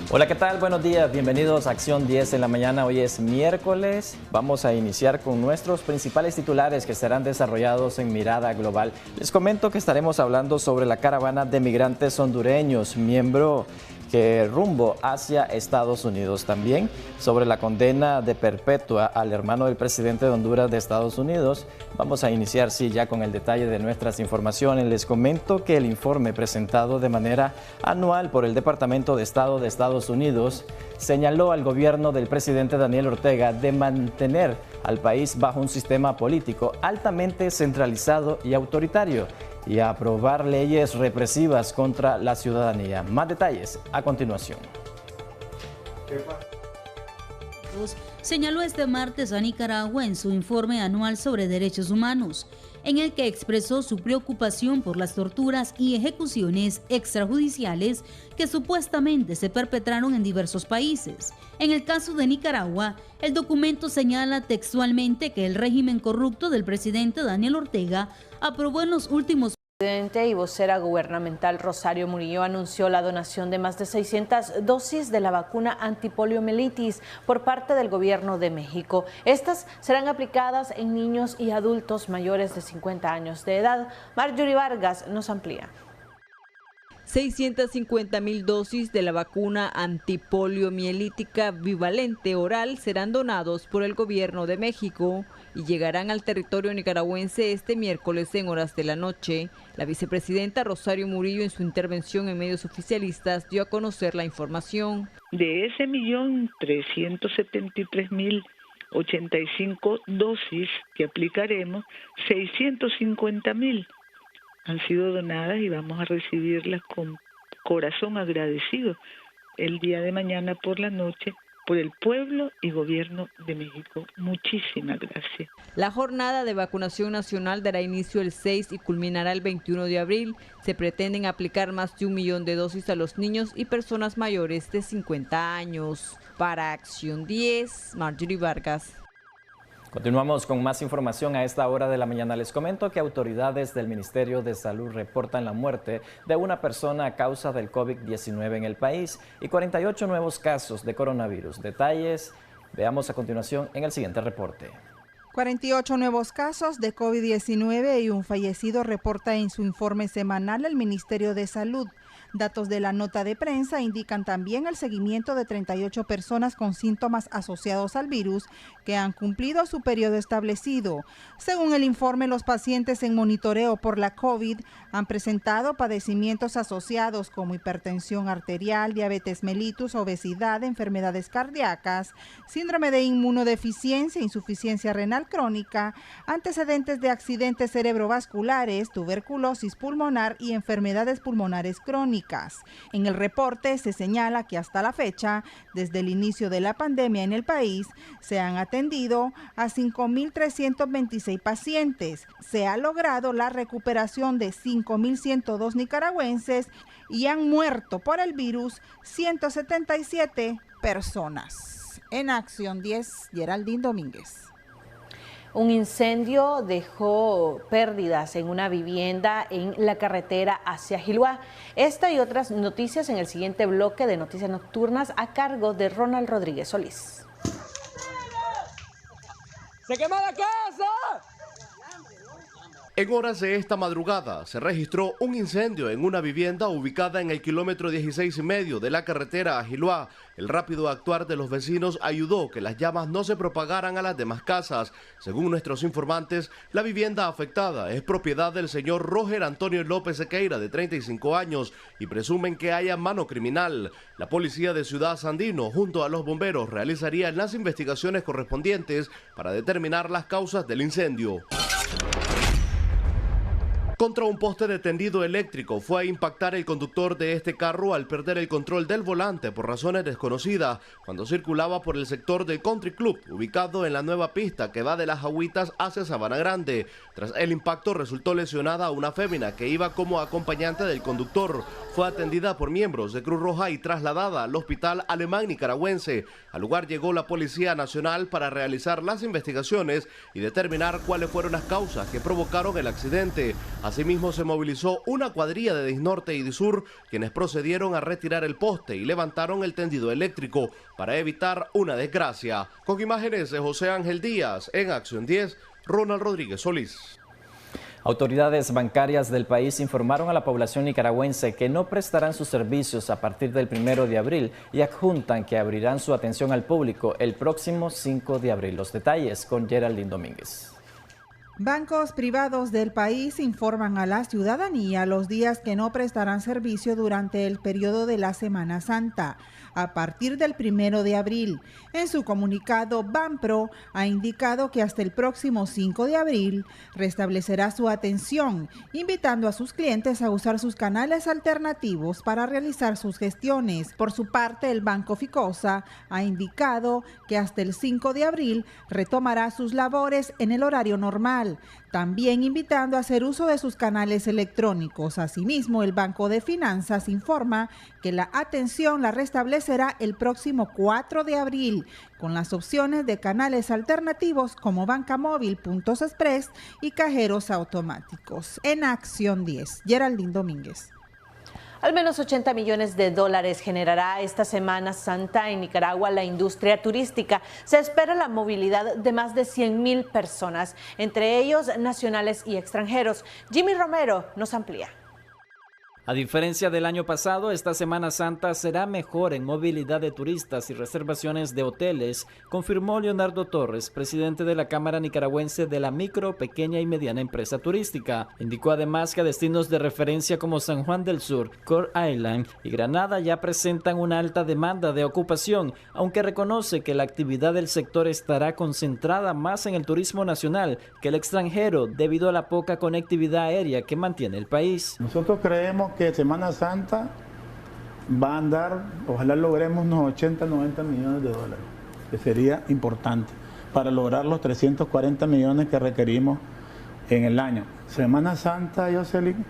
Hola, ¿qué tal? Buenos días, bienvenidos a Acción 10 en la mañana. Hoy es miércoles. Vamos a iniciar con nuestros principales titulares que serán desarrollados en Mirada Global. Les comento que estaremos hablando sobre la caravana de migrantes hondureños, miembro que rumbo hacia Estados Unidos. También sobre la condena de perpetua al hermano del presidente de Honduras de Estados Unidos. Vamos a iniciar, sí, ya con el detalle de nuestras informaciones. Les comento que el informe presentado de manera anual por el Departamento de Estado de Estados Unidos señaló al gobierno del presidente Daniel Ortega de mantener al país bajo un sistema político altamente centralizado y autoritario y a aprobar leyes represivas contra la ciudadanía. Más detalles a continuación. Señaló este martes a Nicaragua en su informe anual sobre derechos humanos, en el que expresó su preocupación por las torturas y ejecuciones extrajudiciales que supuestamente se perpetraron en diversos países. En el caso de Nicaragua, el documento señala textualmente que el régimen corrupto del presidente Daniel Ortega aprobó en los últimos Presidente y vocera gubernamental Rosario Murillo anunció la donación de más de 600 dosis de la vacuna antipoliomielitis por parte del gobierno de México. Estas serán aplicadas en niños y adultos mayores de 50 años de edad. Marjorie Vargas nos amplía. 650,000 dosis de la vacuna antipoliomielítica bivalente oral serán donados por el gobierno de México y llegarán al territorio nicaragüense este miércoles en horas de la noche. La vicepresidenta Rosario Murillo, en su intervención en medios oficialistas, dio a conocer la información. De ese 1.373.085 dosis que aplicaremos, 650,000 han sido donadas y vamos a recibirlas con corazón agradecido el día de mañana por la noche por el pueblo y gobierno de México. Muchísimas gracias. La jornada de vacunación nacional dará inicio el 6 y culminará el 21 de abril. Se pretenden aplicar más de 1 millón de dosis a los niños y personas mayores de 50 años. Para Acción 10, Marjorie Vargas. Continuamos con más información a esta hora de la mañana. Les comento que autoridades del Ministerio de Salud reportan la muerte de una persona a causa del COVID-19 en el país y 48 nuevos casos de coronavirus. Detalles veamos a continuación en el siguiente reporte. 48 nuevos casos de COVID-19 y un fallecido reporta en su informe semanal el Ministerio de Salud. Datos de la nota de prensa indican también el seguimiento de 38 personas con síntomas asociados al virus que han cumplido su periodo establecido. Según el informe, los pacientes en monitoreo por la COVID han presentado padecimientos asociados como hipertensión arterial, diabetes mellitus, obesidad, enfermedades cardíacas, síndrome de inmunodeficiencia, insuficiencia renal crónica, antecedentes de accidentes cerebrovasculares, tuberculosis pulmonar y enfermedades pulmonares crónicas. En el reporte se señala que hasta la fecha, desde el inicio de la pandemia en el país, se han atendido a 5.326 pacientes. Se ha logrado la recuperación de 5.102 nicaragüenses y han muerto por el virus 177 personas. En Acción 10, Geraldine Domínguez. Un incendio dejó pérdidas en una vivienda en la carretera hacia Ajiluá. Esta y otras noticias en el siguiente bloque de Noticias Nocturnas a cargo de Ronald Rodríguez Solís. ¡Se quemó la casa! En horas de esta madrugada se registró un incendio en una vivienda ubicada en el kilómetro 16,5 de la carretera Ajiluá. El rápido actuar de los vecinos ayudó que las llamas no se propagaran a las demás casas. Según nuestros informantes, la vivienda afectada es propiedad del señor Roger Antonio López Sequeira, de 35 años, y presumen que haya mano criminal. La policía de Ciudad Sandino, junto a los bomberos, realizarían las investigaciones correspondientes para determinar las causas del incendio. Contra un poste de tendido eléctrico fue a impactar el conductor de este carro al perder el control del volante por razones desconocidas cuando circulaba por el sector del Country Club, ubicado en la nueva pista que va de Las Agüitas hacia Sabana Grande. Tras el impacto resultó lesionada una fémina que iba como acompañante del conductor. Fue atendida por miembros de Cruz Roja y trasladada al Hospital Alemán Nicaragüense. Al lugar llegó la Policía Nacional para realizar las investigaciones y determinar cuáles fueron las causas que provocaron el accidente. Asimismo, se movilizó una cuadrilla de Disnorte y Disur, quienes procedieron a retirar el poste y levantaron el tendido eléctrico para evitar una desgracia. Con imágenes de José Ángel Díaz, en Acción 10, Ronald Rodríguez Solís. Autoridades bancarias del país informaron a la población nicaragüense que no prestarán sus servicios a partir del 1 de abril y adjuntan que abrirán su atención al público el próximo 5 de abril. Los detalles con Geraldine Domínguez. Bancos privados del país informan a la ciudadanía los días que no prestarán servicio durante el periodo de la Semana Santa, a partir del 1 de abril. En su comunicado, Banpro ha indicado que hasta el próximo 5 de abril restablecerá su atención, invitando a sus clientes a usar sus canales alternativos para realizar sus gestiones. Por su parte, el Banco Ficosa ha indicado que hasta el 5 de abril retomará sus labores en el horario normal, también invitando a hacer uso de sus canales electrónicos. Asimismo, el Banco de Finanzas informa que la atención la restablecerá el próximo 4 de abril, con las opciones de canales alternativos como banca móvil, puntos express y cajeros automáticos. En Acción 10, Geraldine Domínguez. Al menos 80 millones de dólares generará esta Semana Santa en Nicaragua la industria turística. Se espera la movilidad de más de 100,000 personas, entre ellos nacionales y extranjeros. Jimmy Romero nos amplía. A diferencia del año pasado, esta Semana Santa será mejor en movilidad de turistas y reservaciones de hoteles, confirmó Leonardo Torres, presidente de la Cámara Nicaragüense de la Micro, Pequeña y Mediana Empresa Turística. Indicó además que destinos de referencia como San Juan del Sur, Core Island y Granada ya presentan una alta demanda de ocupación, aunque reconoce que la actividad del sector estará concentrada más en el turismo nacional que el extranjero debido a la poca conectividad aérea que mantiene el país. Nosotros creemos que Semana Santa va a andar, ojalá logremos unos 80, 90 millones de dólares, que sería importante para lograr los 340 millones que requerimos en el año. Semana Santa, Jocelyn,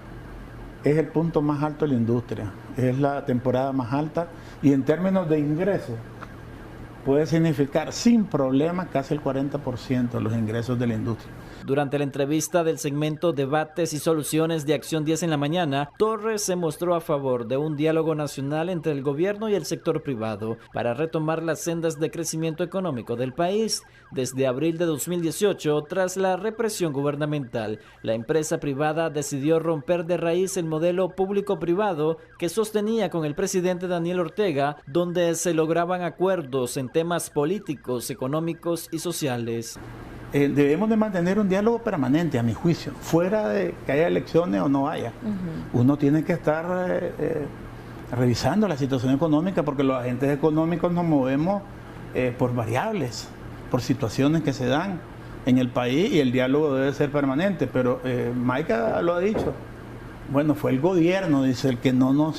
es el punto más alto de la industria, es la temporada más alta y en términos de ingresos puede significar sin problema casi el 40% de los ingresos de la industria. Durante la entrevista del segmento Debates y Soluciones de Acción 10 en la mañana, Torres se mostró a favor de un diálogo nacional entre el gobierno y el sector privado para retomar las sendas de crecimiento económico del país. Desde abril de 2018, tras la represión gubernamental, la empresa privada decidió romper de raíz el modelo público-privado que sostenía con el presidente Daniel Ortega, donde se lograban acuerdos en temas políticos, económicos y sociales. Debemos de mantener un diálogo permanente, a mi juicio, fuera de que haya elecciones o no haya. Uno tiene que estar revisando la situación económica porque los agentes económicos nos movemos por variables, por situaciones que se dan en el país y el diálogo debe ser permanente. Pero Maica lo ha dicho, bueno, fue el gobierno, dice, el que no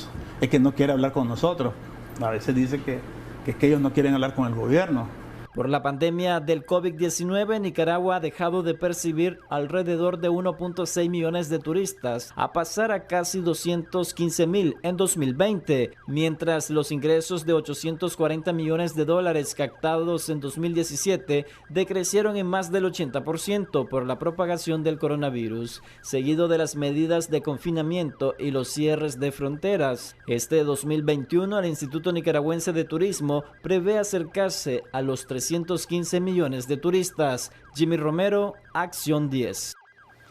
quiere hablar con nosotros. A veces dice que es que ellos no quieren hablar con el gobierno. Por la pandemia del COVID-19, Nicaragua ha dejado de percibir alrededor de 1.6 millones de turistas, a pasar a casi 215,000 en 2020, mientras los ingresos de 840 millones de dólares captados en 2017 decrecieron en más del 80% por la propagación del coronavirus, seguido de las medidas de confinamiento y los cierres de fronteras. Este 2021, el Instituto Nicaragüense de Turismo prevé acercarse a los 315 millones de turistas. Jimmy Romero, Acción 10.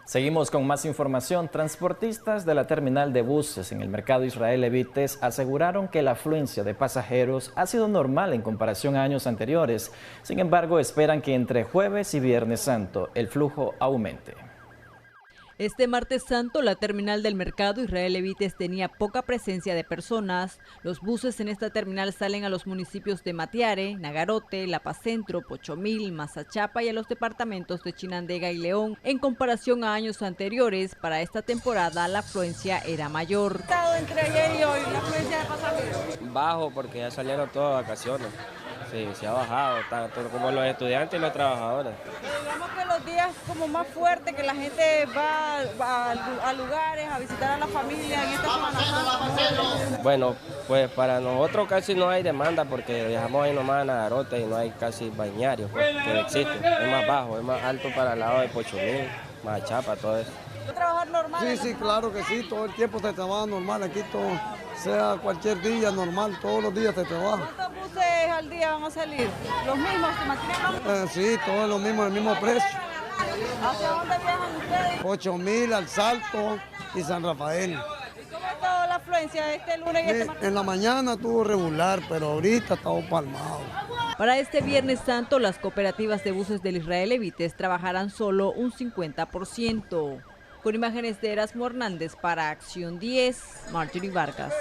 Seguimos con más información. Transportistas de la terminal de buses en el mercado Israel Levites aseguraron que la afluencia de pasajeros ha sido normal en comparación a años anteriores. Sin embargo, esperan que entre jueves y viernes santo el flujo aumente. Este martes santo, la terminal del mercado Israel Levites tenía poca presencia de personas. Los buses en esta terminal salen a los municipios de Matiare, Nagarote, La Paz Centro, Pochomil, Mazachapa y a los departamentos de Chinandega y León. En comparación a años anteriores, para esta temporada la afluencia era mayor. Entre ayer y hoy, la afluencia de pasajeros. Bajo porque ya salieron todas vacaciones. Sí, se ha bajado, tanto como los estudiantes y los trabajadores. Digamos que los días como más fuertes, que la gente va a lugares, a visitar a la familia en esta Semana Santa. Bueno, pues para nosotros casi no hay demanda porque viajamos ahí nomás a Nagarote y no hay casi balnearios pues, que existen. Es más bajo, es más alto para el lado de Pochomil, Mazachapa, todo eso. ¿Trabajar normal? Sí, claro que sí, todo el tiempo se trabaja normal, aquí todo, sea cualquier día normal, todos los días se trabaja. ¿Cuántos buses al día van a salir? ¿Los mismos? ¿Se mantienen? Sí, todos los mismos, el mismo precio. ¿Hacia dónde viajan ustedes? 8.000 al Salto y San Rafael. ¿Cómo ha estado la afluencia este lunes y este martes? En la mañana estuvo regular, pero ahorita estamos palmados. Para este Viernes Santo, las cooperativas de buses del Israel Evites trabajarán solo un 50%. Con imágenes de Erasmo Hernández para Acción 10, Marjorie Vargas.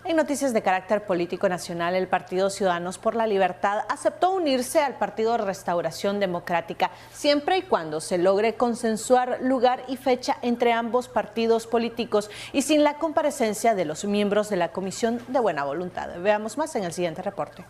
En noticias de carácter político nacional, el Partido Ciudadanos por la Libertad aceptó unirse al Partido Restauración Democrática, siempre y cuando se logre consensuar lugar y fecha entre ambos partidos políticos y sin la comparecencia de los miembros de la Comisión de Buena Voluntad. Veamos más en el siguiente reporte.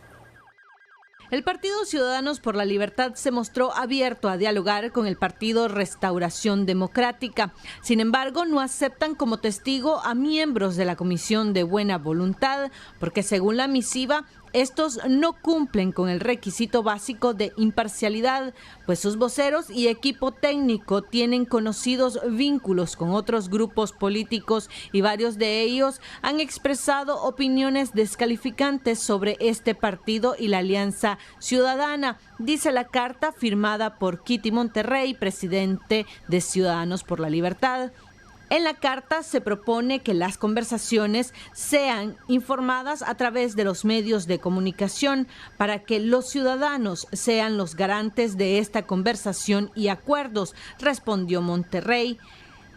El Partido Ciudadanos por la Libertad se mostró abierto a dialogar con el Partido Restauración Democrática. Sin embargo, no aceptan como testigo a miembros de la Comisión de Buena Voluntad, porque según la misiva, estos no cumplen con el requisito básico de imparcialidad, pues sus voceros y equipo técnico tienen conocidos vínculos con otros grupos políticos y varios de ellos han expresado opiniones descalificantes sobre este partido y la Alianza Ciudadana, dice la carta firmada por Kitty Monterrey, presidente de Ciudadanos por la Libertad. En la carta se propone que las conversaciones sean informadas a través de los medios de comunicación para que los ciudadanos sean los garantes de esta conversación y acuerdos, respondió Monterrey.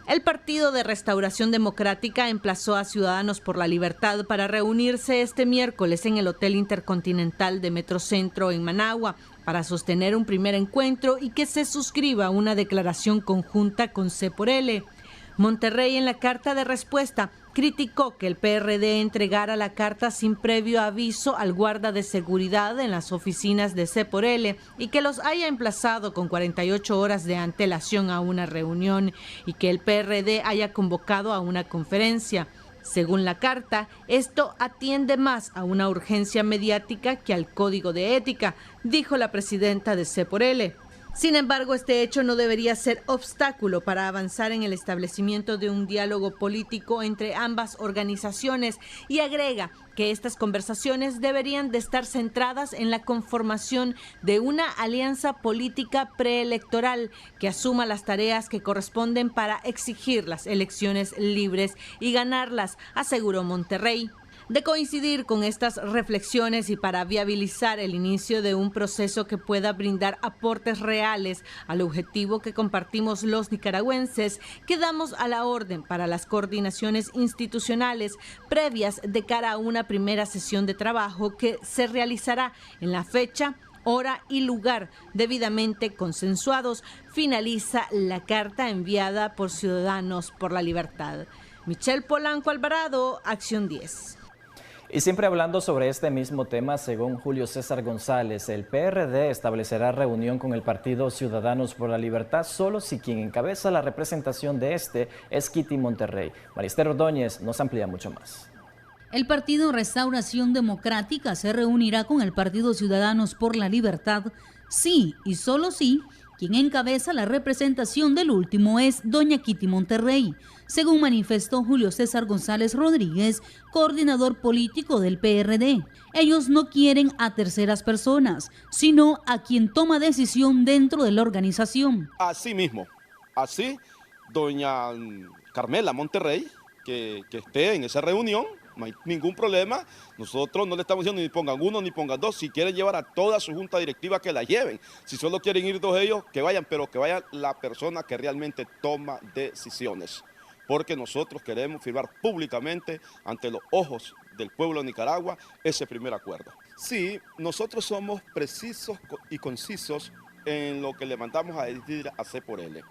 El Partido de Restauración Democrática emplazó a Ciudadanos por la Libertad para reunirse este miércoles en el Hotel Intercontinental de Metrocentro en Managua para sostener un primer encuentro y que se suscriba una declaración conjunta con C+L. Monterrey, en la carta de respuesta, criticó que el PRD entregara la carta sin previo aviso al guarda de seguridad en las oficinas de C+L y que los haya emplazado con 48 horas de antelación a una reunión y que el PRD haya convocado a una conferencia. Según la carta, esto atiende más a una urgencia mediática que al código de ética, dijo la presidenta de C+L. Sin embargo, este hecho no debería ser obstáculo para avanzar en el establecimiento de un diálogo político entre ambas organizaciones y agrega que estas conversaciones deberían de estar centradas en la conformación de una alianza política preelectoral que asuma las tareas que corresponden para exigir las elecciones libres y ganarlas, aseguró Monterrey. De coincidir con estas reflexiones y para viabilizar el inicio de un proceso que pueda brindar aportes reales al objetivo que compartimos los nicaragüenses, quedamos a la orden para las coordinaciones institucionales previas de cara a una primera sesión de trabajo que se realizará en la fecha, hora y lugar debidamente consensuados, finaliza la carta enviada por Ciudadanos por la Libertad. Michelle Polanco Alvarado, Acción 10. Y siempre hablando sobre este mismo tema, según Julio César González, el PRD establecerá reunión con el Partido Ciudadanos por la Libertad solo si quien encabeza la representación de este es Kitty Monterrey. Marister Ordóñez nos amplía mucho más. El Partido Restauración Democrática se reunirá con el Partido Ciudadanos por la Libertad, sí y solo sí. Quien encabeza la representación del último es doña Kitty Monterrey, según manifestó Julio César González Rodríguez, coordinador político del PRD. Ellos no quieren a terceras personas, sino a quien toma decisión dentro de la organización. Así mismo, así doña Carmela Monterrey, que esté en esa reunión, no hay ningún problema. Nosotros no le estamos diciendo ni pongan uno ni pongan dos. Si quieren llevar a toda su junta directiva, que la lleven. Si solo quieren ir dos de ellos, que vayan, pero que vaya la persona que realmente toma decisiones. Porque nosotros queremos firmar públicamente ante los ojos del pueblo de Nicaragua ese primer acuerdo. Sí, nosotros somos precisos y concisos en lo que le mandamos a decir a C+L.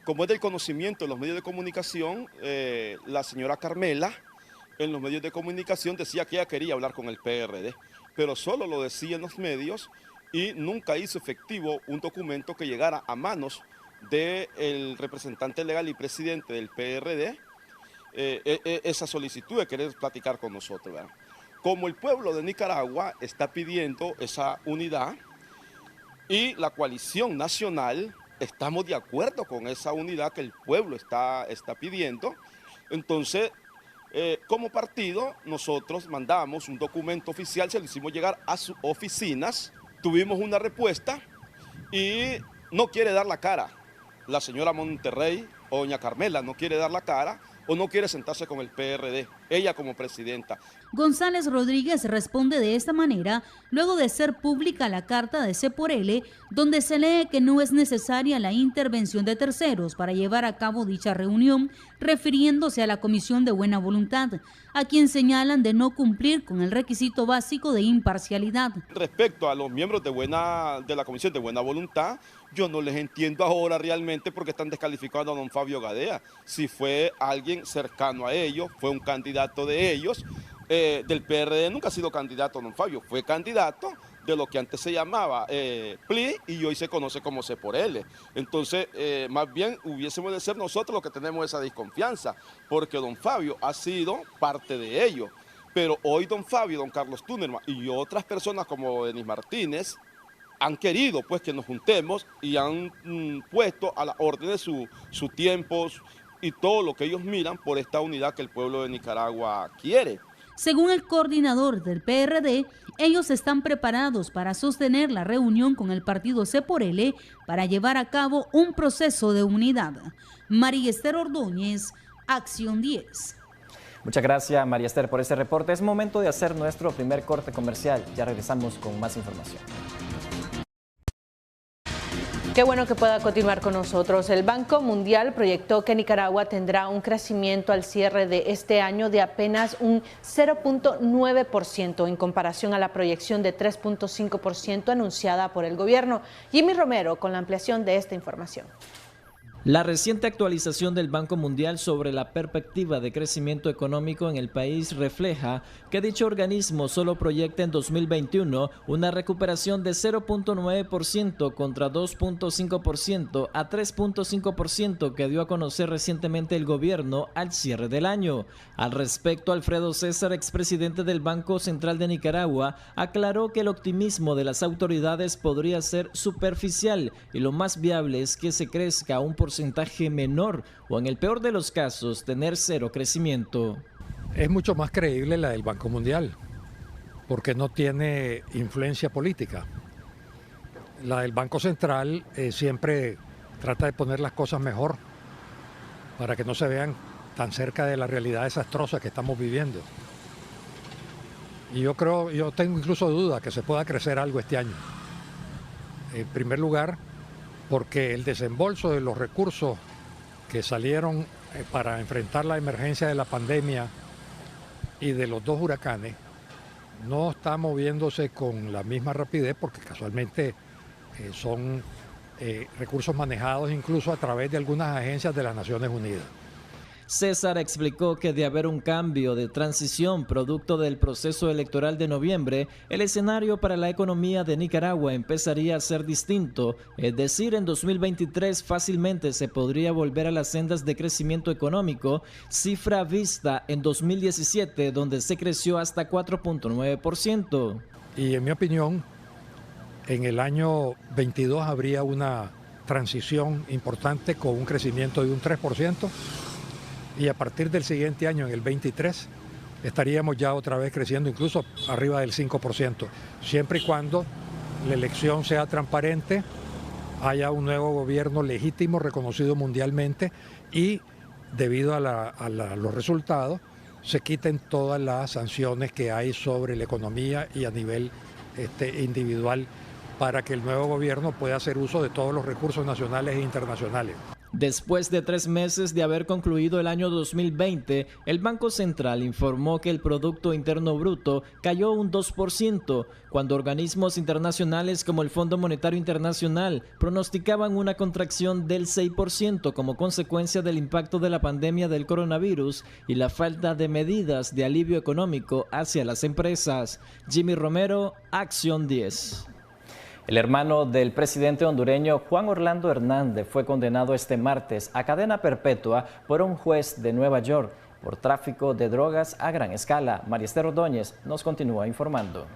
Como es del conocimiento de los medios de comunicación, la señora Carmela en los medios de comunicación decía que ella quería hablar con el PRD, pero solo lo decía en los medios y nunca hizo efectivo un documento que llegara a manos del representante legal y presidente del PRD, esa solicitud de querer platicar con nosotros, ¿verdad? Como el pueblo de Nicaragua está pidiendo esa unidad y la coalición nacional estamos de acuerdo con esa unidad que el pueblo está pidiendo. Entonces, como partido, nosotros mandamos un documento oficial, se lo hicimos llegar a sus oficinas, tuvimos una respuesta y no quiere dar la cara. La señora Monterrey o doña Carmela no quiere dar la cara o no quiere sentarse con el PRD, ella como presidenta. González Rodríguez responde de esta manera luego de ser pública la carta de C por L, donde se lee que no es necesaria la intervención de terceros para llevar a cabo dicha reunión, refiriéndose a la Comisión de Buena Voluntad, a quien señalan de no cumplir con el requisito básico de imparcialidad. Respecto a los miembros de la Comisión de Buena Voluntad, yo no les entiendo ahora realmente porque están descalificando a don Fabio Gadea. Si fue alguien cercano a ellos, fue un candidato de ellos, del PRD nunca ha sido candidato don Fabio, fue candidato de lo que antes se llamaba PLI y hoy se conoce como C por L. Entonces, más bien hubiésemos de ser nosotros los que tenemos esa desconfianza, porque don Fabio ha sido parte de ello. Pero hoy don Fabio, don Carlos Tunerman y otras personas como Denis Martínez han querido pues que nos juntemos y han puesto a la orden de su tiempo y todo lo que ellos miran por esta unidad que el pueblo de Nicaragua quiere. Según el coordinador del PRD, ellos están preparados para sostener la reunión con el partido C por L para llevar a cabo un proceso de unidad. María Esther Ordóñez, Acción 10. Muchas gracias, María Esther, por este reporte. Es momento de hacer nuestro primer corte comercial. Ya regresamos con más información. Qué bueno que pueda continuar con nosotros. El Banco Mundial proyectó que Nicaragua tendrá un crecimiento al cierre de este año de apenas un 0.9% en comparación a la proyección de 3.5% anunciada por el gobierno. Jimmy Romero con la ampliación de esta información. La reciente actualización del Banco Mundial sobre la perspectiva de crecimiento económico en el país refleja que dicho organismo solo proyecta en 2021 una recuperación de 0.9% contra 2.5% a 3.5% que dio a conocer recientemente el gobierno al cierre del año. Al respecto, Alfredo César, expresidente del Banco Central de Nicaragua, aclaró que el optimismo de las autoridades podría ser superficial y lo más viable es que se crezca un porcentaje menor o en el peor de los casos tener cero crecimiento. Es mucho más creíble la del Banco Mundial porque no tiene influencia política. La del Banco Central siempre trata de poner las cosas mejor para que no se vean tan cerca de la realidad desastrosa que estamos viviendo. Y yo tengo incluso duda que se pueda crecer algo este año. En primer lugar, porque el desembolso de los recursos que salieron para enfrentar la emergencia de la pandemia y de los dos huracanes no está moviéndose con la misma rapidez porque casualmente son recursos manejados incluso a través de algunas agencias de las Naciones Unidas. César explicó que de haber un cambio de transición producto del proceso electoral de noviembre, el escenario para la economía de Nicaragua empezaría a ser distinto, es decir, en 2023 fácilmente se podría volver a las sendas de crecimiento económico, cifra vista en 2017 donde se creció hasta 4.9%. Y en mi opinión, en el año 22 habría una transición importante con un crecimiento de un 3%. Y a partir del siguiente año, en el 23, estaríamos ya otra vez creciendo incluso arriba del 5%, siempre y cuando la elección sea transparente, haya un nuevo gobierno legítimo, reconocido mundialmente y debido a los resultados, se quiten todas las sanciones que hay sobre la economía y a nivel individual para que el nuevo gobierno pueda hacer uso de todos los recursos nacionales e internacionales. Después de 3 meses de haber concluido el año 2020, el Banco Central informó que el Producto Interno Bruto cayó un 2%, cuando organismos internacionales como el Fondo Monetario Internacional pronosticaban una contracción del 6% como consecuencia del impacto de la pandemia del coronavirus y la falta de medidas de alivio económico hacia las empresas. Jimmy Romero, Acción 10. El hermano del presidente hondureño Juan Orlando Hernández fue condenado este martes a cadena perpetua por un juez de Nueva York por tráfico de drogas a gran escala. María Esther Ordóñez nos continúa informando.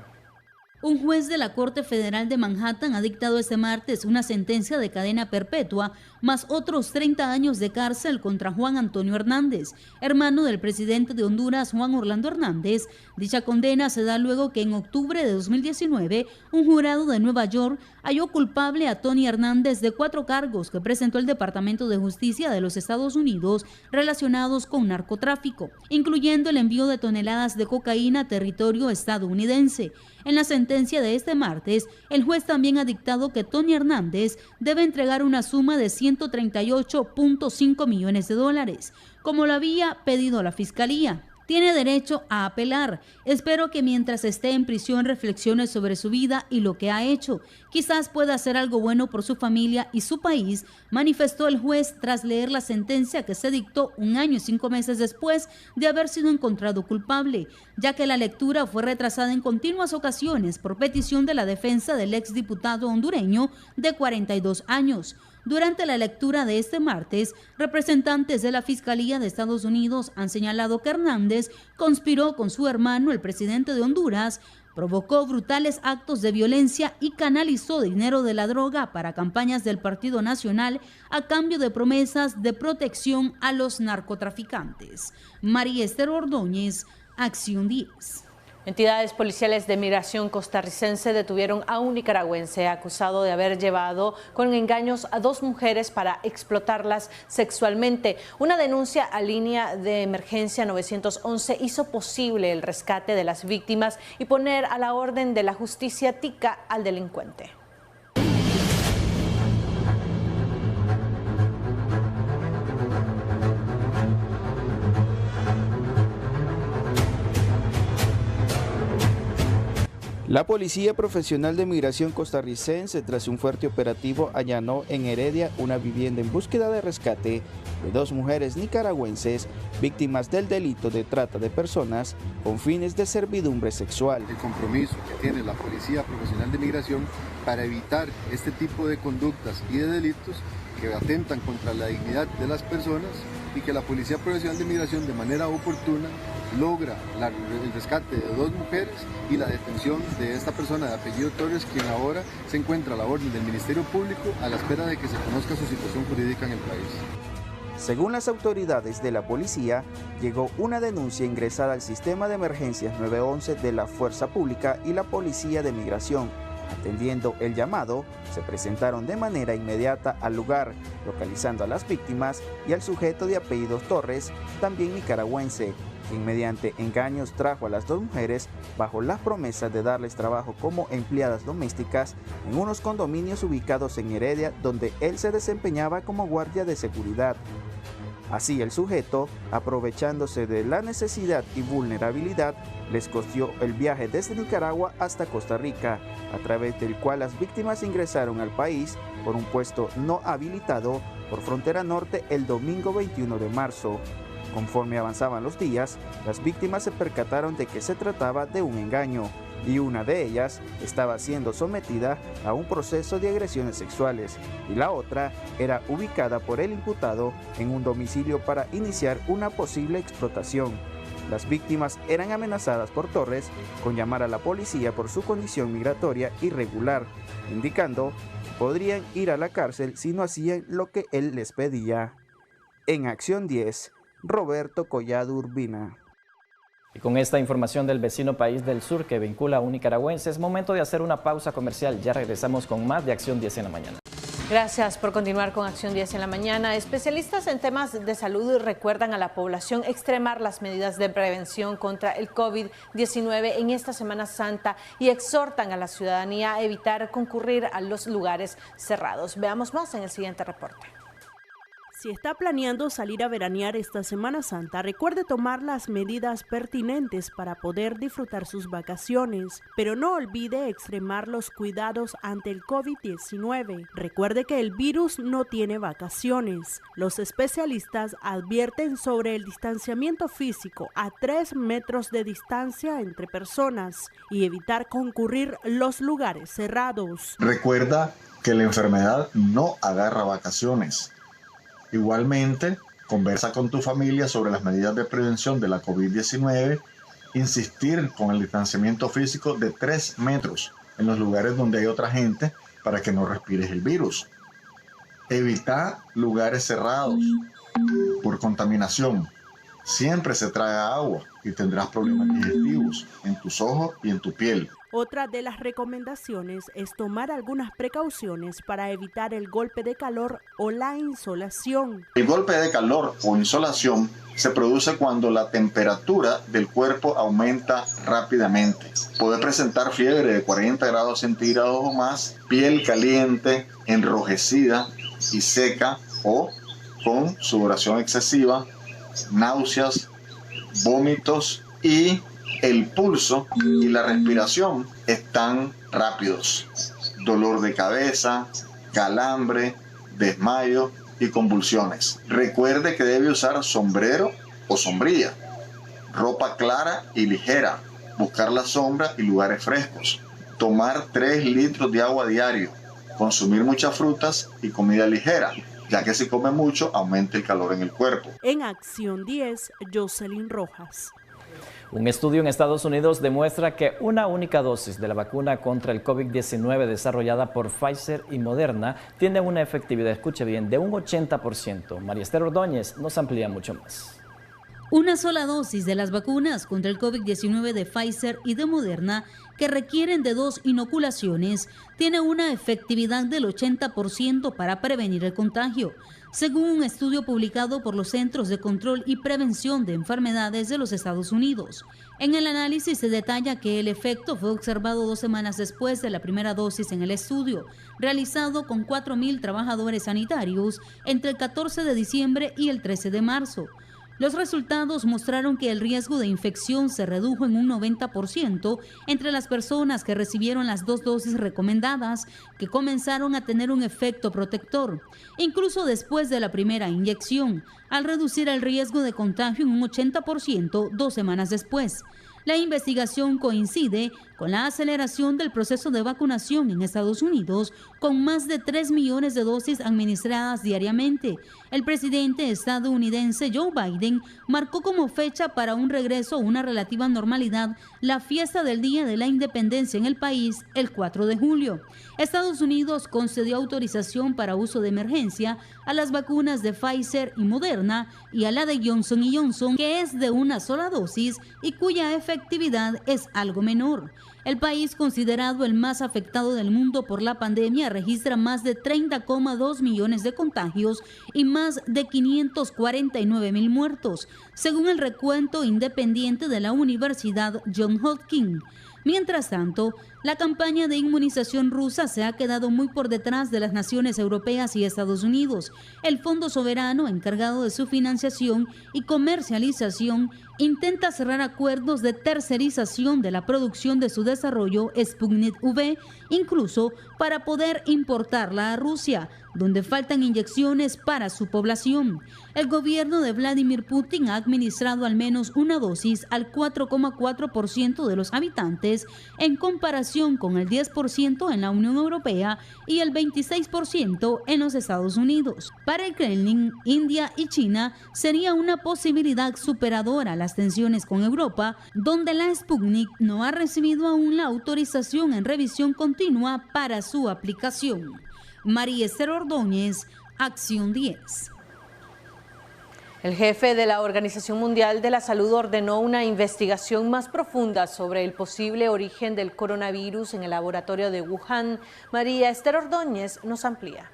Un juez de la Corte Federal de Manhattan ha dictado este martes una sentencia de cadena perpetua más otros 30 años de cárcel contra Juan Antonio Hernández, hermano del presidente de Honduras, Juan Orlando Hernández. Dicha condena se da luego que en octubre de 2019 un jurado de Nueva York halló culpable a Tony Hernández de 4 cargos que presentó el Departamento de Justicia de los Estados Unidos relacionados con narcotráfico, incluyendo el envío de toneladas de cocaína a territorio estadounidense. En la sentencia de este martes, el juez también ha dictado que Tony Hernández debe entregar una suma de $138.5 millones, como lo había pedido la Fiscalía. Tiene derecho a apelar. Espero que mientras esté en prisión reflexione sobre su vida y lo que ha hecho. Quizás pueda hacer algo bueno por su familia y su país, manifestó el juez tras leer la sentencia que se dictó 1 año y 5 meses después de haber sido encontrado culpable, ya que la lectura fue retrasada en continuas ocasiones por petición de la defensa del exdiputado hondureño de 42 años. Durante la lectura de este martes, representantes de la Fiscalía de Estados Unidos han señalado que Hernández conspiró con su hermano, el presidente de Honduras, provocó brutales actos de violencia y canalizó dinero de la droga para campañas del Partido Nacional a cambio de promesas de protección a los narcotraficantes. María Esther Ordóñez, Acción 10. Entidades policiales de migración costarricense detuvieron a un nicaragüense acusado de haber llevado con engaños a 2 mujeres para explotarlas sexualmente. Una denuncia a línea de emergencia 911 hizo posible el rescate de las víctimas y poner a la orden de la justicia tica al delincuente. La Policía Profesional de Migración costarricense, tras un fuerte operativo, allanó en Heredia una vivienda en búsqueda de rescate de 2 mujeres nicaragüenses víctimas del delito de trata de personas con fines de servidumbre sexual. El compromiso que tiene la Policía Profesional de Migración para evitar este tipo de conductas y de delitos que atentan contra la dignidad de las personas, y que la Policía Profesional de Migración de manera oportuna logra el rescate de 2 mujeres y la detención de esta persona de apellido Torres, quien ahora se encuentra a la orden del Ministerio Público a la espera de que se conozca su situación jurídica en el país. Según las autoridades de la policía, llegó una denuncia ingresada al sistema de emergencias 911 de la Fuerza Pública y la Policía de Migración. Atendiendo el llamado, se presentaron de manera inmediata al lugar, localizando a las víctimas y al sujeto de apellidos Torres, también nicaragüense, quien mediante engaños trajo a las 2 mujeres bajo las promesas de darles trabajo como empleadas domésticas en unos condominios ubicados en Heredia, donde él se desempeñaba como guardia de seguridad. Así el sujeto, aprovechándose de la necesidad y vulnerabilidad, les costeó el viaje desde Nicaragua hasta Costa Rica, a través del cual las víctimas ingresaron al país por un puesto no habilitado por Frontera Norte el domingo 21 de marzo. Conforme avanzaban los días, las víctimas se percataron de que se trataba de un engaño, y una de ellas estaba siendo sometida a un proceso de agresiones sexuales, y la otra era ubicada por el imputado en un domicilio para iniciar una posible explotación. Las víctimas eran amenazadas por Torres con llamar a la policía por su condición migratoria irregular, indicando que podrían ir a la cárcel si no hacían lo que él les pedía. En Acción 10, Roberto Collado Urbina. Y con esta información del vecino país del sur que vincula a un nicaragüense, es momento de hacer una pausa comercial. Ya regresamos con más de Acción 10 en la mañana. Gracias por continuar con Acción 10 en la mañana. Especialistas en temas de salud recuerdan a la población extremar las medidas de prevención contra el COVID-19 en esta Semana Santa y exhortan a la ciudadanía a evitar concurrir a los lugares cerrados. Veamos más en el siguiente reporte. Si está planeando salir a veranear esta Semana Santa, recuerde tomar las medidas pertinentes para poder disfrutar sus vacaciones, pero no olvide extremar los cuidados ante el COVID-19. Recuerde que el virus no tiene vacaciones. Los especialistas advierten sobre el distanciamiento físico a 3 metros de distancia entre personas y evitar concurrir los lugares cerrados. Recuerda que la enfermedad no agarra vacaciones. Igualmente, conversa con tu familia sobre las medidas de prevención de la COVID-19 insistir con el distanciamiento físico de 3 metros en los lugares donde hay otra gente para que no respires el virus. Evitar lugares cerrados por contaminación. Siempre se traga agua y tendrás problemas digestivos en tus ojos y en tu piel. Otra de las recomendaciones es tomar algunas precauciones para evitar el golpe de calor o la insolación. El golpe de calor o insolación se produce cuando la temperatura del cuerpo aumenta rápidamente. Puede presentar fiebre de 40 grados centígrados o más, piel caliente, enrojecida y seca o con sudoración excesiva, náuseas, vómitos y el pulso y la respiración están rápidos. Dolor de cabeza, calambre, desmayo y convulsiones. Recuerde que debe usar sombrero o sombrilla, ropa clara y ligera, buscar la sombra y lugares frescos, tomar 3 litros de agua diario, consumir muchas frutas y comida ligera, ya que si come mucho aumenta el calor en el cuerpo. En Acción 10, Jocelyn Rojas. Un estudio en Estados Unidos demuestra que una única dosis de la vacuna contra el COVID-19 desarrollada por Pfizer y Moderna tiene una efectividad, escuche bien, de un 80%. María Esther Ordóñez nos amplía mucho más. Una sola dosis de las vacunas contra el COVID-19 de Pfizer y de Moderna, que requieren de 2 inoculaciones, tiene una efectividad del 80% para prevenir el contagio, según un estudio publicado por los Centros de Control y Prevención de Enfermedades de los Estados Unidos. En el análisis se detalla que el efecto fue observado 2 semanas después de la primera dosis en el estudio, realizado con 4.000 trabajadores sanitarios entre el 14 de diciembre y el 13 de marzo. Los resultados mostraron que el riesgo de infección se redujo en un 90% entre las personas que recibieron las 2 dosis recomendadas, que comenzaron a tener un efecto protector, incluso después de la primera inyección, al reducir el riesgo de contagio en un 80% 2 semanas después. La investigación coincide con la aceleración del proceso de vacunación en Estados Unidos, con más de 3 millones de dosis administradas diariamente. El presidente estadounidense Joe Biden marcó como fecha para un regreso a una relativa normalidad la fiesta del Día de la Independencia en el país el 4 de julio. Estados Unidos concedió autorización para uso de emergencia a las vacunas de Pfizer y Moderna y a la de Johnson & Johnson, que es de una sola dosis y cuya efectividad es algo menor. El país, considerado el más afectado del mundo por la pandemia, registra más de 30,2 millones de contagios y más de 549,000 muertos, según el recuento independiente de la Universidad Johns Hopkins. Mientras tanto, la campaña de inmunización rusa se ha quedado muy por detrás de las naciones europeas y Estados Unidos. El Fondo Soberano, encargado de su financiación y comercialización, intenta cerrar acuerdos de tercerización de la producción de su desarrollo Sputnik V, incluso para poder importarla a Rusia, donde faltan inyecciones para su población. El gobierno de Vladimir Putin ha administrado al menos una dosis al 4,4% de los habitantes, en comparación con el 10% en la Unión Europea y el 26% en los Estados Unidos. Para el Kremlin, India y China sería una posibilidad superadora a las tensiones con Europa, donde la Sputnik no ha recibido aún la autorización en revisión continua para su aplicación. María Esther Ordóñez, Acción 10. El jefe de la Organización Mundial de la Salud ordenó una investigación más profunda sobre el posible origen del coronavirus en el laboratorio de Wuhan. María Esther Ordóñez nos amplía.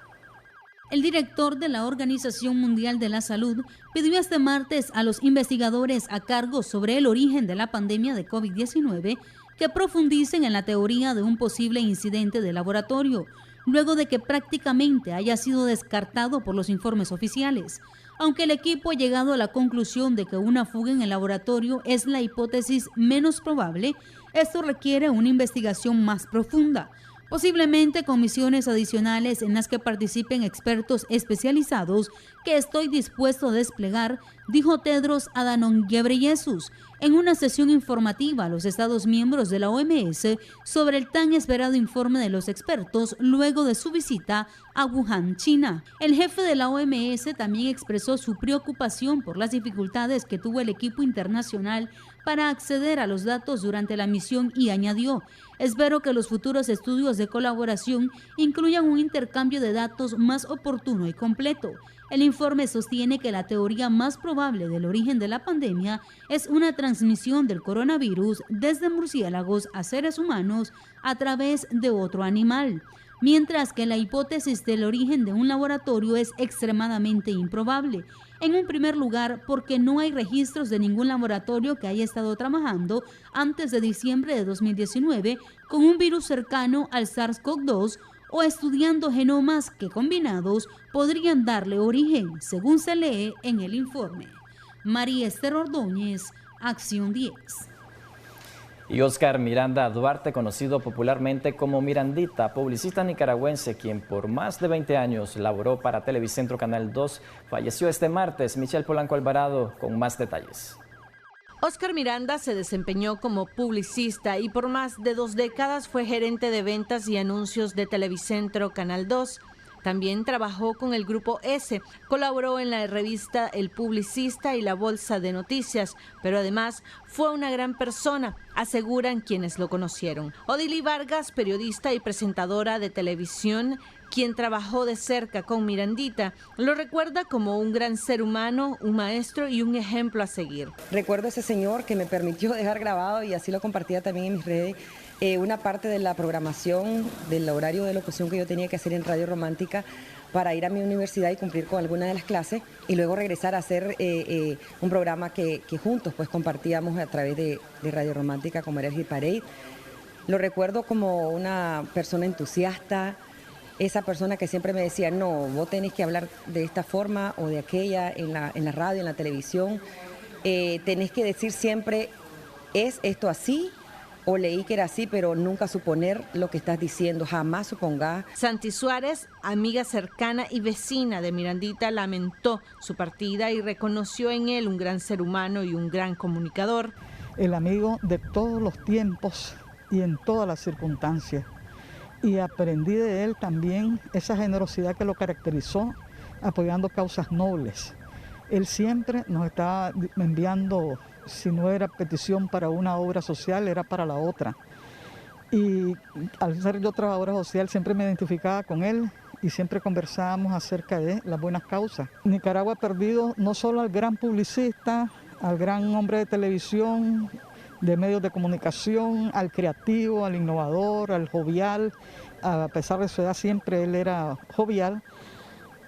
El director de la Organización Mundial de la Salud pidió este martes a los investigadores a cargo sobre el origen de la pandemia de COVID-19 que profundicen en la teoría de un posible incidente de laboratorio, luego de que prácticamente haya sido descartado por los informes oficiales. Aunque el equipo ha llegado a la conclusión de que una fuga en el laboratorio es la hipótesis menos probable, esto requiere una investigación más profunda, posiblemente comisiones adicionales en las que participen expertos especializados que estoy dispuesto a desplegar, dijo Tedros Adhanom Ghebreyesus en una sesión informativa a los Estados miembros de la OMS sobre el tan esperado informe de los expertos luego de su visita a Wuhan, China. El jefe de la OMS también expresó su preocupación por las dificultades que tuvo el equipo internacional para acceder a los datos durante la misión y añadió: espero que los futuros estudios de colaboración incluyan un intercambio de datos más oportuno y completo. El informe sostiene que la teoría más probable del origen de la pandemia es una transmisión del coronavirus desde murciélagos a seres humanos a través de otro animal, mientras que la hipótesis del origen de un laboratorio es extremadamente improbable. En un primer lugar, porque no hay registros de ningún laboratorio que haya estado trabajando antes de diciembre de 2019 con un virus cercano al SARS-CoV-2 o estudiando genomas que combinados podrían darle origen, según se lee en el informe. María Esther Ordóñez, Acción 10. Y Oscar Miranda Duarte, conocido popularmente como Mirandita, publicista nicaragüense, quien por más de 20 años laboró para Televicentro Canal 2, falleció este martes. Michelle Polanco Alvarado con más detalles. Oscar Miranda se desempeñó como publicista y por más de 2 décadas fue gerente de ventas y anuncios de Televicentro Canal 2. También trabajó con el Grupo S, colaboró en la revista El Publicista y la Bolsa de Noticias, pero además fue una gran persona, aseguran quienes lo conocieron. Odili Vargas, periodista y presentadora de televisión, quien trabajó de cerca con Mirandita, lo recuerda como un gran ser humano, un maestro y un ejemplo a seguir. Recuerdo a ese señor que me permitió dejar grabado, y así lo compartía también en mis redes, una parte de la programación del horario de locución que yo tenía que hacer en Radio Romántica para ir a mi universidad y cumplir con alguna de las clases y luego regresar a hacer un programa que juntos pues compartíamos a través de Radio Romántica como era el Hit Parade. Lo recuerdo como una persona entusiasta, esa persona que siempre me decía: no, vos tenés que hablar de esta forma o de aquella en la radio, en la televisión, tenés que decir siempre, ¿es esto así? O leí que era así, pero nunca suponer lo que estás diciendo, jamás supongas. Santi Suárez, amiga cercana y vecina de Mirandita, lamentó su partida y reconoció en él un gran ser humano y un gran comunicador. El amigo de todos los tiempos y en todas las circunstancias. Y aprendí de él también esa generosidad que lo caracterizó, apoyando causas nobles. Él siempre nos estaba enviando, si no era petición para una obra social, era para la otra. Y al ser yo trabajadora social, siempre me identificaba con él y siempre conversábamos acerca de las buenas causas. Nicaragua ha perdido no solo al gran publicista, al gran hombre de televisión, de medios de comunicación, al creativo, al innovador, al jovial. A pesar de su edad, siempre él era jovial,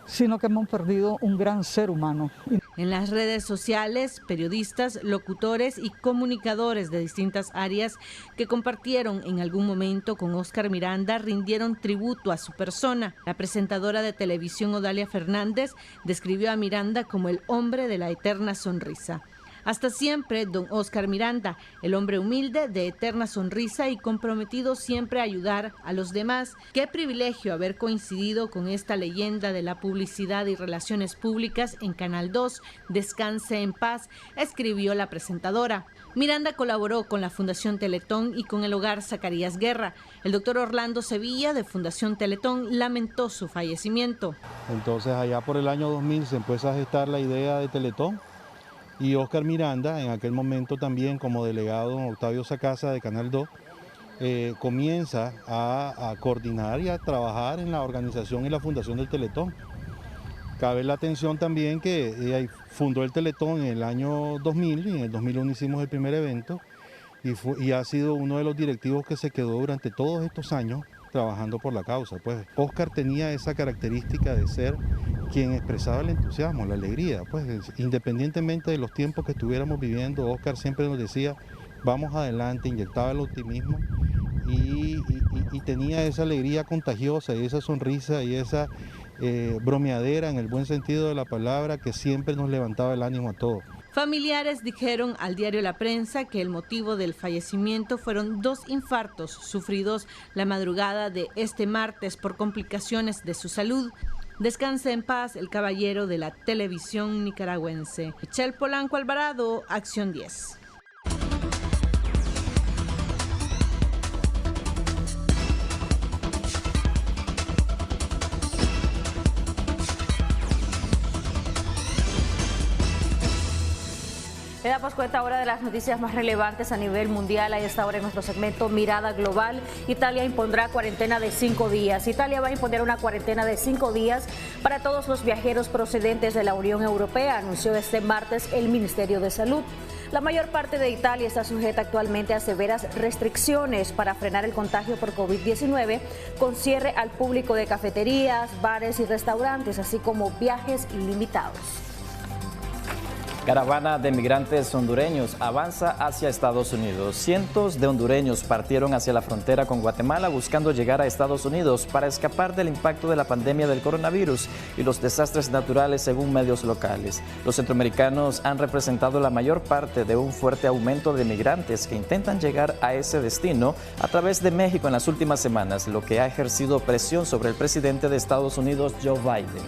sino que hemos perdido un gran ser humano. En las redes sociales, periodistas, locutores y comunicadores de distintas áreas que compartieron en algún momento con Oscar Miranda rindieron tributo a su persona. La presentadora de televisión Odalia Fernández describió a Miranda como el hombre de la eterna sonrisa. Hasta siempre, don Oscar Miranda, el hombre humilde, de eterna sonrisa y comprometido siempre a ayudar a los demás. Qué privilegio haber coincidido con esta leyenda de la publicidad y relaciones públicas en Canal 2. Descanse en paz, escribió la presentadora. Miranda colaboró con la Fundación Teletón y con el Hogar Zacarías Guerra. El doctor Orlando Sevilla, de Fundación Teletón, lamentó su fallecimiento. Entonces, allá por el año 2000 se empieza a gestar la idea de Teletón. Y Oscar Miranda, en aquel momento también como delegado don Octavio Sacasa de Canal 2, comienza a coordinar y a trabajar en la organización y la fundación del Teletón. Cabe la atención también que fundó el Teletón en el año 2000 y en el 2001 hicimos el primer evento y ha sido uno de los directivos que se quedó durante todos estos años trabajando por la causa. Pues Oscar tenía esa característica de ser quien expresaba el entusiasmo, la alegría. Pues independientemente de los tiempos que estuviéramos viviendo, Oscar siempre nos decía, vamos adelante, inyectaba el optimismo y tenía esa alegría contagiosa y esa sonrisa y esa bromeadera en el buen sentido de la palabra que siempre nos levantaba el ánimo a todos. Familiares dijeron al diario La Prensa que el motivo del fallecimiento fueron 2 infartos sufridos la madrugada de este martes por complicaciones de su salud. Descanse en paz el caballero de la televisión nicaragüense. Michelle Polanco Alvarado, Acción 10. Le damos cuenta ahora de las noticias más relevantes a nivel mundial. A esta hora en nuestro segmento Mirada Global, Italia impondrá cuarentena de 5 días. Italia va a imponer una cuarentena de 5 días para todos los viajeros procedentes de la Unión Europea, anunció este martes el Ministerio de Salud. La mayor parte de Italia está sujeta actualmente a severas restricciones para frenar el contagio por COVID-19, con cierre al público de cafeterías, bares y restaurantes, así como viajes ilimitados. Caravana de migrantes hondureños avanza hacia Estados Unidos. Cientos de hondureños partieron hacia la frontera con Guatemala buscando llegar a Estados Unidos para escapar del impacto de la pandemia del coronavirus y los desastres naturales, según medios locales. Los centroamericanos han representado la mayor parte de un fuerte aumento de migrantes que intentan llegar a ese destino a través de México en las últimas semanas, lo que ha ejercido presión sobre el presidente de Estados Unidos, Joe Biden.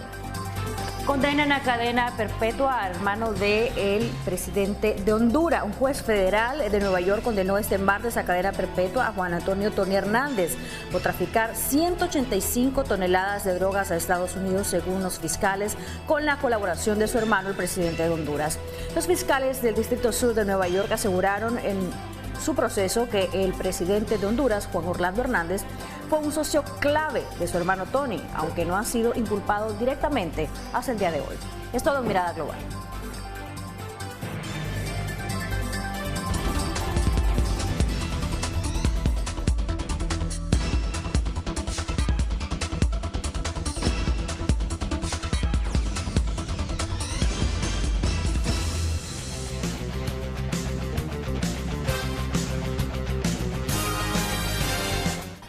Condenan a cadena perpetua al hermano del presidente de Honduras. Un juez federal de Nueva York condenó este martes a cadena perpetua a Juan Antonio Tony Hernández por traficar 185 toneladas de drogas a Estados Unidos, según los fiscales, con la colaboración de su hermano, el presidente de Honduras. Los fiscales del Distrito Sur de Nueva York aseguraron en su proceso que el presidente de Honduras, Juan Orlando Hernández, fue un socio clave de su hermano Tony, aunque no ha sido inculpado directamente hasta el día de hoy. Es todo en Mirada Global.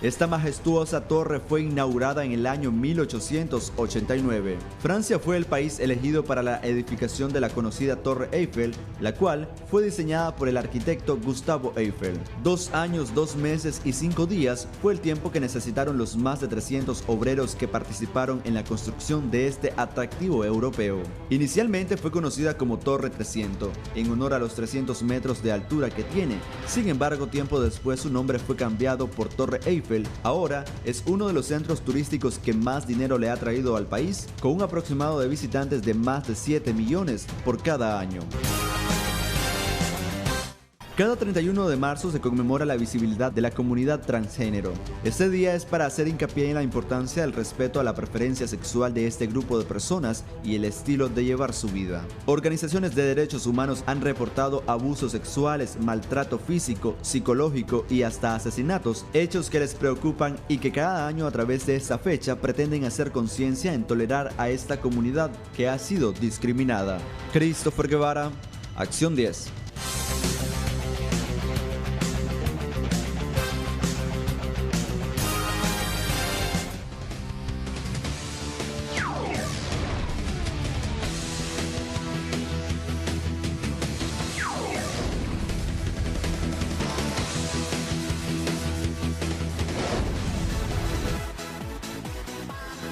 Esta majestuosa torre fue inaugurada en el año 1889. Francia fue el país elegido para la edificación de la conocida Torre Eiffel, la cual fue diseñada por el arquitecto Gustave Eiffel. 2 años, 2 meses y 5 días fue el tiempo que necesitaron los más de 300 obreros que participaron en la construcción de este atractivo europeo. Inicialmente fue conocida como Torre 300, en honor a los 300 metros de altura que tiene. Sin embargo, tiempo después su nombre fue cambiado por Torre Eiffel. Ahora es uno de los centros turísticos que más dinero le ha traído al país, con un aproximado de visitantes de más de 7 millones por cada año. Cada 31 de marzo se conmemora la visibilidad de la comunidad transgénero. Este día es para hacer hincapié en la importancia del respeto a la preferencia sexual de este grupo de personas y el estilo de llevar su vida. Organizaciones de derechos humanos han reportado abusos sexuales, maltrato físico, psicológico y hasta asesinatos, hechos que les preocupan y que cada año a través de esta fecha pretenden hacer conciencia en tolerar a esta comunidad que ha sido discriminada. Christopher Guevara, Acción 10.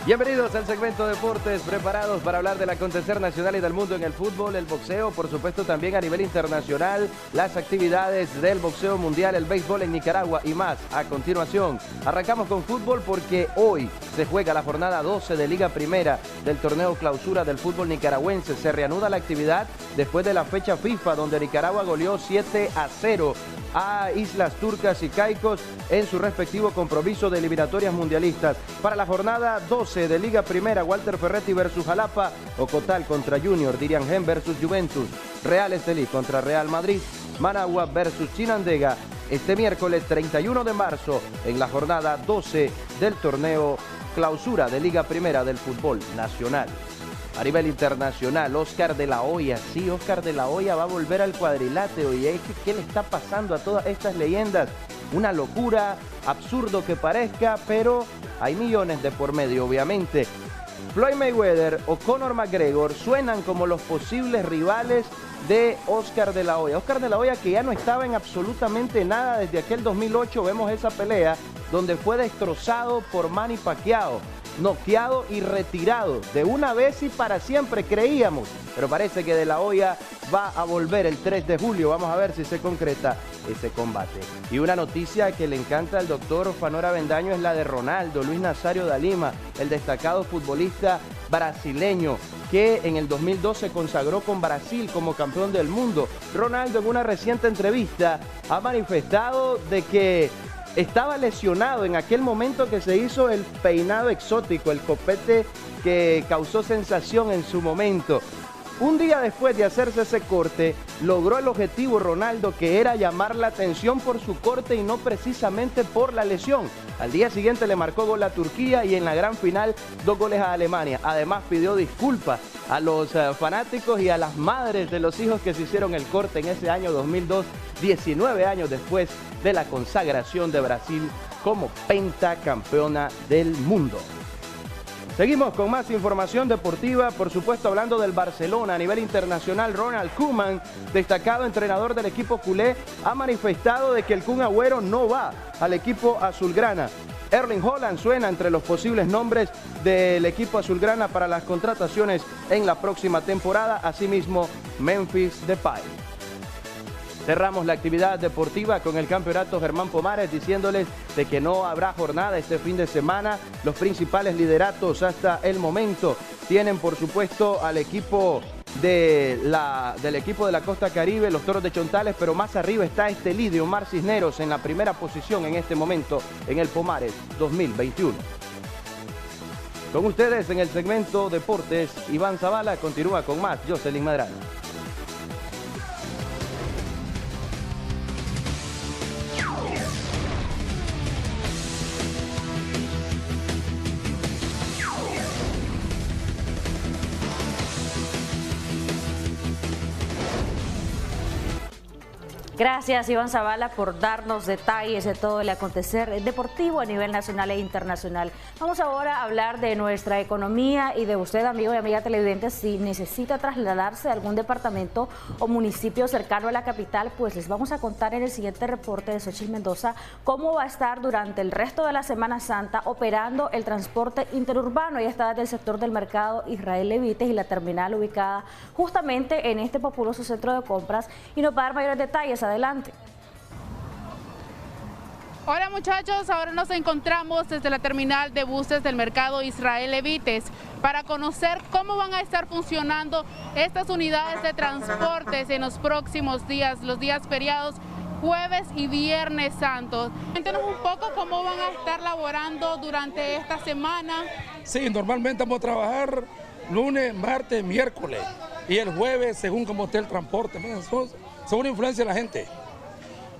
Bienvenidos al segmento Deportes, preparados para hablar del acontecer nacional y del mundo en el fútbol, el boxeo, por supuesto también a nivel internacional, las actividades del boxeo mundial, el béisbol en Nicaragua y más. A continuación, arrancamos con fútbol porque hoy se juega la jornada 12 de Liga Primera del torneo clausura del fútbol nicaragüense. Se reanuda la actividad después de la fecha FIFA, donde Nicaragua goleó 7-0 a Islas Turcas y Caicos en su respectivo compromiso de eliminatorias mundialistas. Para la jornada 12 de Liga Primera, Walter Ferretti versus Jalapa, Ocotal contra Junior, Dirian Gen versus Juventus, Real Estelí contra Real Madrid, Managua versus Chinandega, este miércoles 31 de marzo en la jornada 12 del torneo clausura de Liga Primera del fútbol nacional. A nivel internacional, Oscar de la Hoya, sí, Oscar de la Hoya va a volver al cuadrilátero. ¿Y qué le está pasando a todas estas leyendas? Una locura, absurdo que parezca, pero hay millones de por medio, obviamente. Floyd Mayweather o Conor McGregor suenan como los posibles rivales de Oscar de la Hoya. Oscar de la Hoya, que ya no estaba en absolutamente nada desde aquel 2008, vemos esa pelea donde fue destrozado por Manny Pacquiao. noqueado y retirado de una vez y para siempre, creíamos, pero parece que De La Hoya va a volver el 3 de julio. Vamos a ver si se concreta ese combate. Y una noticia que le encanta al doctor Fanor Avendaño es la de Ronaldo Luis Nazario da Lima, el destacado futbolista brasileño que en el 2002 se consagró con Brasil como campeón del mundo. Ronaldo en una reciente entrevista ha manifestado de que estaba lesionado en aquel momento que se hizo el peinado exótico, el copete que causó sensación en su momento. Un día después de hacerse ese corte, logró el objetivo Ronaldo, que era llamar la atención por su corte y no precisamente por la lesión. Al día siguiente le marcó gol a Turquía y en la gran final 2 goles a Alemania. Además pidió disculpas a los fanáticos y a las madres de los hijos que se hicieron el corte en ese año 2002, 19 años después de la consagración de Brasil como pentacampeona del mundo. Seguimos con más información deportiva, por supuesto hablando del Barcelona a nivel internacional. Ronald Koeman, destacado entrenador del equipo culé, ha manifestado de que el Kun Agüero no va al equipo azulgrana. Erling Haaland suena entre los posibles nombres del equipo azulgrana para las contrataciones en la próxima temporada, asimismo Memphis Depay. Cerramos la actividad deportiva con el campeonato Germán Pomares, diciéndoles de que no habrá jornada este fin de semana. Los principales lideratos hasta el momento tienen, por supuesto, al equipo del equipo de la Costa Caribe, los Toros de Chontales, pero más arriba está este líder, Omar Cisneros, en la primera posición en este momento en el Pomares 2021. Con ustedes en el segmento Deportes, Iván Zavala continúa con más. Jocelyn Medrano. Gracias, Iván Zavala, por darnos detalles de todo el acontecer deportivo a nivel nacional e internacional. Vamos ahora a hablar de nuestra economía y de usted, amigo y amiga televidente. Si necesita trasladarse a algún departamento o municipio cercano a la capital, pues les vamos a contar en el siguiente reporte de Xochitl Mendoza cómo va a estar durante el resto de la Semana Santa operando el transporte interurbano. Ella está desde el sector del mercado Israel Levites y la terminal ubicada justamente en este populoso centro de compras, y nos va a dar mayores detalles. Adelante. Hola muchachos, ahora nos encontramos desde la terminal de buses del mercado Israel Levites para conocer cómo van a estar funcionando estas unidades de transportes en los próximos días, los días feriados, jueves y viernes santos. Cuéntenos un poco cómo van a estar laborando durante esta semana. Sí, normalmente vamos a trabajar lunes, martes, miércoles y el jueves según como esté el transporte. Según la influencia de la gente,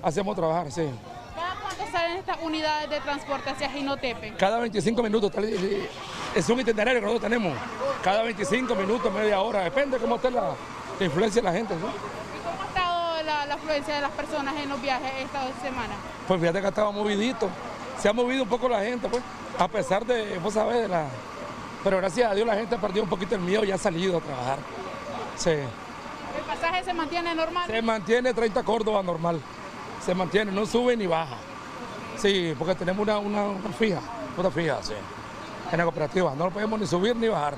hacemos trabajar, sí. ¿Cada cuánto salen estas unidades de transporte hacia Jinotepe? Cada 25 minutos, es un itinerario que nosotros tenemos. Cada 25 minutos, media hora, depende cómo esté la influencia de la gente, ¿sí? ¿Y cómo ha estado la afluencia de las personas en los viajes esta semana? Pues fíjate que estaba movidito, se ha movido un poco la gente, pues, a pesar de, vos sabés, pero gracias a Dios la gente ha perdido un poquito el miedo y ha salido a trabajar, sí. ¿El pasaje se mantiene normal? Se mantiene 30 Córdoba normal, se mantiene, no sube ni baja. Sí, porque tenemos una fija, sí, en la cooperativa, no lo podemos ni subir ni bajar.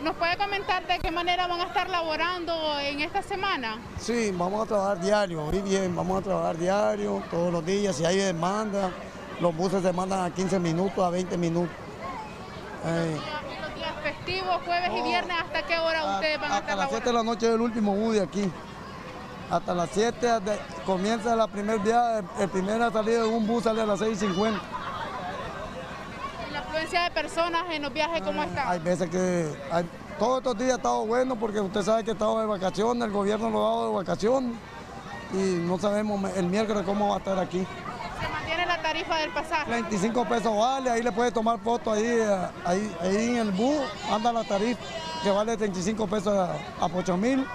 ¿Nos puede comentar de qué manera van a estar laborando en esta semana? Sí, vamos a trabajar diario, muy bien, vamos a trabajar diario, todos los días, si hay demanda, los buses se mandan a 15 minutos, a 20 minutos. Los días festivos, jueves y viernes, ¿hasta qué hora ustedes van a estar laborando? Hasta las 7 de la noche del último bus de aquí. Hasta las 7 comienza la primer día, el primera salida de un bus sale a las 6:50. ¿La afluencia de personas en los viajes cómo está? Hay veces que, todos estos días ha estado bueno porque usted sabe que estamos de vacaciones, el gobierno lo ha dado de vacaciones y no sabemos el miércoles cómo va a estar aquí. ¿Se mantiene la tarifa del pasaje? 25 pesos vale, ahí le puede tomar foto ahí en el bus, anda la tarifa que vale 35 pesos a 8.000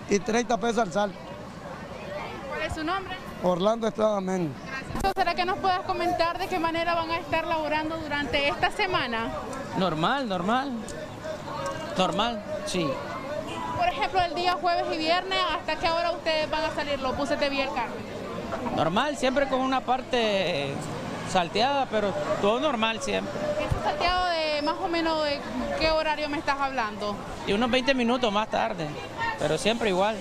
y 30 pesos al salto. ¿Cuál es su nombre? Orlando Estrada Méndez. Gracias. ¿Será que nos puedas comentar de qué manera van a estar laborando durante esta semana? Normal, sí. Por ejemplo, el día jueves y viernes, ¿hasta qué hora ustedes van a salir los buses de Villa del Carmen? Normal, siempre con una parte salteada, pero todo normal siempre. ¿Ese salteado de más o menos de qué horario me estás hablando. Y unos 20 minutos más tarde, pero siempre igual.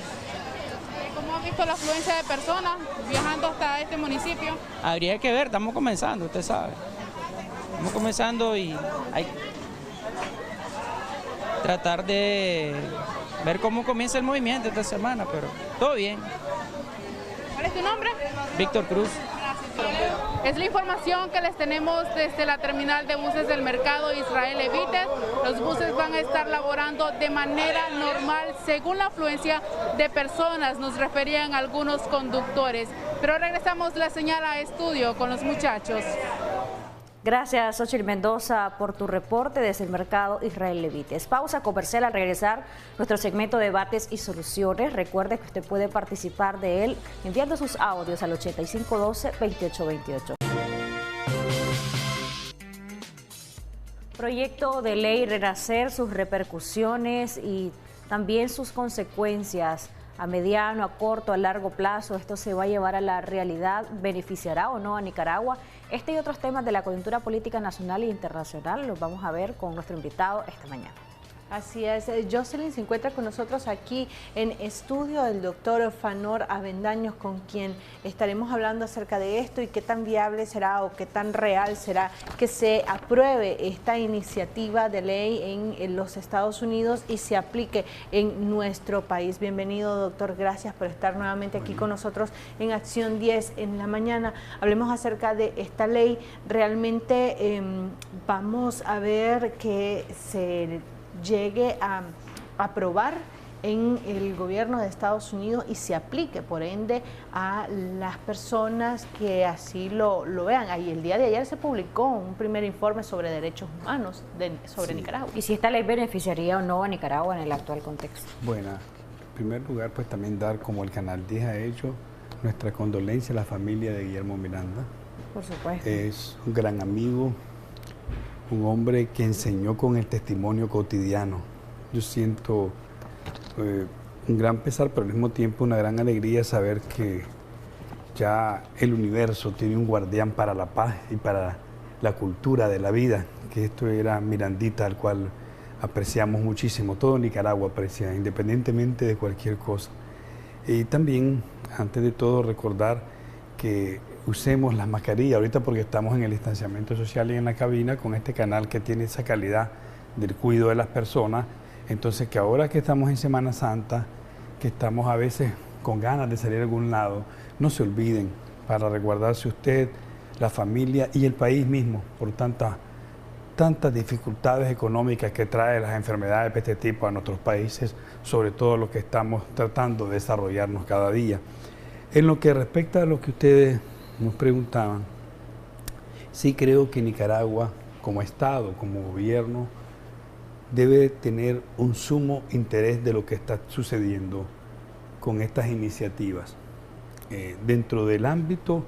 ¿Cómo has visto la afluencia de personas viajando hasta este municipio? Habría que ver, estamos comenzando, usted sabe. Estamos comenzando y hay que tratar de ver cómo comienza el movimiento esta semana, pero todo bien. ¿Cuál es tu nombre? Víctor Cruz. Es la información que les tenemos desde la terminal de buses del mercado Israel Evites. Los buses van a estar laborando de manera normal según la afluencia de personas, nos referían algunos conductores. Pero regresamos la señal a estudio con los muchachos. Gracias, Xochitl Mendoza, por tu reporte desde el mercado Israel Levites. Pausa comercial. Al regresar, nuestro segmento de debates y soluciones. Recuerde que usted puede participar de él enviando sus audios al 8512-2828. Proyecto de ley Renacer, sus repercusiones y también sus consecuencias a mediano, a corto, a largo plazo. Esto se va a llevar a la realidad, beneficiará o no a Nicaragua. Este y otros temas de la coyuntura política nacional e internacional los vamos a ver con nuestro invitado esta mañana. Así es, Jocelyn se encuentra con nosotros aquí en estudio el doctor Fanor Avendaños, con quien estaremos hablando acerca de esto y qué tan viable será o qué tan real será que se apruebe esta iniciativa de ley en los Estados Unidos y se aplique en nuestro país. Bienvenido, doctor, gracias por estar nuevamente aquí con nosotros en Acción 10 en la mañana. Hablemos acerca de esta ley. Realmente vamos a ver que se llegue a aprobar en el gobierno de Estados Unidos y se aplique, por ende, a las personas que así lo vean. Ahí el día de ayer se publicó un primer informe sobre derechos humanos sobre Nicaragua. ¿Y si esta ley beneficiaría o no a Nicaragua en el actual contexto? Bueno, en primer lugar, pues también dar, como el Canal 10 ha hecho, nuestra condolencia a la familia de Guillermo Miranda. Por supuesto. Es un gran amigo, un hombre que enseñó con el testimonio cotidiano. Yo siento un gran pesar, pero al mismo tiempo una gran alegría saber que ya el universo tiene un guardián para la paz y para la cultura de la vida, que esto era Mirandita, al cual apreciamos muchísimo, todo Nicaragua aprecia, independientemente de cualquier cosa. Y también, antes de todo, recordar que usemos las mascarillas, ahorita porque estamos en el distanciamiento social y en la cabina con este canal que tiene esa calidad del cuidado de las personas, entonces que ahora que estamos en Semana Santa, que estamos a veces con ganas de salir a algún lado, no se olviden para resguardarse usted, la familia y el país mismo por tantas dificultades económicas que trae las enfermedades de este tipo a nuestros países, sobre todo lo que estamos tratando de desarrollarnos cada día. En lo que respecta a lo que ustedes nos preguntaban, sí creo que Nicaragua, como Estado, como gobierno, debe tener un sumo interés de lo que está sucediendo con estas iniciativas. Dentro del ámbito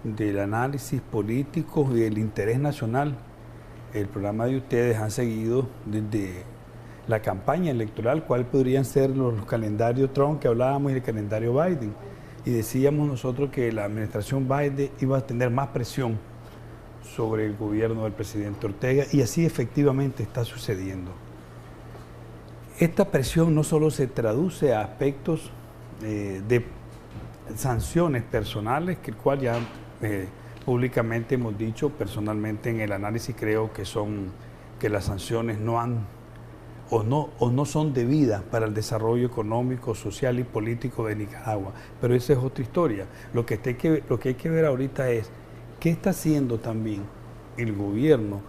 del análisis político y del interés nacional, el programa de ustedes han seguido desde la campaña electoral cuáles podrían ser los calendarios Trump que hablábamos y el calendario Biden. Y decíamos nosotros que la administración Biden iba a tener más presión sobre el gobierno del presidente Ortega y así efectivamente está sucediendo. Esta presión no solo se traduce a aspectos de sanciones personales, que el cual ya públicamente hemos dicho, personalmente en el análisis creo que las sanciones no son debidas para el desarrollo económico, social y político de Nicaragua. Pero esa es otra historia. Lo que hay que ver ahorita es qué está haciendo también el gobierno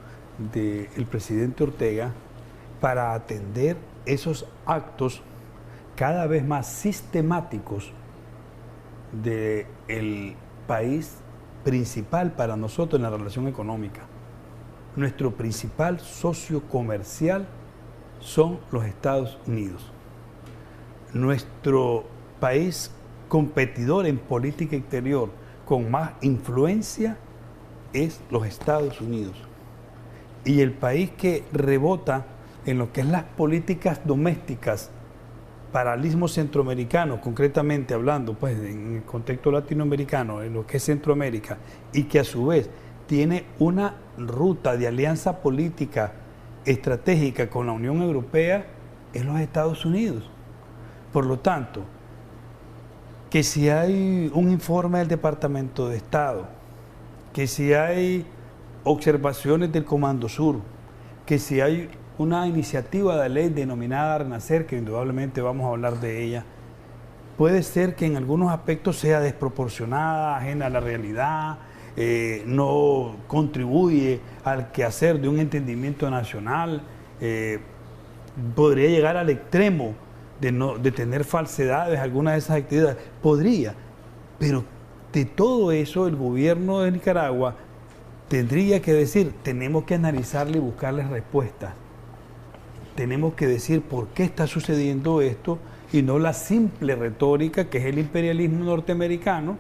del presidente Ortega para atender esos actos cada vez más sistemáticos del país principal para nosotros en la relación económica. Nuestro principal socio comercial son los Estados Unidos. Nuestro país competidor en política exterior con más influencia es los Estados Unidos. Y el país que rebota en lo que es las políticas domésticas para el istmo centroamericano, concretamente hablando, pues en el contexto latinoamericano, en lo que es Centroamérica, y que a su vez tiene una ruta de alianza política estratégica con la Unión Europea es los Estados Unidos. Por lo tanto, que si hay un informe del Departamento de Estado, que si hay observaciones del Comando Sur, que si hay una iniciativa de ley denominada Renacer, que indudablemente vamos a hablar de ella, puede ser que en algunos aspectos sea desproporcionada, ajena a la realidad, no contribuye al quehacer de un entendimiento nacional, podría llegar al extremo de tener falsedades, algunas de esas actividades, podría, pero de todo eso el gobierno de Nicaragua tendría que decir, tenemos que analizarle y buscarle respuestas, tenemos que decir por qué está sucediendo esto y no la simple retórica que es el imperialismo norteamericano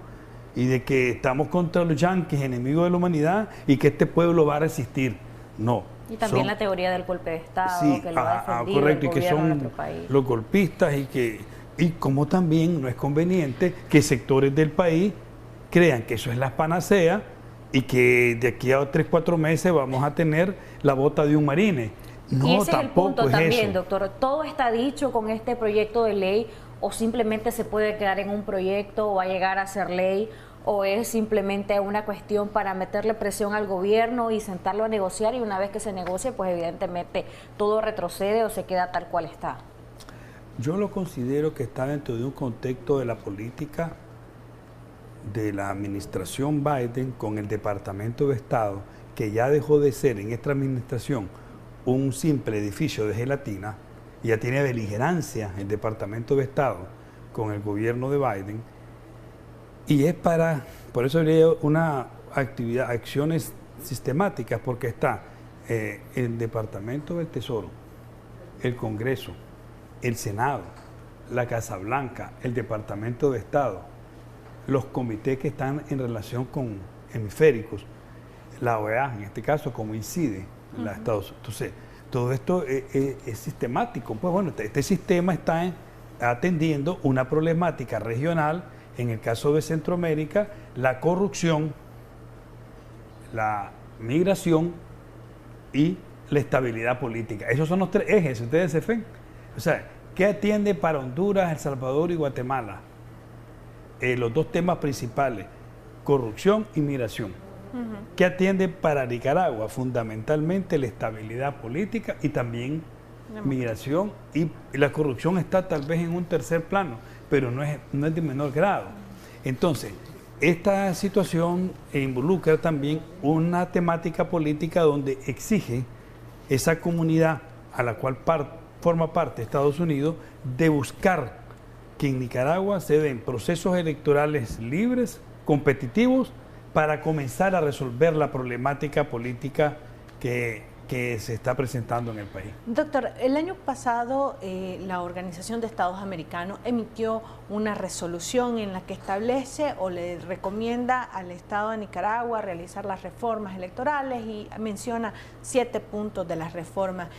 y de que estamos contra los yanquis, enemigos de la humanidad, y que este pueblo va a resistir. No. Y también la teoría del golpe de Estado, sí, que lo ha defendido correcto, el y que gobierno de son nuestro país. Los golpistas, y como también no es conveniente que sectores del país crean que eso es la panacea y que de aquí a 3-4 meses vamos a tener la bota de un marine. No, y ese es el punto también, eso. Doctor. ¿Todo está dicho con este proyecto de ley o simplemente se puede quedar en un proyecto o va a llegar a ser ley? ¿O es simplemente una cuestión para meterle presión al gobierno y sentarlo a negociar y una vez que se negocie, pues evidentemente todo retrocede o se queda tal cual está? Yo lo considero que está dentro de un contexto de la política de la administración Biden con el Departamento de Estado, que ya dejó de ser en esta administración un simple edificio de gelatina, y ya tiene beligerancia el Departamento de Estado con el gobierno de Biden. Y es por eso habría una actividad, acciones sistemáticas, porque está el Departamento del Tesoro, el Congreso, el Senado, la Casa Blanca, el Departamento de Estado, los comités que están en relación con hemisféricos, la OEA, en este caso, como incide en los Estados Unidos. Entonces, todo esto es sistemático. Pues bueno, este sistema está atendiendo una problemática regional. En el caso de Centroamérica, la corrupción, la migración y la estabilidad política. Esos son los 3 ejes, ustedes se ven. O sea, ¿qué atiende para Honduras, El Salvador y Guatemala? Los 2 temas principales, corrupción y migración. ¿Qué atiende para Nicaragua? Fundamentalmente la estabilidad política y también migración, y la corrupción está tal vez en un tercer plano, pero no es de menor grado. Entonces, esta situación involucra también una temática política donde exige esa comunidad a la cual forma parte Estados Unidos de buscar que en Nicaragua se den procesos electorales libres, competitivos, para comenzar a resolver la problemática política que se está presentando en el país. Doctor, el año pasado la Organización de Estados Americanos emitió una resolución en la que establece o le recomienda al Estado de Nicaragua realizar las reformas electorales y menciona 7 puntos de las reformas.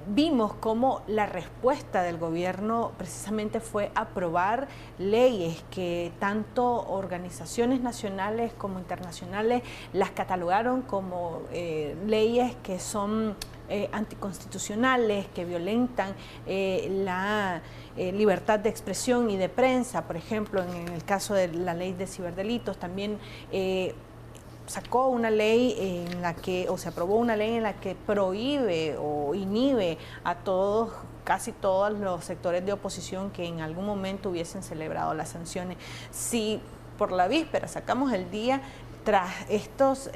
Vimos cómo la respuesta del gobierno precisamente fue aprobar leyes que tanto organizaciones nacionales como internacionales las catalogaron como leyes que son anticonstitucionales, que violentan la libertad de expresión y de prensa. Por ejemplo, en el caso de la ley de ciberdelitos, también sacó una ley en la que, o se aprobó una ley en la que prohíbe o inhibe a todos, casi todos los sectores de oposición que en algún momento hubiesen celebrado las sanciones. Si por la víspera sacamos el día tras estos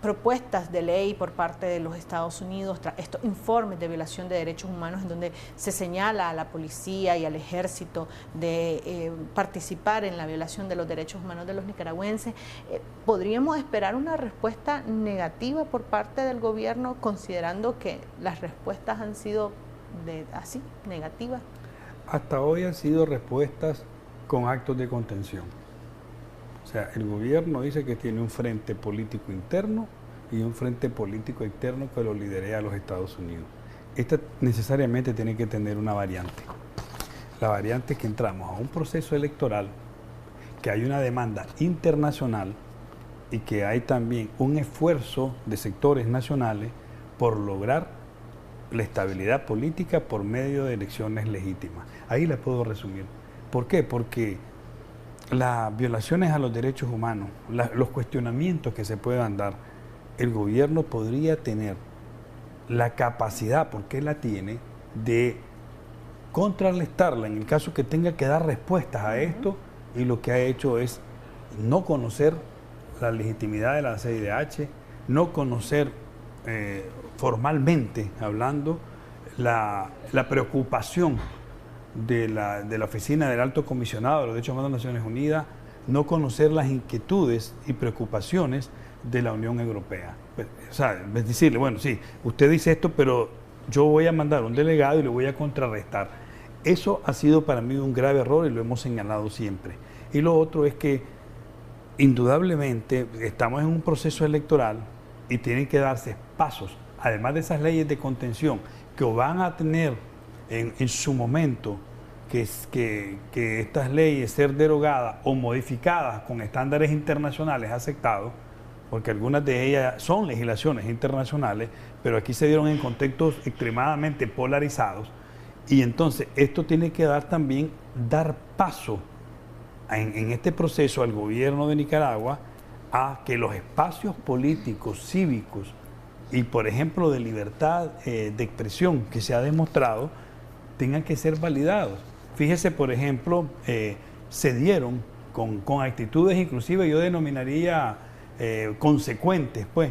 propuestas de ley por parte de los Estados Unidos, estos informes de violación de derechos humanos en donde se señala a la policía y al ejército de participar en la violación de los derechos humanos de los nicaragüenses, ¿podríamos esperar una respuesta negativa por parte del gobierno, considerando que las respuestas han sido así, negativas? Hasta hoy han sido respuestas con actos de contención. O sea, el gobierno dice que tiene un frente político interno y un frente político externo que lo lidera a los Estados Unidos. Esta necesariamente tiene que tener una variante. La variante es que entramos a un proceso electoral, que hay una demanda internacional y que hay también un esfuerzo de sectores nacionales por lograr la estabilidad política por medio de elecciones legítimas. Ahí la puedo resumir. ¿Por qué? Porque las violaciones a los derechos humanos, los cuestionamientos que se puedan dar, el gobierno podría tener la capacidad, porque la tiene, de contrarrestarla en el caso que tenga que dar respuestas a esto, y lo que ha hecho es no conocer la legitimidad de la CIDH, no conocer formalmente hablando la preocupación de la Oficina del Alto Comisionado de los Derechos Humanos de Naciones Unidas, no conocer las inquietudes y preocupaciones de la Unión Europea. O sea, es decirle, bueno, sí, usted dice esto, pero yo voy a mandar un delegado y le voy a contrarrestar. Eso ha sido para mí un grave error y lo hemos señalado siempre. Y lo otro es que, indudablemente, estamos en un proceso electoral y tienen que darse pasos, además de esas leyes de contención que van a tener en su momento que estas leyes ser derogadas o modificadas con estándares internacionales aceptados, porque algunas de ellas son legislaciones internacionales, pero aquí se dieron en contextos extremadamente polarizados, y entonces esto tiene que dar paso en este proceso al gobierno de Nicaragua a que los espacios políticos, cívicos y, por ejemplo, de libertad de expresión que se ha demostrado, tengan que ser validados. Fíjese, por ejemplo, se dieron con actitudes, inclusive yo denominaría consecuentes, pues.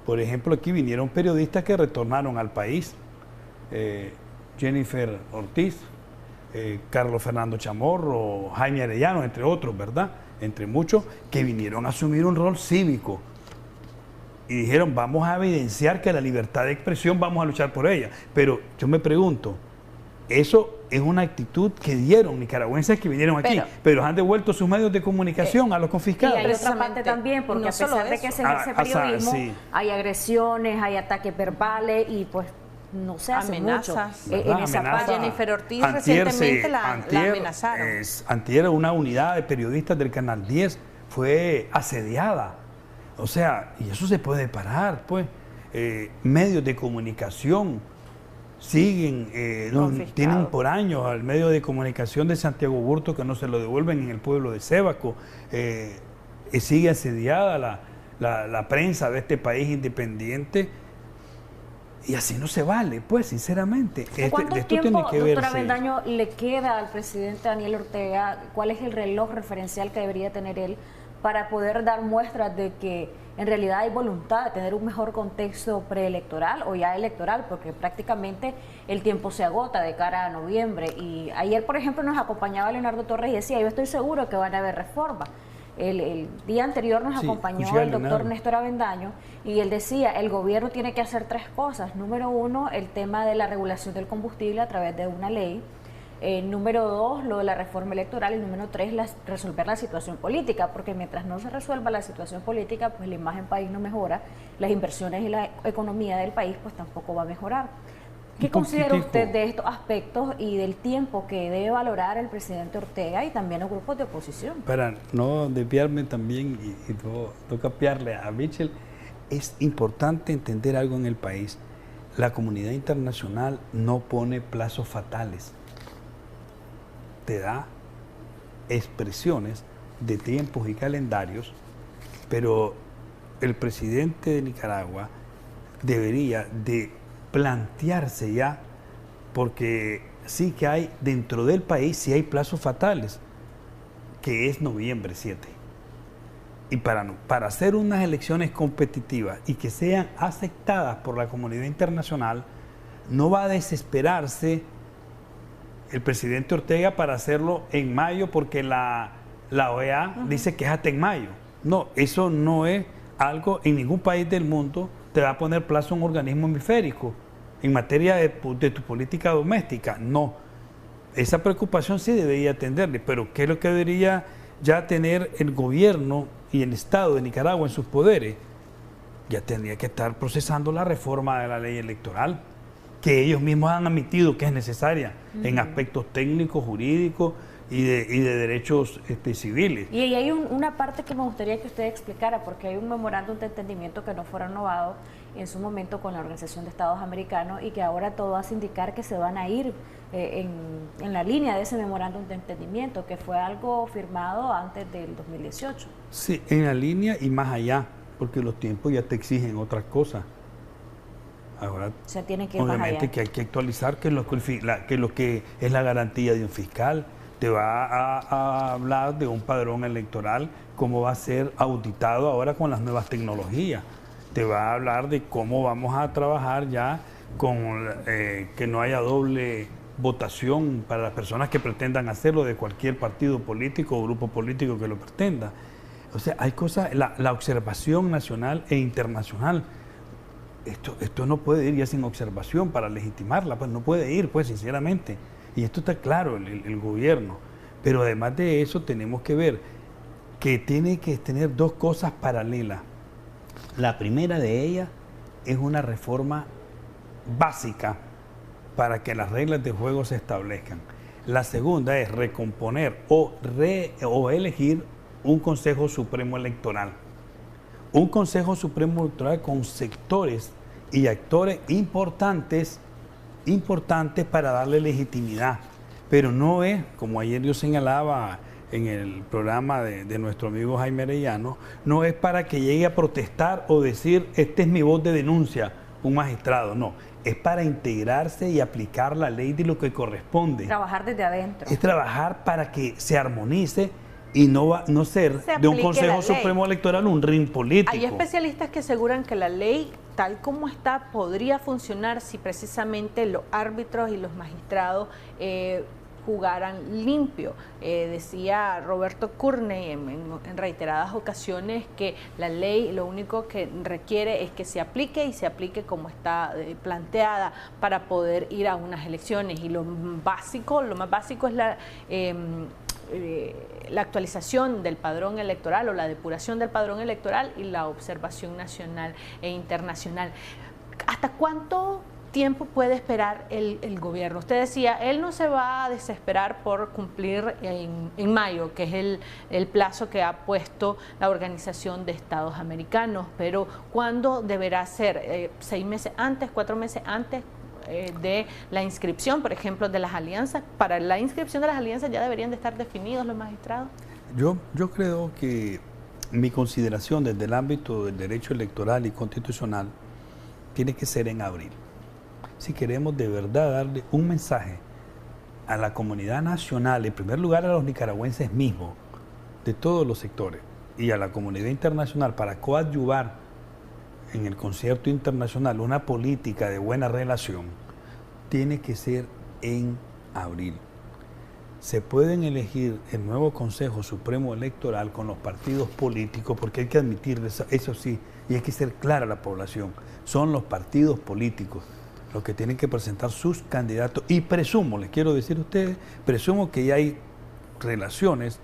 Por ejemplo, aquí vinieron periodistas que retornaron al país, Jennifer Ortiz, Carlos Fernando Chamorro, Jaime Arellano, entre otros, ¿verdad? Entre muchos, que vinieron a asumir un rol cívico y dijeron, vamos a evidenciar que la libertad de expresión vamos a luchar por ella. Pero yo me pregunto, eso es una actitud que dieron nicaragüenses que vinieron aquí, pero han devuelto sus medios de comunicación a los confiscados. Y hay otra parte también, porque no a pesar de que se ejerce periodismo, hay agresiones, hay ataques verbales y pues no se hace amenazas. Mucho. En esa parte Jennifer Ortiz recientemente la amenazaron. Antier una unidad de periodistas del Canal 10 fue asediada. O sea, y eso se puede parar, pues. Medios de comunicación siguen, tienen por años al medio de comunicación de Santiago Burto que no se lo devuelven en el pueblo de Sébaco. Sigue asediada la prensa de este país independiente. Y así no se vale, pues, sinceramente. ¿Cuánto tiempo, doctora Avendaño, le queda al presidente Daniel Ortega? ¿Cuál es el reloj referencial que debería tener él para poder dar muestras de que en realidad hay voluntad de tener un mejor contexto preelectoral o ya electoral? Porque prácticamente el tiempo se agota de cara a noviembre. Y ayer, por ejemplo, nos acompañaba Leonardo Torres y decía, yo estoy seguro que van a haber reformas. El día anterior nos acompañó el doctor Néstor Avendaño y él decía, el gobierno tiene que hacer 3 cosas. Número 1, el tema de la regulación del combustible a través de una ley. Número 2, lo de la reforma electoral. Y número 3, resolver la situación política, porque mientras no se resuelva la situación política, pues la imagen país no mejora, las inversiones y la economía del país pues tampoco va a mejorar. ¿Qué considera usted de estos aspectos y del tiempo que debe valorar el presidente Ortega y también los grupos de oposición? Para no desviarme también y no capiarle a Michel, es importante entender algo en el país. La comunidad internacional no pone plazos fatales. Te da expresiones de tiempos y calendarios, pero el presidente de Nicaragua debería de plantearse ya, porque sí que hay dentro del país, sí hay plazos fatales, que es noviembre 7. Y para hacer unas elecciones competitivas y que sean aceptadas por la comunidad internacional, no va a desesperarse el presidente Ortega para hacerlo en mayo, porque la OEA dice que es hasta en mayo. No, eso no es algo, en ningún país del mundo te va a poner plazo a un organismo hemisférico en materia de tu política doméstica. No, esa preocupación sí debería atenderle, pero ¿qué es lo que debería ya tener el gobierno y el Estado de Nicaragua en sus poderes? Ya tendría que estar procesando la reforma de la ley electoral, que ellos mismos han admitido que es necesaria en aspectos técnicos, jurídicos y de derechos civiles. Y hay una parte que me gustaría que usted explicara, porque hay un memorándum de entendimiento que no fue renovado en su momento con la Organización de Estados Americanos, y que ahora todo hace indicar que se van a ir en la línea de ese memorándum de entendimiento, que fue algo firmado antes del 2018. Sí, en la línea y más allá, porque los tiempos ya te exigen otras cosas. Ahora, o sea, tiene que ir obviamente más allá. que hay que actualizar que lo que es la garantía de un fiscal. Te va a hablar de un padrón electoral, cómo va a ser auditado ahora con las nuevas tecnologías. Te va a hablar de cómo vamos a trabajar ya con que no haya doble votación para las personas que pretendan hacerlo de cualquier partido político o grupo político que lo pretenda. O sea, hay cosas, la observación nacional e internacional. Esto no puede ir ya sin observación para legitimarla, pues no puede ir, pues sinceramente. Y esto está claro, el gobierno. Pero además de eso tenemos que ver que tiene que tener dos cosas paralelas. La primera de ellas es una reforma básica para que las reglas de juego se establezcan. La segunda es recomponer o elegir un Consejo Supremo Electoral. Un Consejo Supremo Electoral con sectores y actores importantes para darle legitimidad. Pero no es, como ayer yo señalaba en el programa de nuestro amigo Jaime Arellano, no es para que llegue a protestar o decir, esta es mi voz de denuncia, un magistrado, no. Es para integrarse y aplicar la ley de lo que corresponde. Trabajar desde adentro. Es trabajar para que se armonice y no ser de un Consejo Supremo Electoral un ring político. Hay especialistas que aseguran que la ley, tal como está, podría funcionar si precisamente los árbitros y los magistrados jugaran limpio. Decía Roberto Courney en reiteradas ocasiones que la ley lo único que requiere es que se aplique y se aplique como está planteada para poder ir a unas elecciones. Y lo más básico es la actualización del padrón electoral o la depuración del padrón electoral y la observación nacional e internacional. ¿Hasta cuánto tiempo puede esperar el gobierno? Usted decía, él no se va a desesperar por cumplir en mayo, que es el plazo que ha puesto la Organización de Estados Americanos, pero ¿cuándo deberá ser? ¿6 meses antes, 4 meses antes de la inscripción, por ejemplo, de las alianzas? Para la inscripción de las alianzas ya deberían de estar definidos los magistrados. Yo creo que mi consideración desde el ámbito del derecho electoral y constitucional tiene que ser en abril. Si queremos de verdad darle un mensaje a la comunidad nacional, en primer lugar a los nicaragüenses mismos, de todos los sectores, y a la comunidad internacional para coadyuvar en el concierto internacional una política de buena relación, tiene que ser en abril. Se pueden elegir el nuevo Consejo Supremo Electoral con los partidos políticos, porque hay que admitir eso sí, y hay que ser clara a la población, son los partidos políticos los que tienen que presentar sus candidatos, y presumo, les quiero decir a ustedes, presumo que ya hay relaciones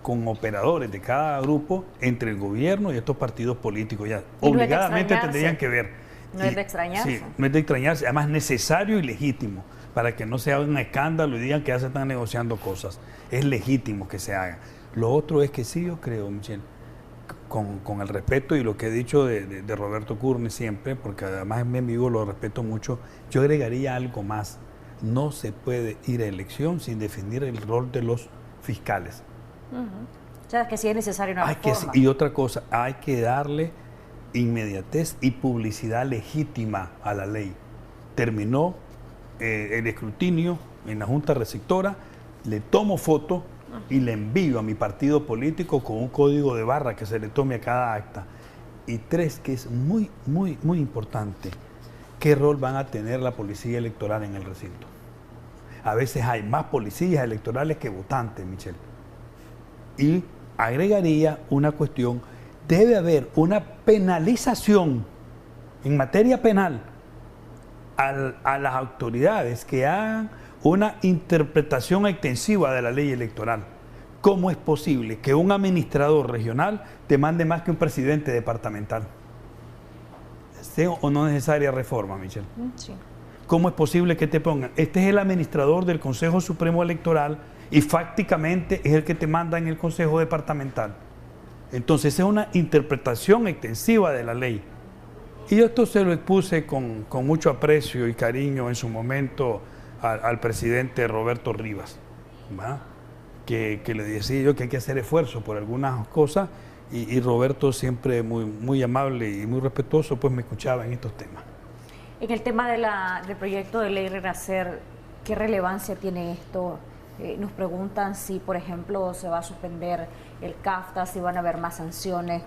con operadores de cada grupo entre el gobierno y estos partidos políticos, ya obligadamente tendrían que ver. No es de extrañarse. Sí, no es de extrañarse, además necesario y legítimo, para que no se haga un escándalo y digan que ya se están negociando cosas. Es legítimo que se haga. Lo otro es que sí, yo creo, Michelle, con el respeto y lo que he dicho de Roberto Courney siempre, porque además es mi amigo, lo respeto mucho, yo agregaría algo más. No se puede ir a elección sin definir el rol de los fiscales. O sea, que sí es necesaria una reforma. Y otra cosa, hay que darle inmediatez y publicidad legítima a la ley. Terminó el escrutinio en la Junta Receptora, le tomo foto y le envío a mi partido político con un código de barra que se le tome a cada acta. Y 3, que es muy, muy, muy importante, ¿qué rol van a tener la policía electoral en el recinto? A veces hay más policías electorales que votantes, Michelle. Y agregaría una cuestión, debe haber una penalización en materia penal a las autoridades que hagan una interpretación extensiva de la ley electoral. ¿Cómo es posible que un administrador regional te mande más que un presidente departamental? ¿Sí o no necesaria reforma, Michelle? Sí. ¿Cómo es posible que te pongan, este es el administrador del Consejo Supremo Electoral y fácticamente es el que te manda en el Consejo Departamental? Entonces es una interpretación extensiva de la ley. Y esto se lo expuse con mucho aprecio y cariño en su momento al presidente Roberto Rivas, ¿verdad? Que le decía yo que hay que hacer esfuerzo por algunas cosas y Roberto siempre muy amable y muy respetuoso, pues me escuchaba en estos temas. En el tema del proyecto de ley Renacer, ¿qué relevancia tiene esto? Nos preguntan si, por ejemplo, se va a suspender el CAFTA, si van a haber más sanciones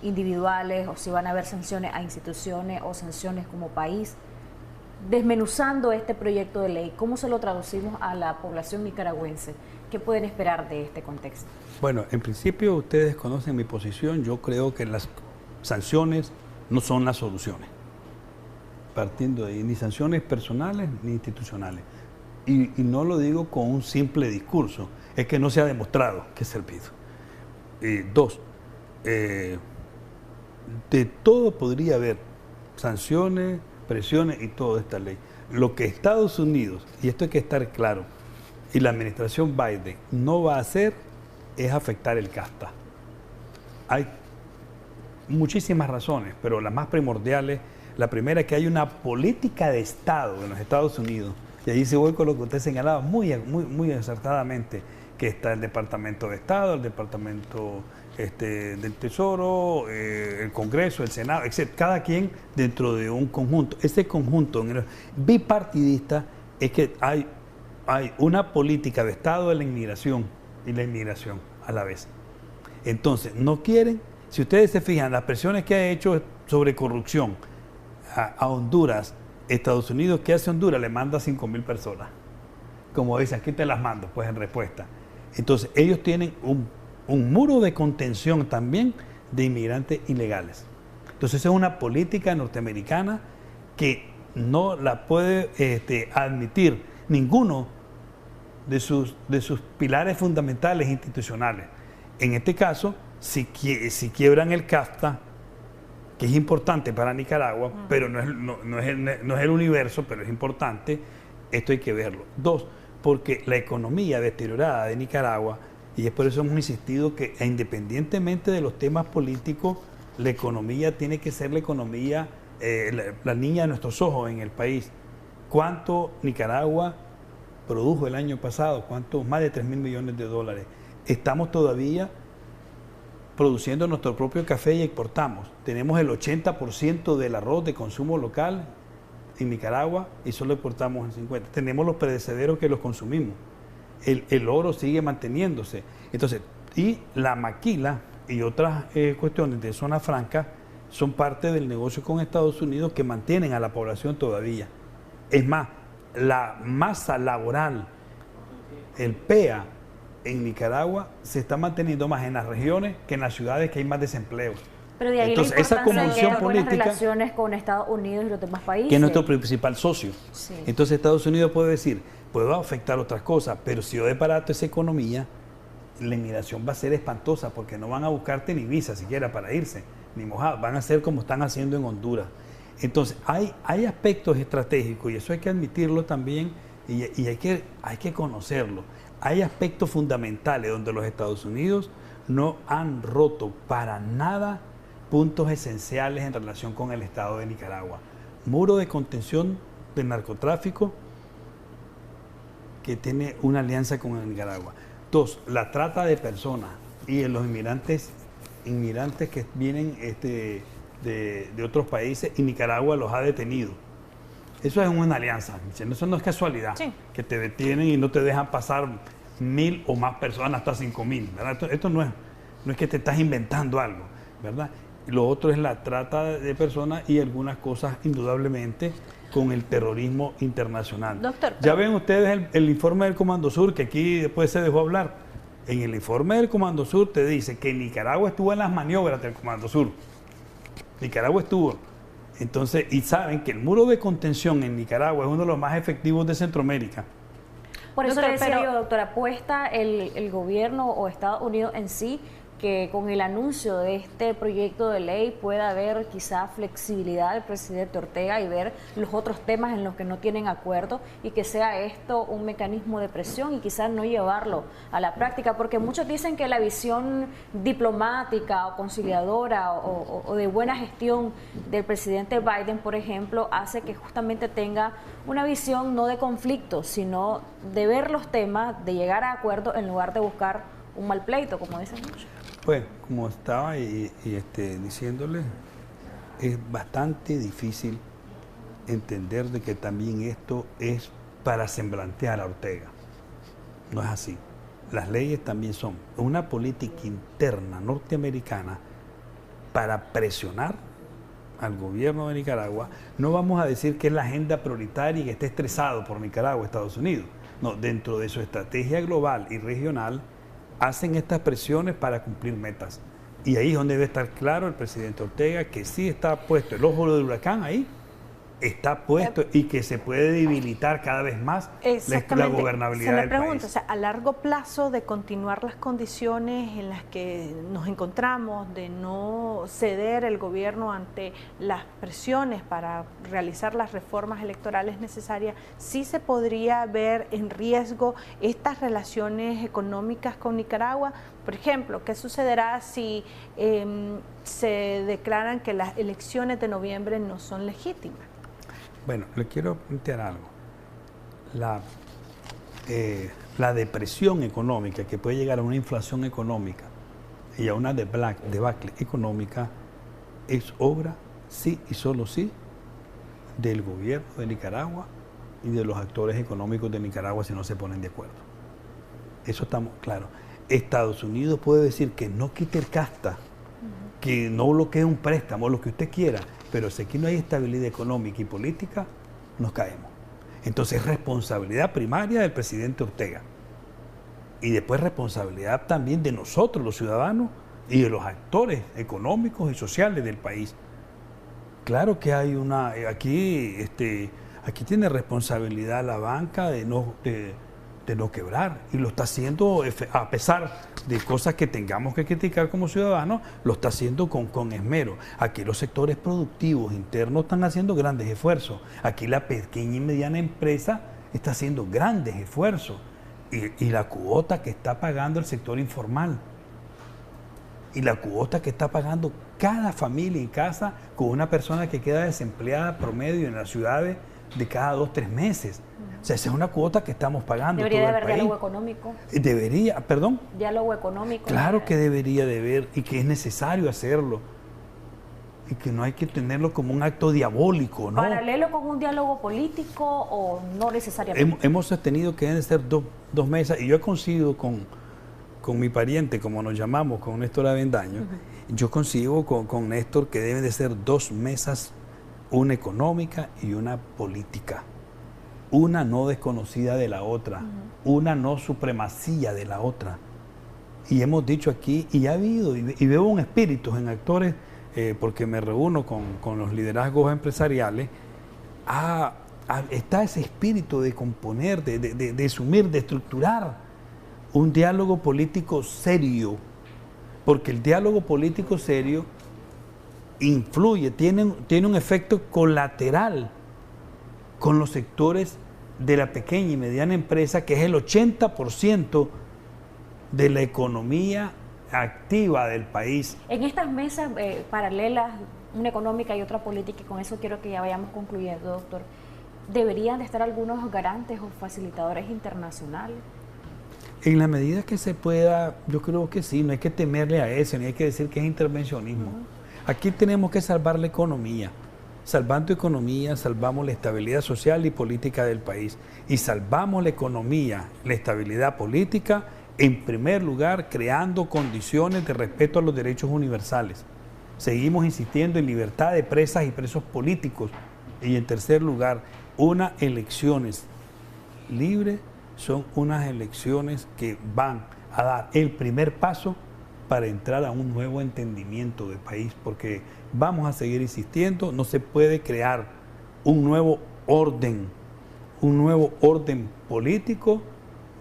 individuales o si van a haber sanciones a instituciones o sanciones como país. Desmenuzando este proyecto de ley, ¿cómo se lo traducimos a la población nicaragüense? ¿Qué pueden esperar de este contexto? Bueno, en principio ustedes conocen mi posición. Yo creo que las sanciones no son las soluciones. Partiendo de ahí, ni sanciones personales ni institucionales. Y no lo digo con un simple discurso, es que no se ha demostrado que es servido. Dos, de todo podría haber sanciones, presiones y toda esta ley. Lo que Estados Unidos, y esto hay que estar claro, y la administración Biden no va a hacer es afectar el CAFTA. Hay muchísimas razones, pero las más primordiales, la primera es que hay una política de Estado en los Estados Unidos, y ahí se voy con lo que usted señalaba muy acertadamente, que está el Departamento de Estado, el Departamento del Tesoro, el Congreso, el Senado, etc. Cada quien dentro de un conjunto. Ese conjunto bipartidista es que hay una política de Estado de la inmigración y la inmigración a la vez. Entonces, no quieren, si ustedes se fijan, las presiones que ha hecho sobre corrupción a Honduras, Estados Unidos, ¿qué hace Honduras? Le manda 5.000 personas. Como dice, aquí te las mando, pues en respuesta. Entonces, ellos tienen un muro de contención también de inmigrantes ilegales. Entonces, es una política norteamericana que no la puede admitir ninguno de sus pilares fundamentales institucionales. En este caso, si quiebran el CAFTA, que es importante para Nicaragua, pero no es el universo, pero es importante, esto hay que verlo. Dos, porque la economía deteriorada de Nicaragua, y es por eso hemos insistido que independientemente de los temas políticos, la economía tiene que ser la economía, la niña de nuestros ojos en el país. ¿Cuánto Nicaragua produjo el año pasado? ¿Cuánto? Más de 3.000 millones de dólares. Estamos todavía produciendo nuestro propio café y exportamos. Tenemos el 80% del arroz de consumo local en Nicaragua y solo exportamos el 50%. Tenemos los perecederos que los consumimos. El oro sigue manteniéndose. Entonces, y la maquila y otras cuestiones de zona franca son parte del negocio con Estados Unidos que mantienen a la población todavía. Es más, la masa laboral, el PEA en Nicaragua se está manteniendo más en las regiones que en las ciudades que hay más desempleo. Pero de ahí entonces, Que es nuestro principal socio. Sí. Entonces Estados Unidos puede decir, puedo afectar otras cosas, pero si yo desbarato esa economía, la inmigración va a ser espantosa porque no van a buscarte ni visa siquiera para irse, ni mojados, van a hacer como están haciendo en Honduras. Entonces hay aspectos estratégicos y eso hay que admitirlo también y hay que conocerlo. Hay aspectos fundamentales donde los Estados Unidos no han roto para nada puntos esenciales en relación con el Estado de Nicaragua. Muro de contención del narcotráfico que tiene una alianza con el Nicaragua. Dos, la trata de personas y los inmigrantes que vienen de otros países y Nicaragua los ha detenido. Eso es una alianza, eso no es casualidad, sí, que te detienen y no te dejan pasar 1.000 o más personas, hasta 5.000, ¿verdad? Esto no es que te estás inventando algo, ¿verdad? Lo otro es la trata de personas y algunas cosas indudablemente con el terrorismo internacional. Doctor, ya ven ustedes el informe del Comando Sur, que aquí después se dejó hablar. En el informe del Comando Sur te dice que Nicaragua estuvo en las maniobras del Comando Sur. Nicaragua estuvo. Entonces, y saben que el muro de contención en Nicaragua es uno de los más efectivos de Centroamérica. Por eso le decía yo, doctora, ¿apuesta el gobierno o Estados Unidos en sí que con el anuncio de este proyecto de ley pueda haber quizá flexibilidad del presidente Ortega y ver los otros temas en los que no tienen acuerdo y que sea esto un mecanismo de presión y quizás no llevarlo a la práctica? Porque muchos dicen que la visión diplomática o conciliadora o de buena gestión del presidente Biden, por ejemplo, hace que justamente tenga una visión no de conflicto, sino de ver los temas, de llegar a acuerdo en lugar de buscar un mal pleito, como dicen muchos. Pues, como estaba diciéndole, es bastante difícil entender de que también esto es para semblantear a Ortega. No es así. Las leyes también son una política interna norteamericana para presionar al gobierno de Nicaragua. No vamos a decir que es la agenda prioritaria y que esté estresado por Nicaragua, Estados Unidos. No, dentro de su estrategia global y regional, hacen estas presiones para cumplir metas. Y ahí es donde debe estar claro el presidente Ortega, que sí está puesto el ojo del huracán ahí, está puesto y que se puede debilitar cada vez más la gobernabilidad del país. O sea, a largo plazo, de continuar las condiciones en las que nos encontramos, de no ceder el gobierno ante las presiones para realizar las reformas electorales necesarias, sí se podría ver en riesgo estas relaciones económicas con Nicaragua. Por ejemplo, ¿qué sucederá si se declaran que las elecciones de noviembre no son legítimas? Bueno, le quiero plantear algo. La depresión económica, que puede llegar a una inflación económica y a una debacle económica, es obra, sí y solo sí, del gobierno de Nicaragua y de los actores económicos de Nicaragua si no se ponen de acuerdo. Eso estamos claros. Estados Unidos puede decir que no quite el casta, que no bloquee un préstamo, lo que usted quiera, pero si aquí no hay estabilidad económica y política, nos caemos. Entonces, responsabilidad primaria del presidente Ortega. Y después responsabilidad también de nosotros, los ciudadanos, y de los actores económicos y sociales del país. Claro que hay una... Aquí tiene responsabilidad la banca de no quebrar, y lo está haciendo a pesar de cosas que tengamos que criticar como ciudadanos, lo está haciendo con esmero. Aquí los sectores productivos internos están haciendo grandes esfuerzos. Aquí la pequeña y mediana empresa está haciendo grandes esfuerzos, y la cuota que está pagando el sector informal, y la cuota que está pagando cada familia en casa con una persona que queda desempleada promedio en las ciudades de cada 2 o 3 meses. O sea, esa es una cuota que estamos pagando. ¿Debería todo de haber el país. diálogo económico? ¿Perdón? Diálogo económico. Claro que debería de haber, y que es necesario hacerlo. Y que no hay que tenerlo como un acto diabólico, ¿no? ¿Paralelo con un diálogo político o no necesariamente? Hemos sostenido que deben ser dos mesas, y yo he coincidido con mi pariente, como nos llamamos, con Néstor Avendaño. Yo coincido con Néstor que deben de ser 2 mesas, una económica y una política. Una no desconocida de la otra, una no supremacía de la otra. Y hemos dicho aquí, y ha habido, y veo un espíritu en actores, porque me reúno con los liderazgos empresariales, está ese espíritu de componer, de asumir, de estructurar un diálogo político serio, porque el diálogo político serio influye, tiene un efecto colateral con los sectores de la pequeña y mediana empresa, que es el 80% de la economía activa del país. En estas mesas paralelas, una económica y otra política, y con eso quiero que ya vayamos concluyendo, doctor, ¿deberían de estar algunos garantes o facilitadores internacionales? En la medida que se pueda, yo creo que sí, no hay que temerle a eso, ni hay que decir que es intervencionismo. Aquí tenemos que salvar la economía. Salvando economía, salvamos la estabilidad social y política del país. Y salvamos la economía, la estabilidad política, en primer lugar, creando condiciones de respeto a los derechos universales. Seguimos insistiendo en libertad de presas y presos políticos. Y en tercer lugar, unas elecciones libres son unas elecciones que van a dar el primer paso para entrar a un nuevo entendimiento del país, porque vamos a seguir insistiendo, no se puede crear un nuevo orden político,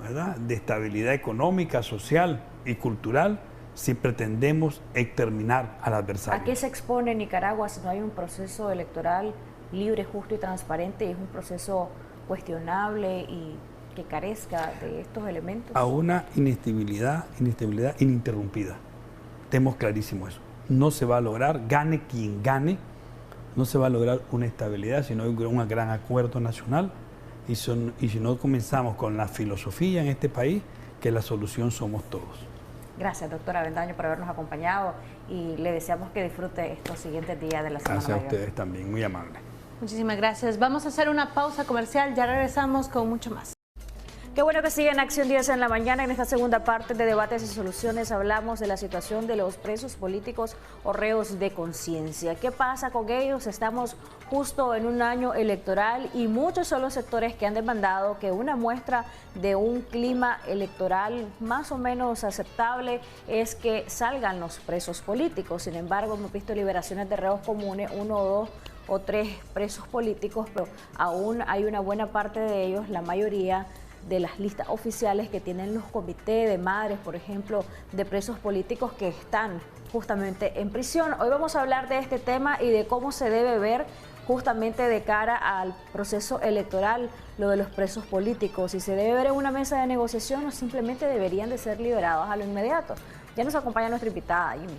¿verdad?, de estabilidad económica, social y cultural, si pretendemos exterminar al adversario. ¿A qué se expone Nicaragua si no hay un proceso electoral libre, justo y transparente, y es un proceso cuestionable y que carezca de estos elementos? A una inestabilidad ininterrumpida. Tenemos clarísimo eso. No se va a lograr, gane quien gane, no se va a lograr una estabilidad, sino un gran acuerdo nacional. Y si no comenzamos con la filosofía en este país, que la solución somos todos. Gracias, doctora Avendaño, por habernos acompañado y le deseamos que disfrute estos siguientes días de la Semana Mayor. Gracias a ustedes también, muy amable. Muchísimas gracias. Vamos a hacer una pausa comercial, ya regresamos con mucho más. Qué bueno que siguen Acción 10 en la mañana. En esta segunda parte de Debates y Soluciones hablamos de la situación de los presos políticos o reos de conciencia. ¿Qué pasa con ellos? Estamos justo en un año electoral y muchos son los sectores que han demandado que una muestra de un clima electoral más o menos aceptable es que salgan los presos políticos. Sin embargo, hemos visto liberaciones de reos comunes, 1 o 2 o 3 presos políticos, pero aún hay una buena parte de ellos, la mayoría de las listas oficiales que tienen los comités de madres, por ejemplo, de presos políticos que están justamente en prisión. Hoy vamos a hablar de este tema y de cómo se debe ver justamente de cara al proceso electoral lo de los presos políticos, si se debe ver en una mesa de negociación o simplemente deberían de ser liberados a lo inmediato. Ya nos acompaña nuestra invitada, Jimmy.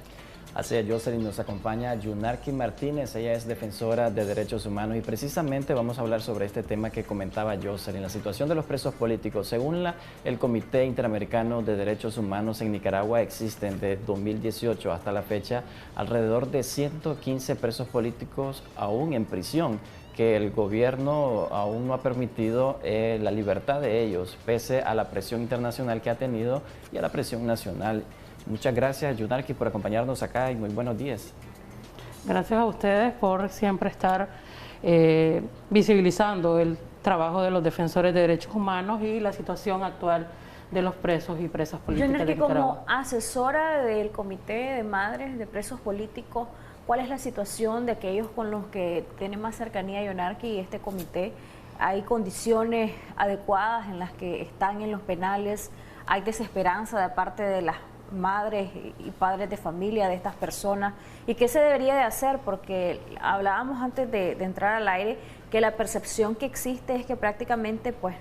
Así es, Jocelyn, nos acompaña Yunarqui Martínez, ella es defensora de derechos humanos y precisamente vamos a hablar sobre este tema que comentaba Jocelyn, la situación de los presos políticos. Según el Comité Interamericano de Derechos Humanos en Nicaragua existen de 2018 hasta la fecha alrededor de 115 presos políticos aún en prisión, que el gobierno aún no ha permitido la libertad de ellos, pese a la presión internacional que ha tenido y a la presión nacional. Muchas gracias, Yunarqui, por acompañarnos acá y muy buenos días. Gracias a ustedes por siempre estar visibilizando el trabajo de los defensores de derechos humanos y la situación actual de los presos y presas políticas de Nicaragua. Como asesora del Comité de Madres de Presos Políticos, ¿cuál es la situación de aquellos con los que tiene más cercanía Yunarqui y este comité? ¿Hay condiciones adecuadas en las que están en los penales? ¿Hay desesperanza de parte de las madres y padres de familia de estas personas? ¿Y qué se debería de hacer? Porque hablábamos antes de entrar al aire que la percepción que existe es que prácticamente pues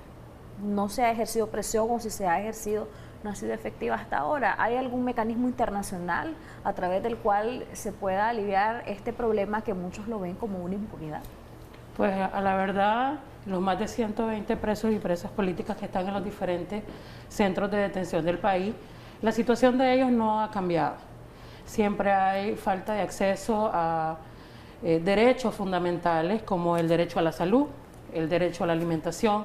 no se ha ejercido presión, o si se ha ejercido no ha sido efectiva hasta ahora. ¿Hay algún mecanismo internacional a través del cual se pueda aliviar este problema que muchos lo ven como una impunidad? Pues a la verdad, los más de 120 presos y presas políticas que están en los diferentes centros de detención del país, la situación de ellos no ha cambiado. Siempre hay falta de acceso a derechos fundamentales como el derecho a la salud, el derecho a la alimentación,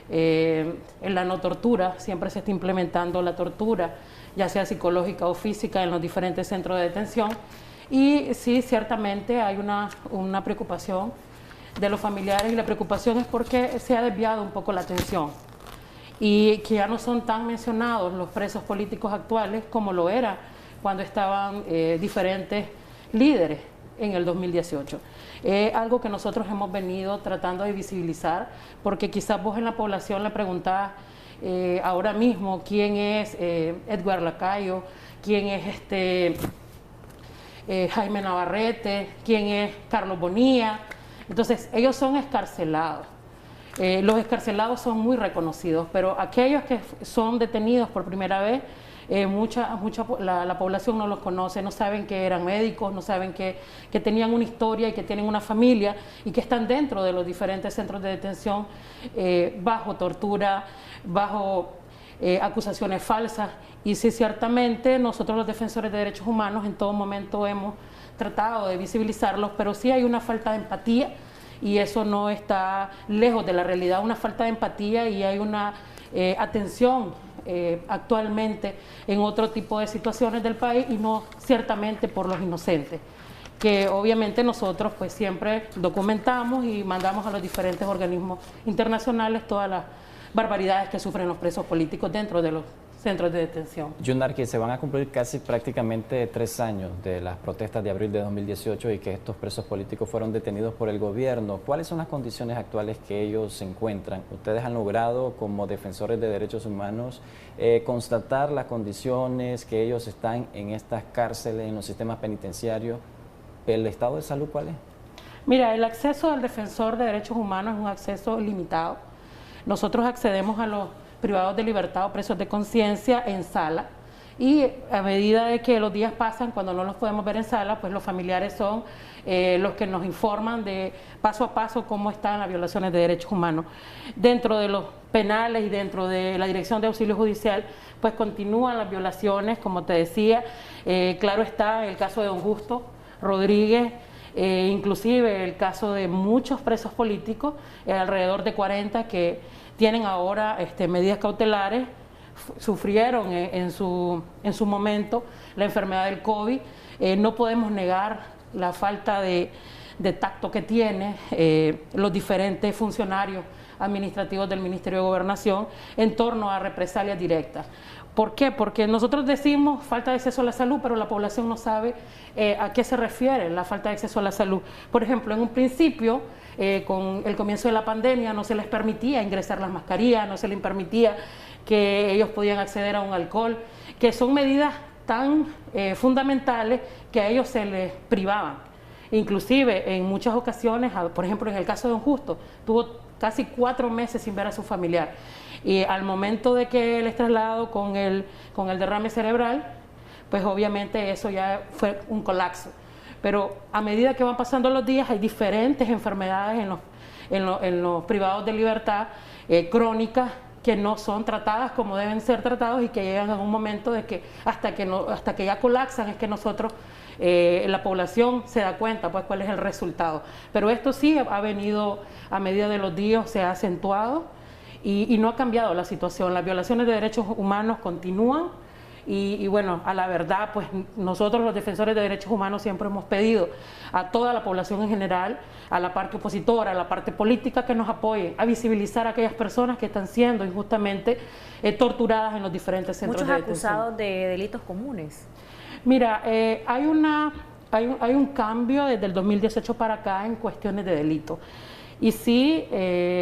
en la no tortura. Siempre se está implementando la tortura, ya sea psicológica o física, en los diferentes centros de detención. Y sí, ciertamente hay una preocupación de los familiares, y la preocupación es porque se ha desviado un poco la atención y que ya no son tan mencionados los presos políticos actuales como lo era cuando estaban diferentes líderes en el 2018. Algo que nosotros hemos venido tratando de visibilizar, porque quizás vos en la población le preguntás ahora mismo quién es Edgar Lacayo, quién es Jaime Navarrete, quién es Carlos Bonilla. Entonces ellos son excarcelados. Los excarcelados son muy reconocidos, pero aquellos que son detenidos por primera vez, la población no los conoce, no saben que eran médicos, no saben que tenían una historia y que tienen una familia y que están dentro de los diferentes centros de detención bajo tortura, bajo acusaciones falsas. Y sí, ciertamente nosotros los defensores de derechos humanos en todo momento hemos tratado de visibilizarlos, pero sí hay una falta de empatía. Y eso no está lejos de la realidad, una falta de empatía, y hay una atención actualmente en otro tipo de situaciones del país y no ciertamente por los inocentes, que obviamente nosotros pues siempre documentamos y mandamos a los diferentes organismos internacionales todas las barbaridades que sufren los presos políticos dentro de los centros de detención. Yunarqui, se van a cumplir casi prácticamente 3 años de las protestas de abril de 2018 y que estos presos políticos fueron detenidos por el gobierno. ¿Cuáles son las condiciones actuales que ellos se encuentran? Ustedes han logrado, como defensores de derechos humanos, constatar las condiciones que ellos están en estas cárceles, en los sistemas penitenciarios. ¿El estado de salud cuál es? Mira, el acceso al defensor de derechos humanos es un acceso limitado. Nosotros accedemos a los privados de libertad o presos de conciencia en sala, y a medida de que los días pasan, cuando no los podemos ver en sala, pues los familiares son los que nos informan de paso a paso cómo están las violaciones de derechos humanos. Dentro de los penales y dentro de la Dirección de Auxilio Judicial, pues continúan las violaciones, como te decía. Claro está el caso de don Justo Rodríguez, inclusive el caso de muchos presos políticos, alrededor de 40 que tienen ahora medidas cautelares, sufrieron en su momento la enfermedad del COVID. No podemos negar la falta de tacto que tienen los diferentes funcionarios administrativos del Ministerio de Gobernación en torno a represalias directas. ¿Por qué? Porque nosotros decimos falta de acceso a la salud, pero la población no sabe a qué se refiere la falta de acceso a la salud. Por ejemplo, en un principio, con el comienzo de la pandemia, no se les permitía ingresar las mascarillas, no se les permitía que ellos podían acceder a un alcohol, que son medidas tan fundamentales que a ellos se les privaban. Inclusive, en muchas ocasiones, por ejemplo, en el caso de don Justo, tuvo casi 4 meses sin ver a su familiar. Y al momento de que él es trasladado con el derrame cerebral, pues obviamente eso ya fue un colapso. Pero a medida que van pasando los días, hay diferentes enfermedades en los privados de libertad crónicas que no son tratadas como deben ser tratados y que llegan a un momento de que hasta que ya colapsan es que nosotros, la población se da cuenta pues cuál es el resultado. Pero esto sí ha venido a medida de los días, se ha acentuado y no ha cambiado la situación. Las violaciones de derechos humanos continúan y bueno, a la verdad, pues nosotros los defensores de derechos humanos siempre hemos pedido a toda la población en general, a la parte opositora, a la parte política, que nos apoyen a visibilizar a aquellas personas que están siendo injustamente torturadas en los diferentes centros de detención. Muchos acusados de delitos comunes. Mira, hay un cambio desde el 2018 para acá en cuestiones de delitos. Y sí,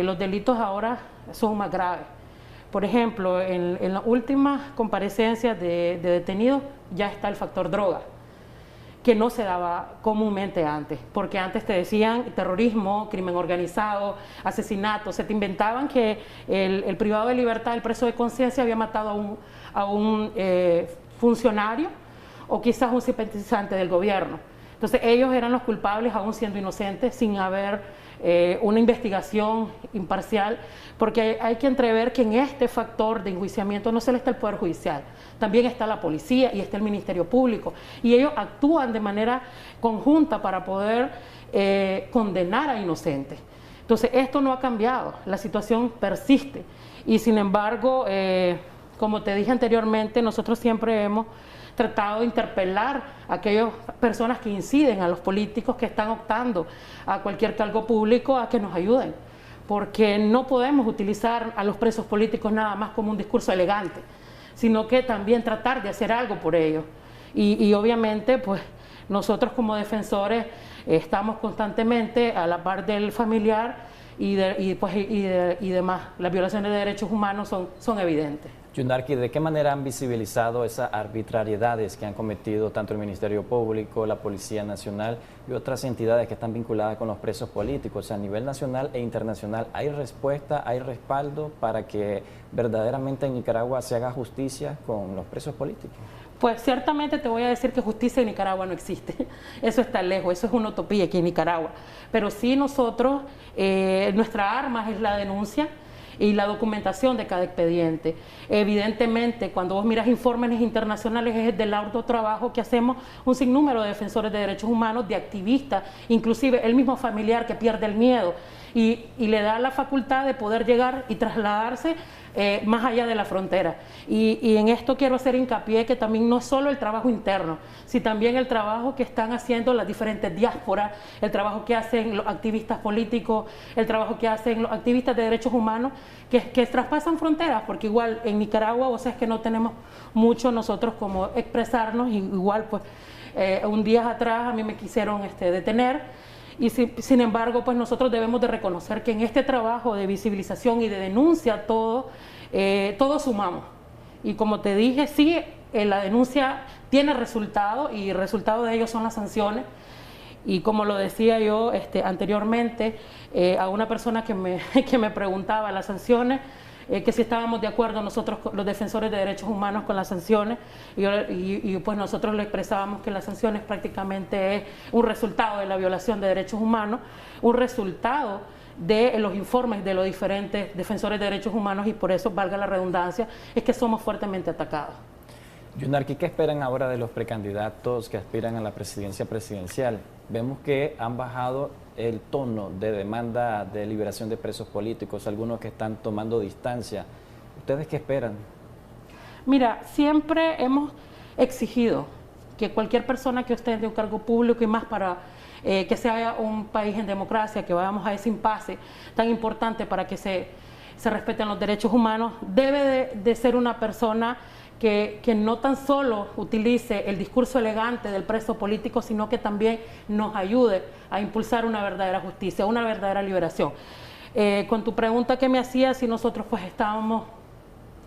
los delitos ahora son más graves. Por ejemplo, en las últimas comparecencias de detenidos ya está el factor droga, que no se daba comúnmente antes, porque antes te decían terrorismo, crimen organizado, asesinato, se te inventaban que el privado de libertad, el preso de conciencia, había matado a un funcionario o quizás un simpatizante del gobierno. Entonces ellos eran los culpables aún siendo inocentes, sin haber una investigación imparcial, porque hay que entrever que en este factor de enjuiciamiento no solo está el Poder Judicial, también está la policía y está el Ministerio Público, y ellos actúan de manera conjunta para poder condenar a inocentes. Entonces esto no ha cambiado, la situación persiste, y sin embargo, como te dije anteriormente, nosotros siempre hemos tratado de interpelar a aquellas personas que inciden, a los políticos que están optando a cualquier cargo público, a que nos ayuden, porque no podemos utilizar a los presos políticos nada más como un discurso elegante, sino que también tratar de hacer algo por ellos. Y obviamente, pues nosotros como defensores estamos constantemente a la par del familiar y demás. Las violaciones de derechos humanos son evidentes. Yunarqui, ¿de qué manera han visibilizado esas arbitrariedades que han cometido tanto el Ministerio Público, la Policía Nacional y otras entidades que están vinculadas con los presos políticos? A nivel nacional e internacional, ¿hay respuesta, hay respaldo para que verdaderamente en Nicaragua se haga justicia con los presos políticos? Pues ciertamente te voy a decir que justicia en Nicaragua no existe. Eso está lejos, eso es una utopía aquí en Nicaragua. Pero sí nosotros, nuestra arma es la denuncia y la documentación de cada expediente. Evidentemente, cuando vos miras informes internacionales, es del arduo trabajo que hacemos un sinnúmero de defensores de derechos humanos, de activistas, inclusive el mismo familiar que pierde el miedo y le da la facultad de poder llegar y trasladarse más allá de la frontera. Y en esto quiero hacer hincapié que también no solo el trabajo interno, sino también el trabajo que están haciendo las diferentes diásporas, el trabajo que hacen los activistas políticos, el trabajo que hacen los activistas de derechos humanos, que traspasan fronteras, porque igual en Nicaragua, vos sabés que no tenemos mucho nosotros como expresarnos, y igual pues un día atrás a mí me quisieron detener. Y sin embargo, pues nosotros debemos de reconocer que en este trabajo de visibilización y de denuncia todos sumamos. Y como te dije, sí, la denuncia tiene resultado y el resultado de ello son las sanciones. Y como lo decía yo anteriormente a una persona que me preguntaba las sanciones, que si estábamos de acuerdo nosotros, los defensores de derechos humanos, con las sanciones, y pues nosotros le expresábamos que las sanciones prácticamente es un resultado de la violación de derechos humanos, un resultado de los informes de los diferentes defensores de derechos humanos, y por eso, valga la redundancia, es que somos fuertemente atacados. Yunarqui, ¿qué esperan ahora de los precandidatos que aspiran a la presidencia presidencial? Vemos que han bajado el tono de demanda de liberación de presos políticos, algunos que están tomando distancia. ¿Ustedes qué esperan? Mira, siempre hemos exigido que cualquier persona que ostente un cargo público, y más para que sea un país en democracia, que vayamos a ese impasse tan importante para que se respeten los derechos humanos, debe de ser una persona que no tan solo utilice el discurso elegante del preso político, sino que también nos ayude a impulsar una verdadera justicia, una verdadera liberación. Con tu pregunta que me hacías, si nosotros pues estábamos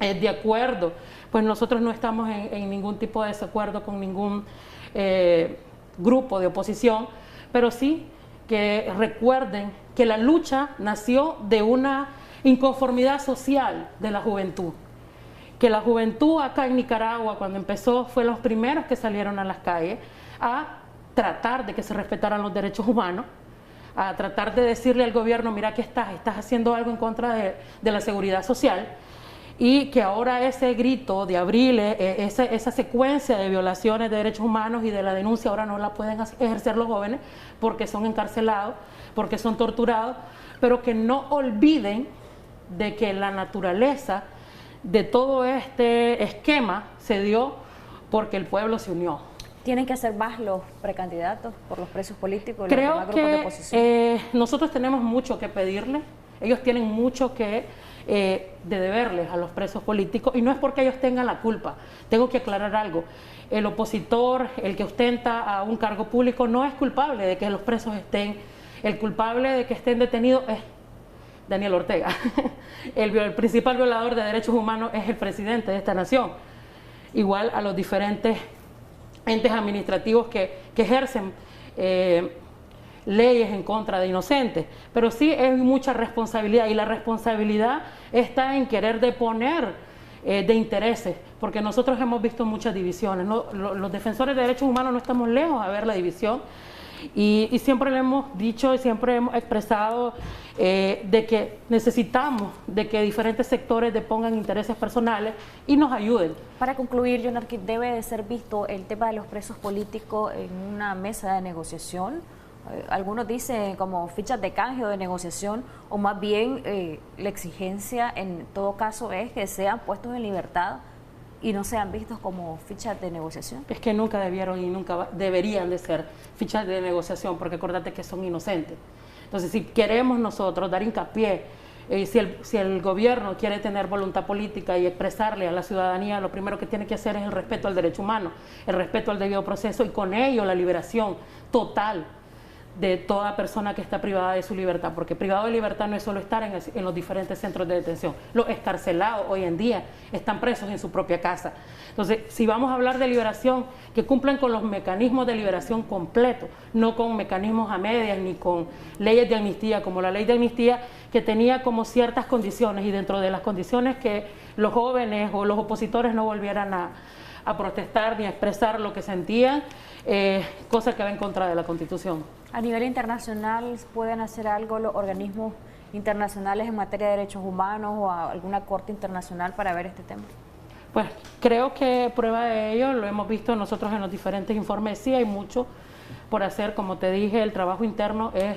de acuerdo, pues nosotros no estamos en ningún tipo de desacuerdo con ningún grupo de oposición, pero sí que recuerden que la lucha nació de una inconformidad social de la juventud. Que la juventud acá en Nicaragua, cuando empezó, fue los primeros que salieron a las calles a tratar de que se respetaran los derechos humanos, a tratar de decirle al gobierno, mira que estás haciendo algo en contra de la seguridad social, y que ahora ese grito de abril, esa secuencia de violaciones de derechos humanos y de la denuncia, ahora no la pueden ejercer los jóvenes porque son encarcelados, porque son torturados, pero que no olviden de que la naturaleza de todo este esquema se dio porque el pueblo se unió. ¿Tienen que ser más los precandidatos por los presos políticos? Creo los grupos de oposición? Nosotros tenemos mucho que pedirle, ellos tienen mucho que de deberles a los presos políticos, y no es porque ellos tengan la culpa. Tengo que aclarar algo: el opositor, el que ostenta a un cargo público, no es culpable de que los presos estén, el culpable de que estén detenidos es Daniel Ortega. El principal violador de derechos humanos es el presidente de esta nación. Igual a los diferentes entes administrativos que ejercen leyes en contra de inocentes. Pero sí es mucha responsabilidad, y la responsabilidad está en querer deponer de intereses, porque nosotros hemos visto muchas divisiones, ¿no? Los defensores de derechos humanos no estamos lejos a ver la división. Y siempre le hemos dicho y siempre hemos expresado de que necesitamos de que diferentes sectores depongan intereses personales y nos ayuden. Para concluir, Yunarqui, ¿debe de ser visto el tema de los presos políticos en una mesa de negociación? Algunos dicen como fichas de canje o de negociación, o más bien la exigencia en todo caso es que sean puestos en libertad y no sean vistos como fichas de negociación. Es que nunca debieron y nunca deberían de ser fichas de negociación, porque acordate que son inocentes. Entonces, si queremos nosotros dar hincapié, si el gobierno quiere tener voluntad política y expresarle a la ciudadanía, lo primero que tiene que hacer es el respeto al derecho humano, el respeto al debido proceso, y con ello la liberación total de toda persona que está privada de su libertad, porque privado de libertad no es solo estar en los diferentes centros de detención. Los excarcelados hoy en día están presos en su propia casa. Entonces, si vamos a hablar de liberación, que cumplan con los mecanismos de liberación completos, no con mecanismos a medias ni con leyes de amnistía, como la ley de amnistía, que tenía como ciertas condiciones, y dentro de las condiciones que los jóvenes o los opositores no volvieran a protestar ni a expresar lo que sentían, cosa que va en contra de la Constitución. A nivel internacional, ¿pueden hacer algo los organismos internacionales en materia de derechos humanos o alguna corte internacional para ver este tema? Pues creo que prueba de ello, lo hemos visto nosotros en los diferentes informes, sí hay mucho por hacer. Como te dije, el trabajo interno es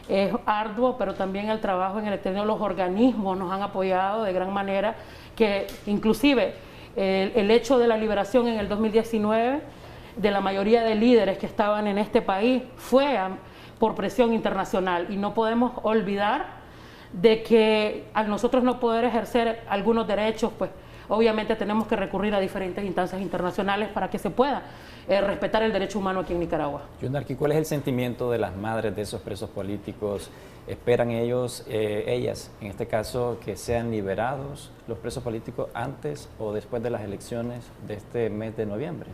Es arduo, pero también el trabajo en el exterior, los organismos nos han apoyado de gran manera, que inclusive el hecho de la liberación en el 2019 de la mayoría de líderes que estaban en este país fue por presión internacional, y no podemos olvidar de que al nosotros no poder ejercer algunos derechos, pues obviamente tenemos que recurrir a diferentes instancias internacionales para que se pueda respetar el derecho humano aquí en Nicaragua. Yunarqui, ¿cuál es el sentimiento de las madres de esos presos políticos? ¿Esperan ellas, en este caso, que sean liberados los presos políticos antes o después de las elecciones de este mes de noviembre?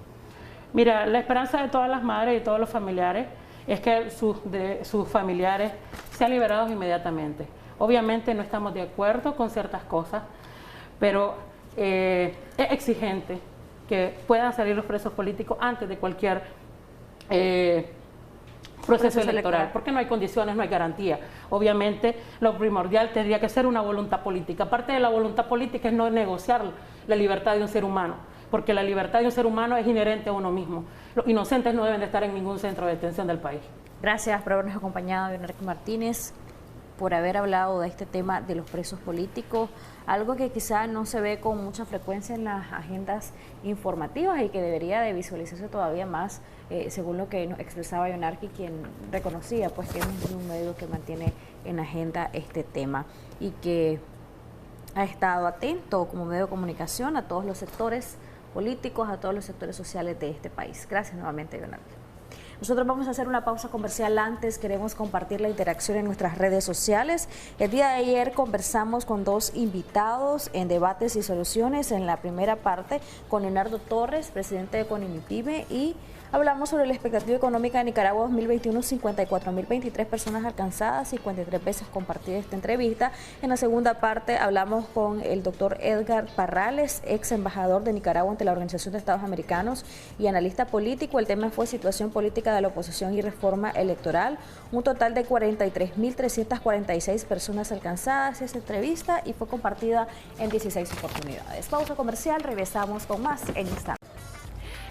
Mira, la esperanza de todas las madres y todos los familiares es que sus familiares sean liberados inmediatamente. Obviamente no estamos de acuerdo con ciertas cosas, pero es exigente que puedan salir los presos políticos antes de cualquier proceso electoral, porque no hay condiciones, no hay garantía. Obviamente lo primordial tendría que ser una voluntad política. Aparte de la voluntad política es no negociar la libertad de un ser humano, porque la libertad de un ser humano es inherente a uno mismo. Los inocentes no deben de estar en ningún centro de detención del país. Gracias por habernos acompañado, Yunarqui Martínez, por haber hablado de este tema de los presos políticos, algo que quizá no se ve con mucha frecuencia en las agendas informativas y que debería de visualizarse todavía más, según lo que nos expresaba Yunarqui, quien reconocía pues que es un medio que mantiene en agenda este tema y que ha estado atento como medio de comunicación a todos los sectores políticos, a todos los sectores sociales de este país. Gracias nuevamente, Yunarqui. Nosotros vamos a hacer una pausa comercial. Antes queremos compartir la interacción en nuestras redes sociales. El día de ayer conversamos con dos invitados en Debates y Soluciones. En la primera parte con Leonardo Torres, presidente de Conimipyme, y hablamos sobre la expectativa económica de Nicaragua 2021, 54.023 personas alcanzadas, 53 veces compartida esta entrevista. En la segunda parte hablamos con el doctor Edgar Parrales, ex embajador de Nicaragua ante la Organización de Estados Americanos y analista político. El tema fue situación política de la oposición y reforma electoral. Un total de 43.346 personas alcanzadas esta entrevista y fue compartida en 16 oportunidades. Pausa comercial, regresamos con más en instantes.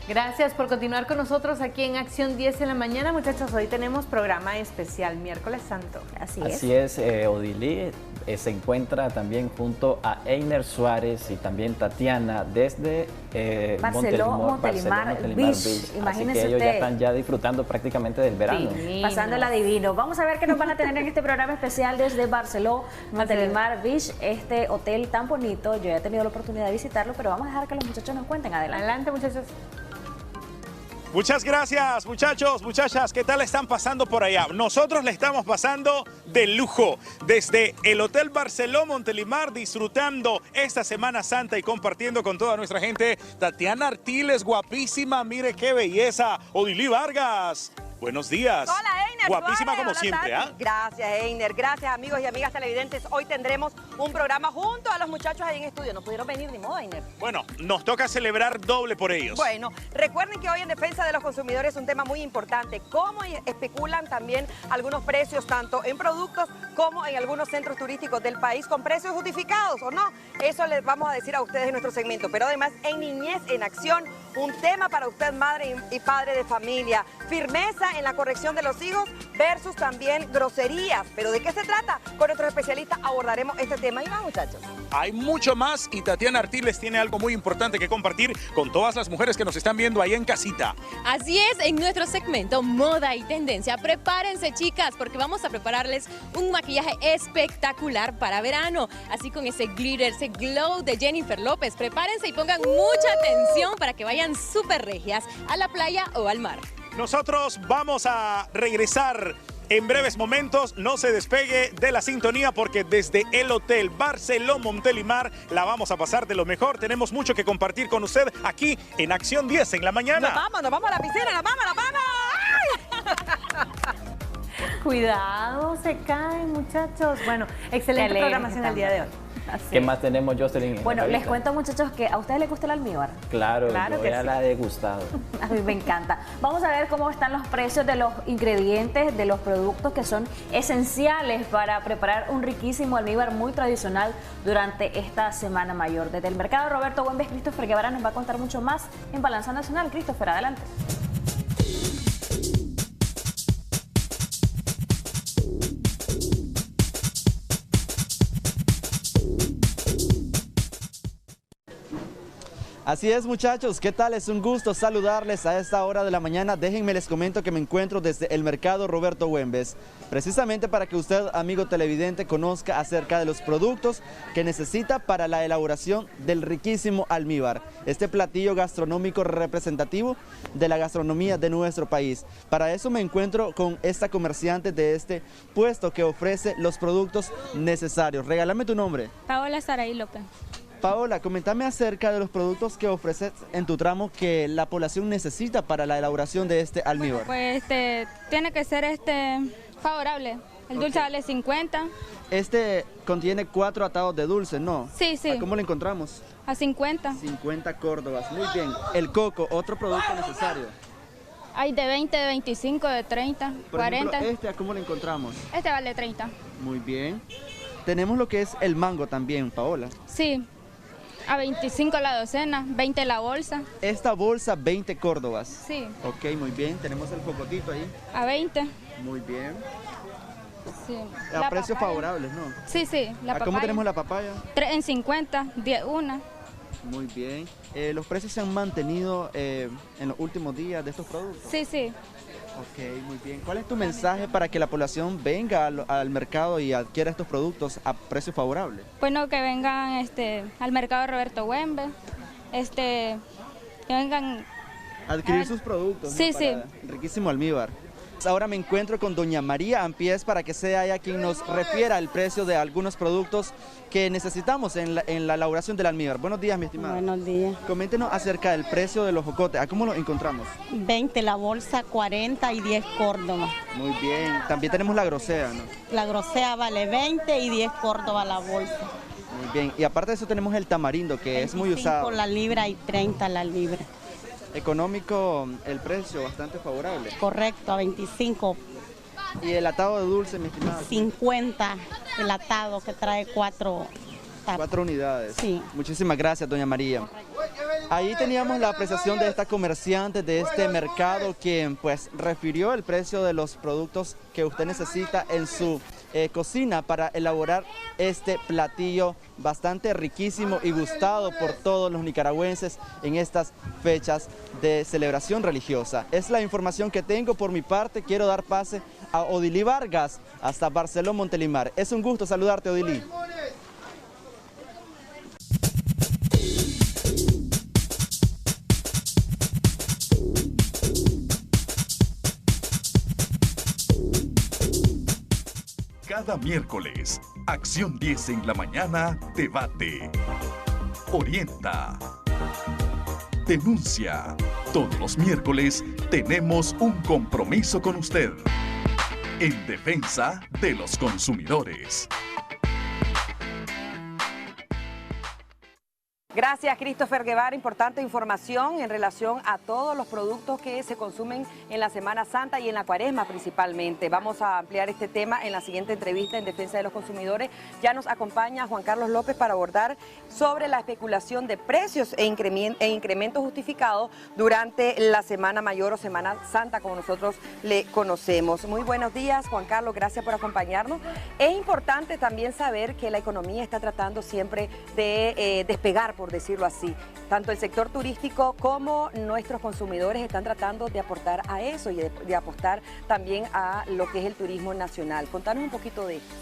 Gracias por continuar con nosotros aquí en Acción 10 en la mañana. Muchachos, hoy tenemos programa especial, Miércoles Santo. Así es, Odilí se encuentra también junto a Einer Suárez y también Tatiana desde Montelimar Beach. Imagínense, así que ellos ya están disfrutando prácticamente del verano. Pasándola divino. Vamos a ver qué nos van a tener en este programa especial desde Barceló, Montelimar Beach, este hotel tan bonito. Yo ya he tenido la oportunidad de visitarlo, pero vamos a dejar que los muchachos nos cuenten. Adelante, muchachos. Muchas gracias, muchachos, muchachas, ¿qué tal están pasando por allá? Nosotros le estamos pasando de lujo desde el Hotel Barceló Montelimar, disfrutando esta Semana Santa y compartiendo con toda nuestra gente. Tatiana Artiles, guapísima, mire qué belleza. Odilí Vargas, buenos días. Hola, Einer. Guapísima como siempre, ¿ah? Gracias, Einer. Gracias, amigos y amigas televidentes. Hoy tendremos un programa junto a los muchachos ahí en estudio. No pudieron venir ni modo, Einer. Bueno, nos toca celebrar doble por ellos. Bueno, recuerden que hoy en defensa de los consumidores es un tema muy importante. Cómo especulan también algunos precios, tanto en productos como en algunos centros turísticos del país, con precios justificados o no. Eso les vamos a decir a ustedes en nuestro segmento. Pero además, en Niñez en Acción, un tema para usted, madre y padre de familia. Firmeza en la corrección de los hijos versus también groserías. ¿Pero de qué se trata? Con nuestros especialistas abordaremos este tema. Y más, muchachos. Hay mucho más y Tatiana Artiles tiene algo muy importante que compartir con todas las mujeres que nos están viendo ahí en casita. Así es, en nuestro segmento Moda y Tendencia, prepárense, chicas, porque vamos a prepararles un maquillaje espectacular para verano, así con ese glitter, ese glow de Jennifer López. Prepárense y pongan mucha atención para que vayan súper regias a la playa o al mar. Nosotros vamos a regresar en breves momentos. No se despegue de la sintonía porque desde el Hotel Barceló Montelimar la vamos a pasar de lo mejor. Tenemos mucho que compartir con usted aquí en Acción 10 en la mañana. Nos vamos a la piscina, nos vamos. Cuidado, se caen, muchachos. Bueno, excelente programación el día de hoy. ¿Qué más tenemos, Jocelyn? Bueno, les cuento, muchachos, que a ustedes les gusta el almíbar. Claro, yo ya la he degustado. A mí me encanta. Vamos a ver cómo están los precios de los ingredientes, de los productos que son esenciales para preparar un riquísimo almíbar muy tradicional durante esta Semana Mayor. Desde el mercado Roberto Güemes, Christopher Guevara nos va a contar mucho más en Balanza Nacional. Christopher, adelante. Así es, muchachos, ¿qué tal? Es un gusto saludarles a esta hora de la mañana. Déjenme les comento que me encuentro desde el mercado Roberto Güemes, precisamente para que usted, amigo televidente, conozca acerca de los productos que necesita para la elaboración del riquísimo almíbar, este platillo gastronómico representativo de la gastronomía de nuestro país. Para eso me encuentro con esta comerciante de este puesto que ofrece los productos necesarios. Regálame tu nombre. Paola Saraí López. Paola, comentame acerca de los productos que ofreces en tu tramo que la población necesita para la elaboración de este almíbar. Pues tiene que ser favorable. El dulce vale 50. Este contiene 4 atados de dulce, ¿no? Sí, sí. ¿A cómo lo encontramos? A 50. 50 córdobas, muy bien. El coco, otro producto necesario. Hay de 20, de 25, de 30, Por 40. ejemplo, ¿a cómo lo encontramos? Este vale 30. Muy bien. Tenemos lo que es el mango también, Paola. Sí. A 25 la docena, 20 la bolsa. Esta bolsa, 20 córdobas. Sí. Ok, muy bien. Tenemos el cocotito ahí. A 20. Muy bien. Sí. A precios favorables, ¿no? Sí, sí. ¿Cómo tenemos la papaya? 3 en 50, 10 una. Muy bien. ¿Los precios se han mantenido en los últimos días de estos productos? Sí, sí. Ok, muy bien. ¿Cuál es tu mensaje para que la población venga al mercado y adquiera estos productos a precios favorables? Bueno, que vengan al mercado Roberto Güemes, que vengan a adquirir sus productos. Sí, ¿no? sí. Riquísimo almíbar. Ahora me encuentro con doña María Ampiés para que sea ella quien nos refiera el precio de algunos productos que necesitamos en la elaboración del almíbar. Buenos días, mi estimada. Buenos días. Coméntenos acerca del precio de los jocotes. ¿A cómo los encontramos? 20 la bolsa, 40 y 10 córdobas. Muy bien. También tenemos la grosea, ¿no? La grosea vale 20 y 10 córdobas la bolsa. Muy bien. Y aparte de eso tenemos el tamarindo, que es muy usado. 25 la libra y 30 la libra. Económico el precio, bastante favorable. Correcto, a 25. ¿Y el atado de dulce, mi estimada? 50 el atado que trae 4 unidades. Sí. Muchísimas gracias, doña María. Ahí teníamos la apreciación de esta comerciante de este mercado, quien pues refirió el precio de los productos que usted necesita en su cocina para elaborar este platillo bastante riquísimo y gustado por todos los nicaragüenses en estas fechas de celebración religiosa. Es la información que tengo por mi parte. Quiero dar pase a Odilí Vargas hasta Barceló, Montelimar. Es un gusto saludarte, Odilí. Cada miércoles, Acción 10 en la mañana, debate, orienta, denuncia. Todos los miércoles tenemos un compromiso con usted en defensa de los consumidores. Gracias, Christopher Guevara. Importante información en relación a todos los productos que se consumen en la Semana Santa y en la Cuaresma principalmente. Vamos a ampliar este tema en la siguiente entrevista en defensa de los consumidores. Ya nos acompaña Juan Carlos López para abordar sobre la especulación de precios e incrementos justificados durante la Semana Mayor o Semana Santa, como nosotros le conocemos. Muy buenos días, Juan Carlos. Gracias por acompañarnos. Es importante también saber que la economía está tratando siempre de despegar, por decirlo así. Tanto el sector turístico como nuestros consumidores están tratando de aportar a eso y de apostar también a lo que es el turismo nacional. Contanos un poquito de esto.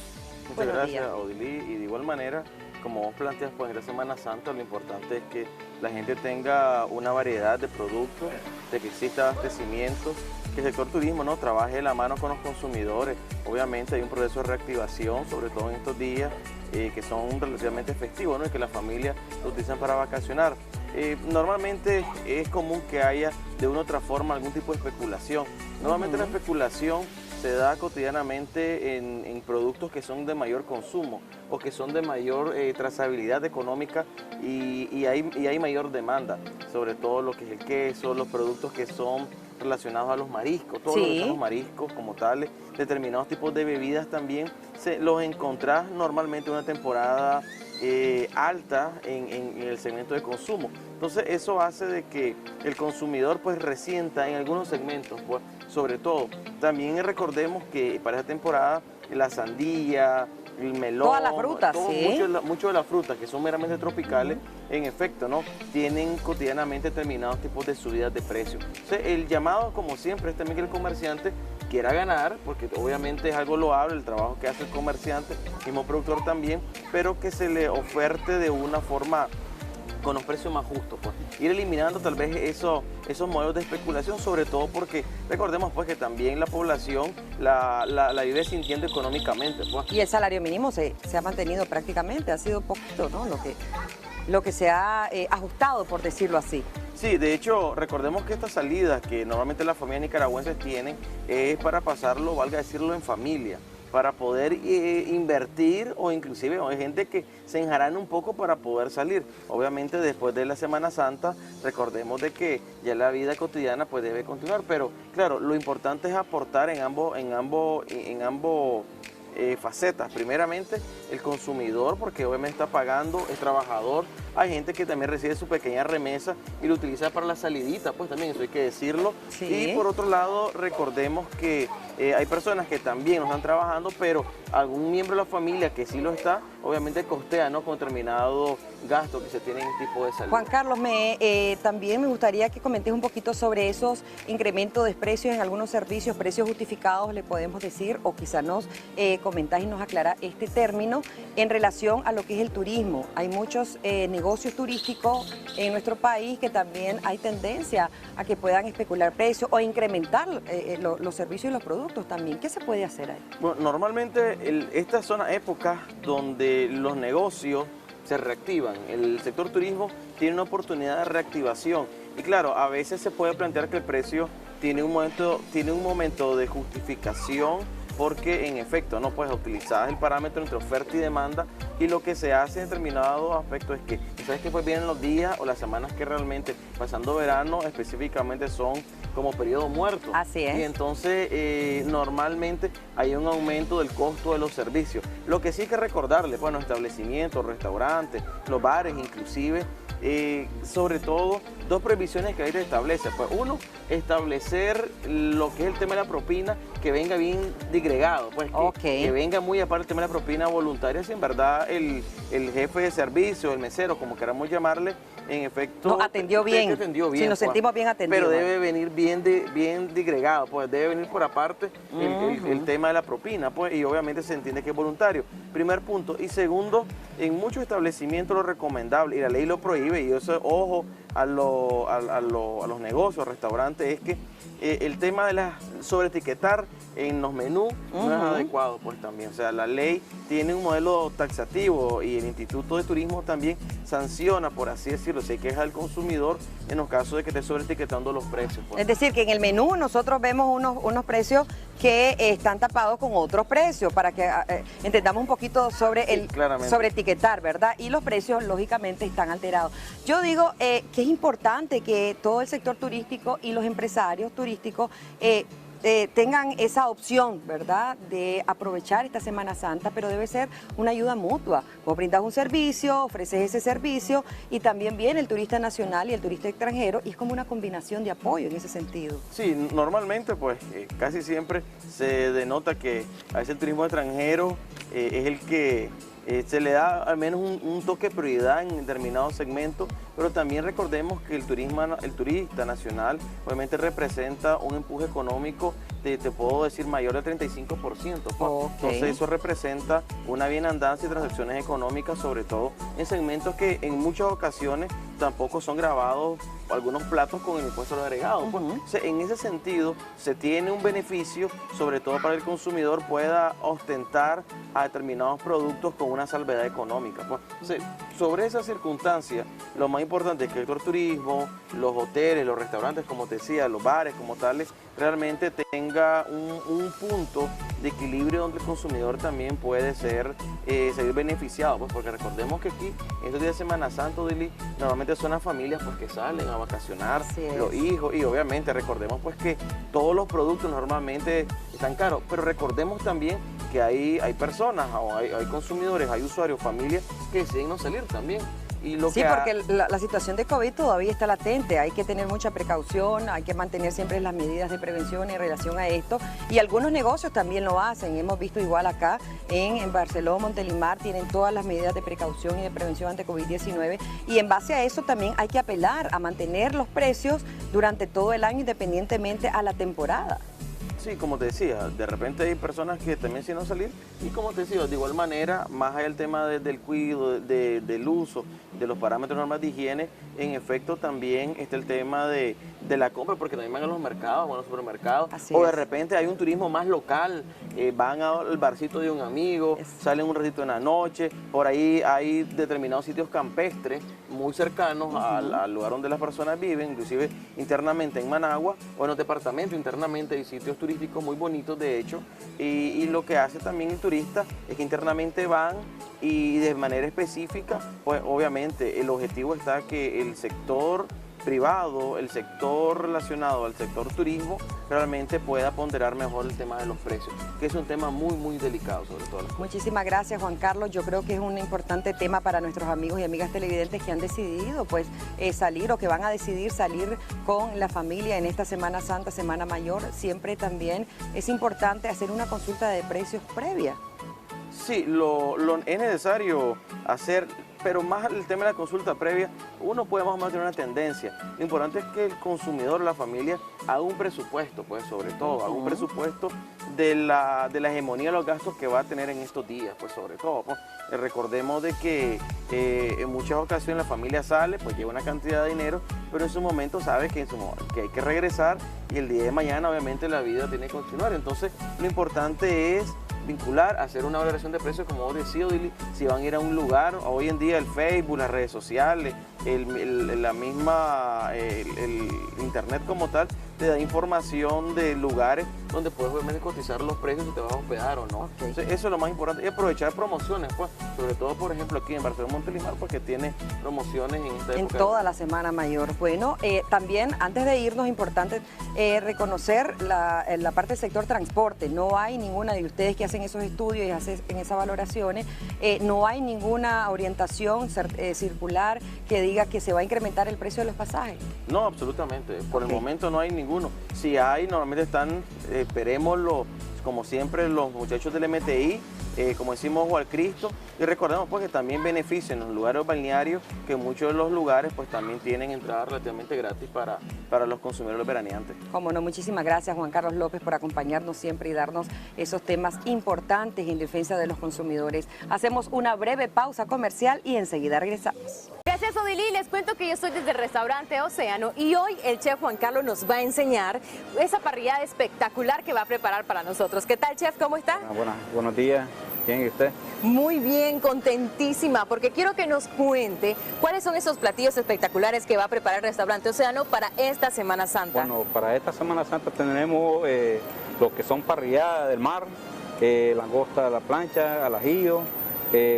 Muchas gracias, Odilí. Y de igual manera, como vos planteas, pues en la Semana Santa lo importante es que la gente tenga una variedad de productos, de que exista abastecimiento, que el sector turismo no trabaje de la mano con los consumidores. Obviamente hay un proceso de reactivación, sobre todo en estos días que son relativamente festivos, ¿no? Y que las familias lo utilizan para vacacionar. Normalmente es común que haya de una u otra forma algún tipo de especulación. Normalmente la especulación se da cotidianamente en productos que son de mayor consumo o que son de mayor trazabilidad económica y hay mayor demanda, sobre todo lo que es el queso, los productos que son relacionados a los mariscos, todos los que son los mariscos como tales, determinados tipos de bebidas también, los encontrás normalmente en una temporada alta en el segmento de consumo. Entonces eso hace de que el consumidor pues resienta en algunos segmentos, pues, sobre todo. También recordemos que para esta temporada la sandía, el melón, todas las frutas, mucho de las frutas que son meramente tropicales, en efecto, ¿no? Tienen cotidianamente determinados tipos de subidas de precios. Entonces, el llamado, como siempre, es también que el comerciante quiera ganar, porque obviamente es algo loable el trabajo que hace el comerciante, el mismo productor también, pero que se le oferte de una forma con los precios más justos, pues. Ir eliminando tal vez esos modelos de especulación, sobre todo porque recordemos pues que también la población la vive sintiendo económicamente, pues. Y el salario mínimo se ha mantenido prácticamente, ha sido poquito, ¿no? Lo que se ha ajustado, por decirlo así. Sí, de hecho, recordemos que estas salidas que normalmente las familias nicaragüenses tienen es para pasarlo, valga decirlo, en familia, para poder invertir, o inclusive hay gente que se enjarana un poco para poder salir. Obviamente después de la Semana Santa, recordemos de que ya la vida cotidiana pues debe continuar, pero claro, lo importante es aportar en ambos facetas. Primeramente, el consumidor, porque obviamente está pagando, es trabajador. Hay gente que también recibe su pequeña remesa y lo utiliza para la salidita, pues también eso hay que decirlo. Sí. Y por otro lado, recordemos que hay personas que también no están trabajando, pero algún miembro de la familia que sí lo está, obviamente costea, ¿no?, con determinado gasto que se tiene en tipo de salida. Juan Carlos, también me gustaría que comentes un poquito sobre esos incrementos de precios en algunos servicios, precios justificados, le podemos decir, o quizá nos comentás y nos aclara este término en relación a lo que es el turismo. Hay muchos negocios turísticos en nuestro país que también hay tendencia a que puedan especular precios o incrementar los servicios y los productos también. ¿Qué se puede hacer ahí? Bueno, normalmente estas son épocas donde los negocios se reactivan. El sector turismo tiene una oportunidad de reactivación y claro, a veces se puede plantear que el precio tiene un momento de justificación, porque en efecto no puedes utilizar el parámetro entre oferta y demanda, y lo que se hace en determinados aspectos es que sabes que pues vienen los días o las semanas que realmente pasando verano específicamente son como periodo muerto. Así es. Y entonces normalmente hay un aumento del costo de los servicios. Lo que sí hay que recordarle, bueno, establecimientos, restaurantes, los bares inclusive, sobre todo dos previsiones que ahí te establece. Pues uno, establecer lo que es el tema de la propina, que venga bien digregado, pues que venga muy aparte el tema de la propina voluntaria, si en verdad el jefe de servicio, el mesero, como queramos llamarle, en efecto nos atendió bien, si nos sentimos bien atendidos. Pero debe venir bien digregado, pues debe venir por aparte el tema de la propina, pues, y obviamente se entiende que es voluntario. Primer punto. Y segundo, en muchos establecimientos lo recomendable, y la ley lo prohíbe, y eso, ojo a los negocios, restaurantes, es que el tema de sobreetiquetar en los menús no es adecuado, pues también. O sea, la ley tiene un modelo taxativo y el Instituto de Turismo también sanciona, por así decirlo, si hay queja al consumidor en los casos de que esté sobreetiquetando los precios, pues. Es decir, que en el menú nosotros vemos unos precios que están tapados con otros precios, para que entendamos un poquito sobre sobre etiquetar, ¿verdad? Y los precios, lógicamente, están alterados. Yo digo que es importante que todo el sector turístico y los empresarios turísticos tengan esa opción, ¿verdad?, de aprovechar esta Semana Santa, pero debe ser una ayuda mutua. Vos brindas un servicio, ofreces ese servicio, y también viene el turista nacional y el turista extranjero, y es como una combinación de apoyo en ese sentido. Sí, normalmente pues casi siempre se denota que a veces el turismo extranjero es el que se le da al menos un toque de prioridad en determinados segmentos, pero también recordemos que el turista nacional obviamente representa un empuje económico, te puedo decir, mayor del 35%. Entonces eso representa una bienandancia y transacciones económicas, sobre todo en segmentos que en muchas ocasiones tampoco son grabados algunos platos con el impuesto agregado. Entonces, en ese sentido, se tiene un beneficio, sobre todo para que el consumidor pueda ostentar a determinados productos con una salvedad económica. Entonces, sobre esa circunstancia, lo más importante es que el sector turismo, los hoteles, los restaurantes, como te decía, los bares como tales, realmente tenga un punto de equilibrio donde el consumidor también puede seguir beneficiado, pues, porque recordemos que aquí, en estos días de Semana Santa, normalmente son las familias pues, que salen a vacacionar, los hijos, y obviamente recordemos pues que todos los productos normalmente están caros, pero recordemos también que hay personas, o hay consumidores, hay usuarios, familias que deciden no salir también. Sí, porque la situación de COVID todavía está latente, hay que tener mucha precaución, hay que mantener siempre las medidas de prevención en relación a esto, y algunos negocios también lo hacen. Hemos visto igual acá en Barceló, Montelimar, tienen todas las medidas de precaución y de prevención ante COVID-19, y en base a eso también hay que apelar a mantener los precios durante todo el año independientemente a la temporada. Sí, como te decía, de repente hay personas que también deciden no salir y como te decía, de igual manera, más allá del tema del cuidado, del uso, de los parámetros normas de higiene, en efecto también está el tema de la compra, porque también van a los mercados, van a los supermercados, o de repente hay un turismo más local, van al barcito de un amigo, salen un ratito en la noche, por ahí hay determinados sitios campestres muy cercanos al lugar donde las personas viven, inclusive internamente en Managua o en los departamentos internamente hay sitios turísticos muy bonitos de hecho, y lo que hace también el turista es que internamente van y de manera específica, pues obviamente el objetivo está que el sector privado, el sector relacionado al sector turismo, realmente pueda ponderar mejor el tema de los precios, que es un tema muy delicado sobre todo. Muchísimas gracias, Juan Carlos. Yo creo que es un importante tema para nuestros amigos y amigas televidentes que han decidido pues salir o que van a decidir salir con la familia en esta Semana Santa, Semana Mayor. Siempre también es importante hacer una consulta de precios previa. Sí, es necesario hacer, pero más el tema de la consulta previa, uno puede más o menos tener una tendencia. Lo importante es que el consumidor, la familia, haga un presupuesto, pues sobre todo, haga un presupuesto de la hegemonía de los gastos que va a tener en estos días, pues sobre todo. Pues, recordemos de que en muchas ocasiones la familia sale, pues lleva una cantidad de dinero, pero en su momento sabe que hay que regresar y el día de mañana obviamente la vida tiene que continuar. Entonces lo importante es vincular, hacer una valoración de precios, como vos decías, Odili, si van a ir a un lugar, hoy en día el Facebook, las redes sociales, el internet como tal, te da información de lugares donde puedes obviamente cotizar los precios si te vas a hospedar o no. Entonces, eso es lo más importante, y aprovechar promociones, pues, sobre todo, por ejemplo, aquí en Barceló Montelimar, porque tiene promociones en esta época. En toda la Semana Mayor. Bueno, también, antes de irnos, es importante reconocer la parte del sector transporte. No hay ninguna de ustedes que hacen esos estudios y hacen esas valoraciones, no hay ninguna orientación circular que diga que se va a incrementar el precio de los pasajes. No, absolutamente. Por el momento no hay ninguno. Si hay, normalmente están, esperémoslo, como siempre, los muchachos del MTI, como decimos, Ojo al Cristo, y recordemos pues que también benefician los lugares balnearios, que muchos de los lugares pues también tienen entrada relativamente gratis para los consumidores veraneantes. Como no, muchísimas gracias, Juan Carlos López, por acompañarnos siempre y darnos esos temas importantes en defensa de los consumidores. Hacemos una breve pausa comercial y enseguida regresamos. Gracias, Odili. Les cuento que yo estoy desde el restaurante Océano y hoy el chef Juan Carlos nos va a enseñar esa parrillada espectacular que va a preparar para nosotros. ¿Qué tal, chef? ¿Cómo está? Buenos días. ¿Bien y usted? Muy bien, contentísima, porque quiero que nos cuente cuáles son esos platillos espectaculares que va a preparar el restaurante Océano para esta Semana Santa. Bueno, para esta Semana Santa tenemos lo que son parrilladas del mar, langosta a la plancha, al ajillo,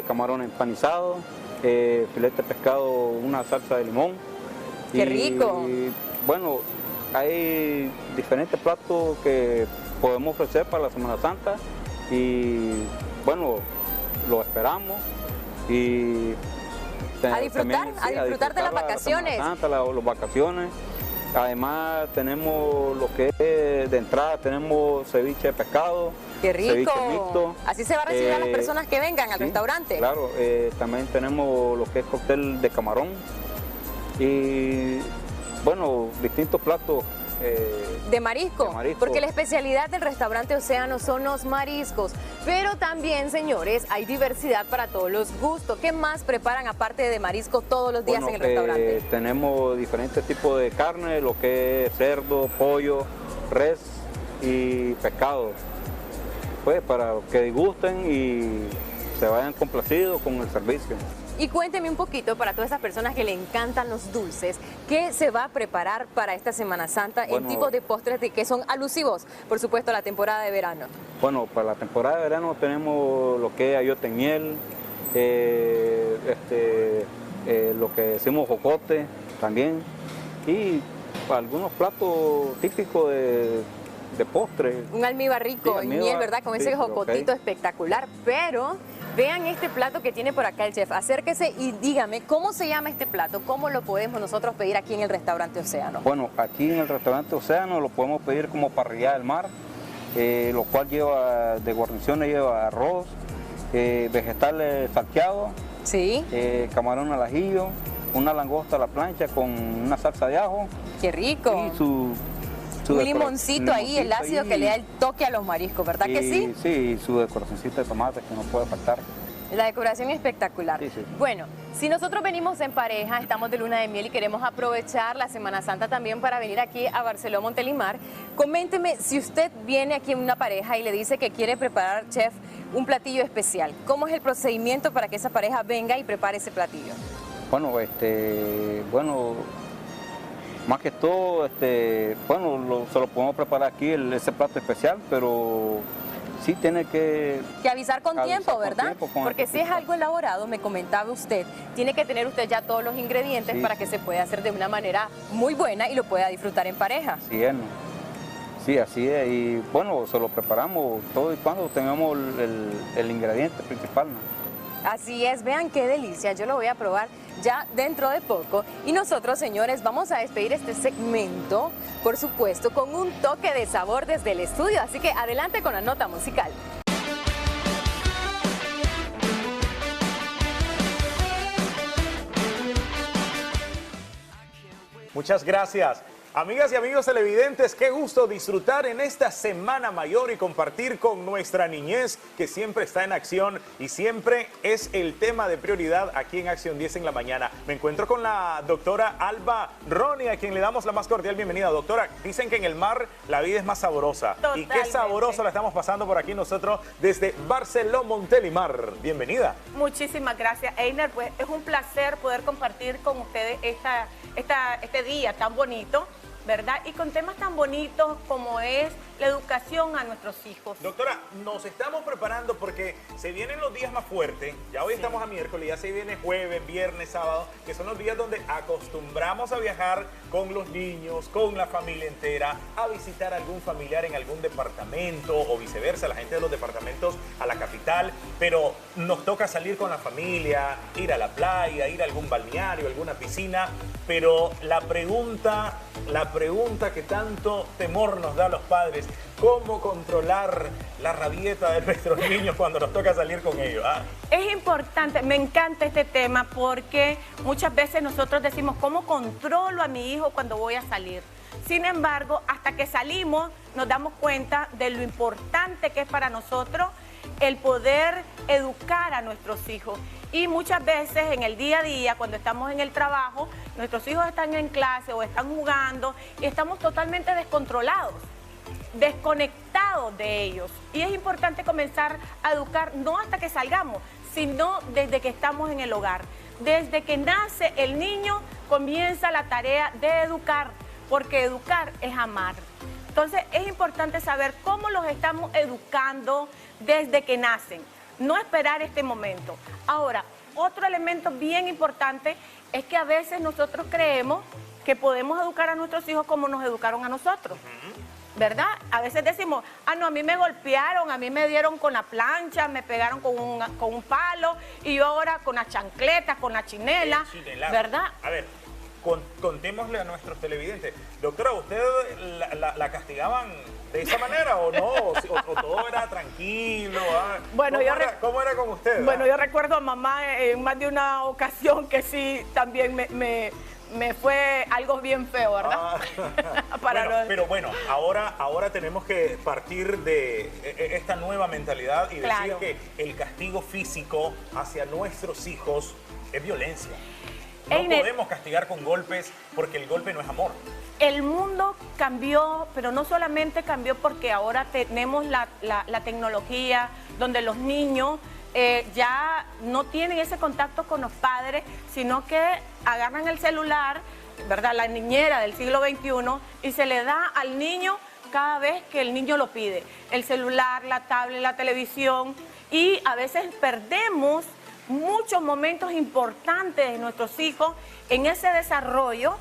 camarón empanizado, filete de pescado, una salsa de limón. ¡Qué rico! Y, bueno, hay diferentes platos que podemos ofrecer para la Semana Santa y bueno, lo esperamos y a disfrutar de las vacaciones. La Semana Santa, las vacaciones. Además tenemos lo que es de entrada, tenemos ceviche de pescado. ¡Qué rico! Ceviche mixto. Así se va a recibir a las personas que vengan al restaurante. Claro, también tenemos lo que es cóctel de camarón y bueno, distintos platos. De marisco, porque la especialidad del restaurante Océano son los mariscos, pero también, señores, hay diversidad para todos los gustos. ¿Qué más preparan aparte de marisco todos los días en el restaurante? Tenemos diferentes tipos de carne, lo que es cerdo, pollo, res y pescado, pues para que disgusten y se vayan complacidos con el servicio. Y cuénteme un poquito, para todas esas personas que le encantan los dulces, ¿qué se va a preparar para esta Semana Santa en tipos de postres que son alusivos, por supuesto, a la temporada de verano? Bueno, para la temporada de verano tenemos lo que es ayote en miel, lo que decimos jocote también, y algunos platos típicos de postre. Un almíbar rico y miel, ¿verdad? Con ese jocotito espectacular, pero Vean este plato que tiene por acá el chef. Acérquese y dígame, ¿cómo se llama este plato? ¿Cómo lo podemos nosotros pedir aquí en el restaurante Océano? Bueno, aquí en el restaurante Océano lo podemos pedir como parrillada del mar, lo cual lleva de guarniciones, lleva arroz, vegetales salteados, sí, camarón al ajillo, una langosta a la plancha con una salsa de ajo. ¡Qué rico! Y un limoncito ahí, el ácido que le da el toque a los mariscos, ¿verdad que sí? Sí, y su decoracióncita de tomate que no puede faltar. La decoración espectacular. Sí, sí. Bueno, si nosotros venimos en pareja, estamos de luna de miel y queremos aprovechar la Semana Santa también para venir aquí a Barceló Montelimar, coménteme si usted viene aquí en una pareja y le dice que quiere preparar, chef, un platillo especial. ¿Cómo es el procedimiento para que esa pareja venga y prepare ese platillo? Bueno, más que todo, se lo podemos preparar aquí, ese plato especial, pero sí tiene que avisar con tiempo, ¿verdad? Porque si es algo elaborado, me comentaba usted, tiene que tener usted ya todos los ingredientes para que se pueda hacer de una manera muy buena y lo pueda disfrutar en pareja. Sí, sí, así es, y bueno, se lo preparamos todo y cuando tengamos el ingrediente principal, ¿no? Así es, vean qué delicia, yo lo voy a probar ya dentro de poco. Y nosotros, señores, vamos a despedir este segmento, por supuesto, con un toque de sabor desde el estudio. Así que adelante con la nota musical. Muchas gracias. Amigas y amigos televidentes, qué gusto disfrutar en esta Semana Mayor y compartir con nuestra niñez que siempre está en acción y siempre es el tema de prioridad aquí en Acción 10 en la mañana. Me encuentro con la doctora Alba Roni, a quien le damos la más cordial bienvenida. Doctora, dicen que en el mar la vida es más sabrosa. Totalmente. Y qué sabrosa la estamos pasando por aquí nosotros desde Barceló Montelimar. Bienvenida. Muchísimas gracias, Einer. Pues es un placer poder compartir con ustedes este día tan bonito, ¿verdad? Y con temas tan bonitos como es la educación a nuestros hijos. Doctora, nos estamos preparando porque se vienen los días más fuertes. Ya hoy estamos a miércoles, ya se viene jueves, viernes, sábado, que son los días donde acostumbramos a viajar con los niños, con la familia entera, a visitar a algún familiar en algún departamento o viceversa, la gente de los departamentos a la capital, pero nos toca salir con la familia, ir a la playa, ir a algún balneario, alguna piscina, pero la pregunta que tanto temor nos da a los padres, ¿cómo controlar la rabieta de nuestros niños cuando nos toca salir con ellos? Es importante, me encanta este tema porque muchas veces nosotros decimos, ¿cómo controlo a mi hijo cuando voy a salir? Sin embargo, hasta que salimos nos damos cuenta de lo importante que es para nosotros el poder educar a nuestros hijos. Y muchas veces en el día a día, cuando estamos en el trabajo, nuestros hijos están en clase o están jugando y estamos totalmente descontrolados, desconectados de ellos. Y es importante comenzar a educar no hasta que salgamos, sino desde que estamos en el hogar. Desde que nace el niño comienza la tarea de educar, porque educar es amar. Entonces es importante saber cómo los estamos educando desde que nacen, no esperar este momento. Ahora, otro elemento bien importante es que a veces nosotros creemos que podemos educar a nuestros hijos como nos educaron a nosotros, ¿verdad? A veces decimos, no, a mí me golpearon, a mí me dieron con la plancha, me pegaron con un palo y yo ahora con la chancleta, con la chinela, ¿verdad? A ver, contémosle a nuestros televidentes. Doctora, ¿usted la castigaban de esa manera o no? ¿O todo era tranquilo? Bueno, ¿Cómo era con usted? Bueno, yo recuerdo a mamá en más de una ocasión que sí, también me fue algo bien feo, ¿verdad? Pero bueno, ahora tenemos que partir de esta nueva mentalidad y decir que el castigo físico hacia nuestros hijos es violencia. No podemos castigar con golpes porque el golpe no es amor. El mundo cambió, pero no solamente cambió porque ahora tenemos la tecnología donde los niños ya no tienen ese contacto con los padres, sino que agarran el celular, ¿verdad? La niñera del siglo XXI y se le da al niño cada vez que el niño lo pide. El celular, la tablet, la televisión, y a veces perdemos muchos momentos importantes de nuestros hijos en ese desarrollo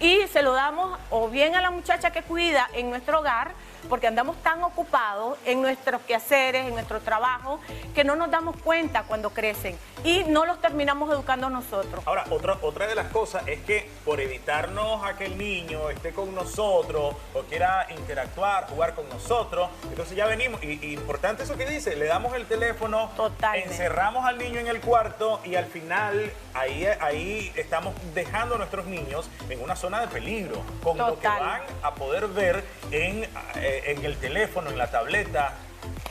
y se lo damos o bien a la muchacha que cuida en nuestro hogar porque andamos tan ocupados en nuestros quehaceres, en nuestro trabajo, que no nos damos cuenta cuando crecen y no los terminamos educando nosotros. Ahora, otra de las cosas es que por evitarnos a que el niño esté con nosotros o quiera interactuar, jugar con nosotros, entonces ya venimos, y importante eso que dice, le damos el teléfono, encerramos al niño en el cuarto y al final ahí estamos dejando a nuestros niños en una zona de peligro, con lo que van a poder ver en el teléfono, en la tableta.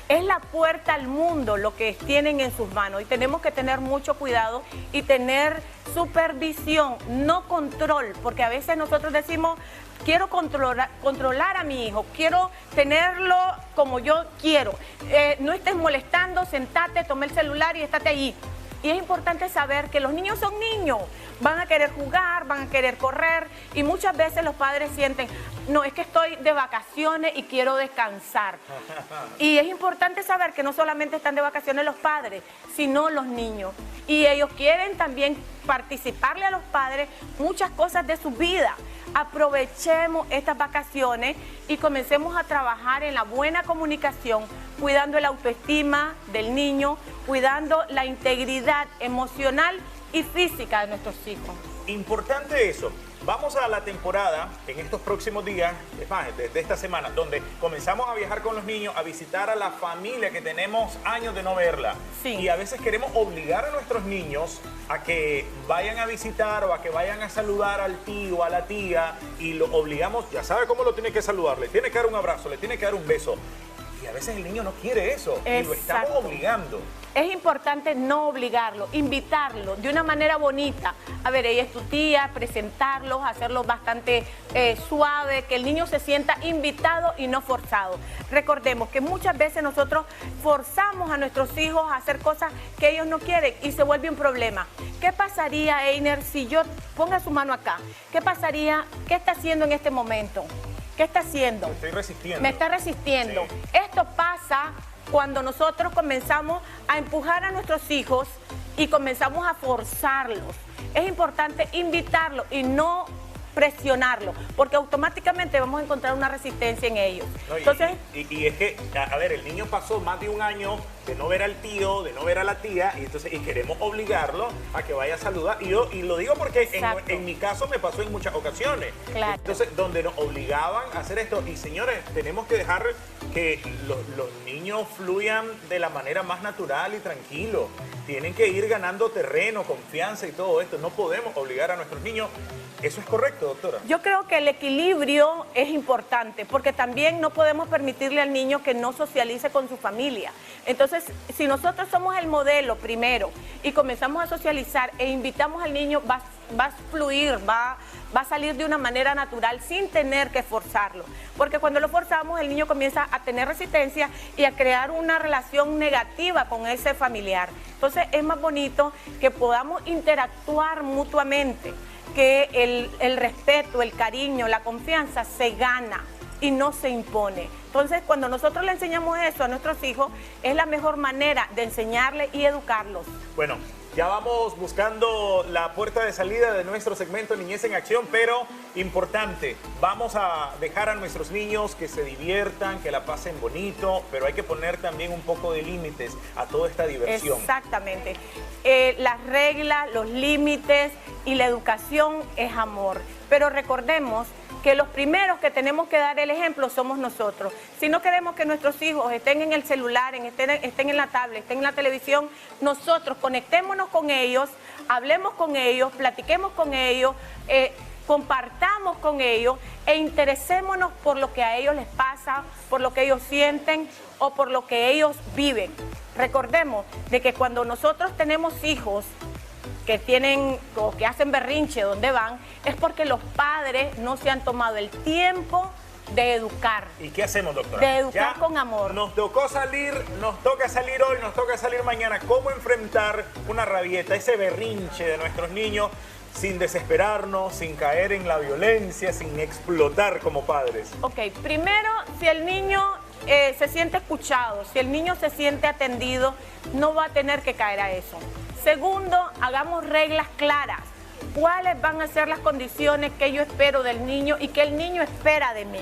Es la puerta al mundo lo que tienen en sus manos y tenemos que tener mucho cuidado y tener supervisión, no control, porque a veces nosotros decimos, quiero controlar a mi hijo, quiero tenerlo como yo quiero. No estés molestando, sentate, toma el celular y estate ahí. Y es importante saber que los niños son niños, van a querer jugar, van a querer correr y muchas veces los padres sienten, no, es que estoy de vacaciones y quiero descansar. Y es importante saber que no solamente están de vacaciones los padres, sino los niños. Y ellos quieren también participarle a los padres muchas cosas de su vida. Aprovechemos estas vacaciones y comencemos a trabajar en la buena comunicación, cuidando la autoestima del niño, cuidando la integridad emocional y física de nuestros hijos. Importante eso. Vamos a la temporada en estos próximos días, es más, desde esta semana, donde comenzamos a viajar con los niños, a visitar a la familia que tenemos años de no verla. Sí. Y a veces queremos obligar a nuestros niños a que vayan a visitar o a que vayan a saludar al tío, a la tía, y lo obligamos, ya sabe cómo lo tiene que saludar, le tiene que dar un abrazo, le tiene que dar un beso. Y a veces el niño no quiere eso. Exacto. Y lo estamos obligando. Es importante no obligarlo, invitarlo de una manera bonita. A ver, ella es tu tía, presentarlos, hacerlos bastante suave, que el niño se sienta invitado y no forzado. Recordemos que muchas veces nosotros forzamos a nuestros hijos a hacer cosas que ellos no quieren y se vuelve un problema. ¿Qué pasaría, Einer, si yo ponga su mano acá? ¿Qué pasaría? ¿Qué está haciendo en este momento? ¿Qué está haciendo? Me estoy resistiendo. Me está resistiendo. Sí. Esto pasa cuando nosotros comenzamos a empujar a nuestros hijos y comenzamos a forzarlos. Es importante invitarlos y no presionarlo, porque automáticamente vamos a encontrar una resistencia en ellos. No, entonces, y es que, a ver, el niño pasó más de un año de no ver al tío, de no ver a la tía, y queremos obligarlo a que vaya a saludar. Y lo digo porque en mi caso me pasó en muchas ocasiones. Claro. Entonces, donde nos obligaban a hacer esto. Y señores, tenemos que dejar que los niños fluyan de la manera más natural y tranquilo. Tienen que ir ganando terreno, confianza y todo esto. No podemos obligar a nuestros niños. ¿Eso es correcto, doctora? Yo creo que el equilibrio es importante, porque también no podemos permitirle al niño que no socialice con su familia. Entonces, si nosotros somos el modelo primero y comenzamos a socializar e invitamos al niño, va a fluir, va a salir de una manera natural sin tener que forzarlo. Porque cuando lo forzamos, el niño comienza a tener resistencia y a crear una relación negativa con ese familiar. Entonces, es más bonito que podamos interactuar mutuamente, que el respeto, el cariño, la confianza se gana y no se impone. Entonces, cuando nosotros le enseñamos eso a nuestros hijos, es la mejor manera de enseñarles y educarlos. Bueno, ya vamos buscando la puerta de salida de nuestro segmento Niñez en Acción, pero importante, vamos a dejar a nuestros niños que se diviertan, que la pasen bonito, pero hay que poner también un poco de límites a toda esta diversión. Exactamente. Las reglas, los límites y la educación es amor. Pero recordemos que los primeros que tenemos que dar el ejemplo somos nosotros. Si no queremos que nuestros hijos estén en el celular, estén en la tablet, estén en la televisión, nosotros conectémonos con ellos, hablemos con ellos, platiquemos con ellos, compartamos con ellos e interesémonos por lo que a ellos les pasa, por lo que ellos sienten o por lo que ellos viven. Recordemos de que cuando nosotros tenemos hijos que tienen o que hacen berrinche donde van, es porque los padres no se han tomado el tiempo de educar. ¿Y qué hacemos, doctora? De educar con amor. Nos tocó salir, nos toca salir hoy, nos toca salir mañana. ¿Cómo enfrentar una rabieta, ese berrinche de nuestros niños sin desesperarnos, sin caer en la violencia, sin explotar como padres? Ok, primero, si el niño se siente escuchado, si el niño se siente atendido, no va a tener que caer a eso. Segundo, hagamos reglas claras. ¿Cuáles van a ser las condiciones que yo espero del niño y que el niño espera de mí?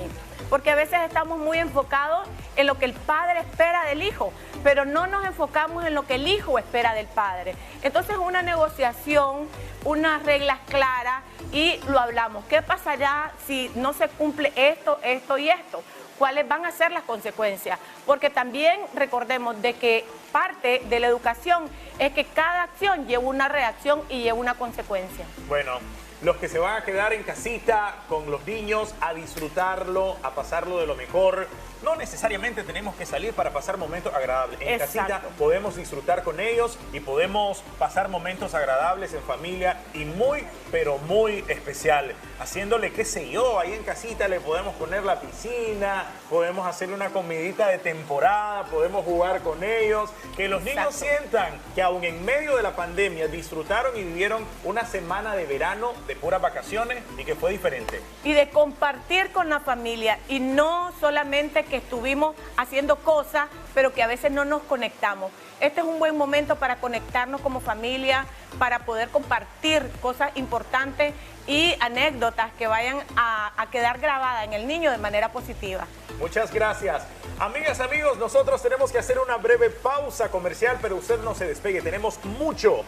porque a veces estamos muy enfocados en lo que el padre espera del hijo, pero no nos enfocamos en lo que el hijo espera del padre. Entonces una negociación, unas reglas claras y lo hablamos. ¿Qué pasará si no se cumple esto, esto y esto? ¿Cuáles van a ser las consecuencias? Porque también recordemos de que parte de la educación es que cada acción lleva una reacción y lleva una consecuencia. Bueno, los que se van a quedar en casita con los niños a disfrutarlo, a pasarlo de lo mejor. No necesariamente tenemos que salir para pasar momentos agradables. En casita podemos disfrutar con ellos y podemos pasar momentos agradables en familia y muy, pero muy especial. Haciéndole, qué sé yo, ahí en casita le podemos poner la piscina, podemos hacerle una comidita de temporada, podemos jugar con ellos. Que los niños sientan que aún en medio de la pandemia disfrutaron y vivieron una semana de verano de puras vacaciones y que fue diferente. Y de compartir con la familia y no solamente que estuvimos haciendo cosas, pero que a veces no nos conectamos. Este es un buen momento para conectarnos como familia, para poder compartir cosas importantes y anécdotas que vayan a quedar grabadas en el niño de manera positiva. Muchas gracias. Amigas, amigos, nosotros tenemos que hacer una breve pausa comercial, pero usted no se despegue. Tenemos mucho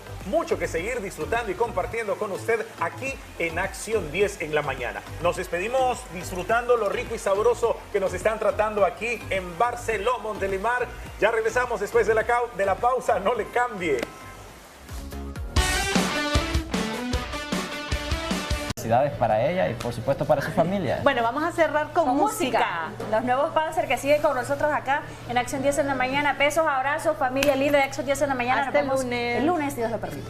que seguir disfrutando y compartiendo con usted aquí en Acción 10 en la mañana. Nos despedimos disfrutando lo rico y sabroso que nos están tratando aquí en Barceló, Montelimar. Ya regresamos después de la pausa, no le cambie. Felicidades para ella y por supuesto para su familia. Bueno, vamos a cerrar con música. Los nuevos Panzer que siguen con nosotros acá en Acción 10 en la mañana. Besos, abrazos, familia linda de Acción 10 en la mañana. Hasta el lunes. El lunes, si Dios lo permite.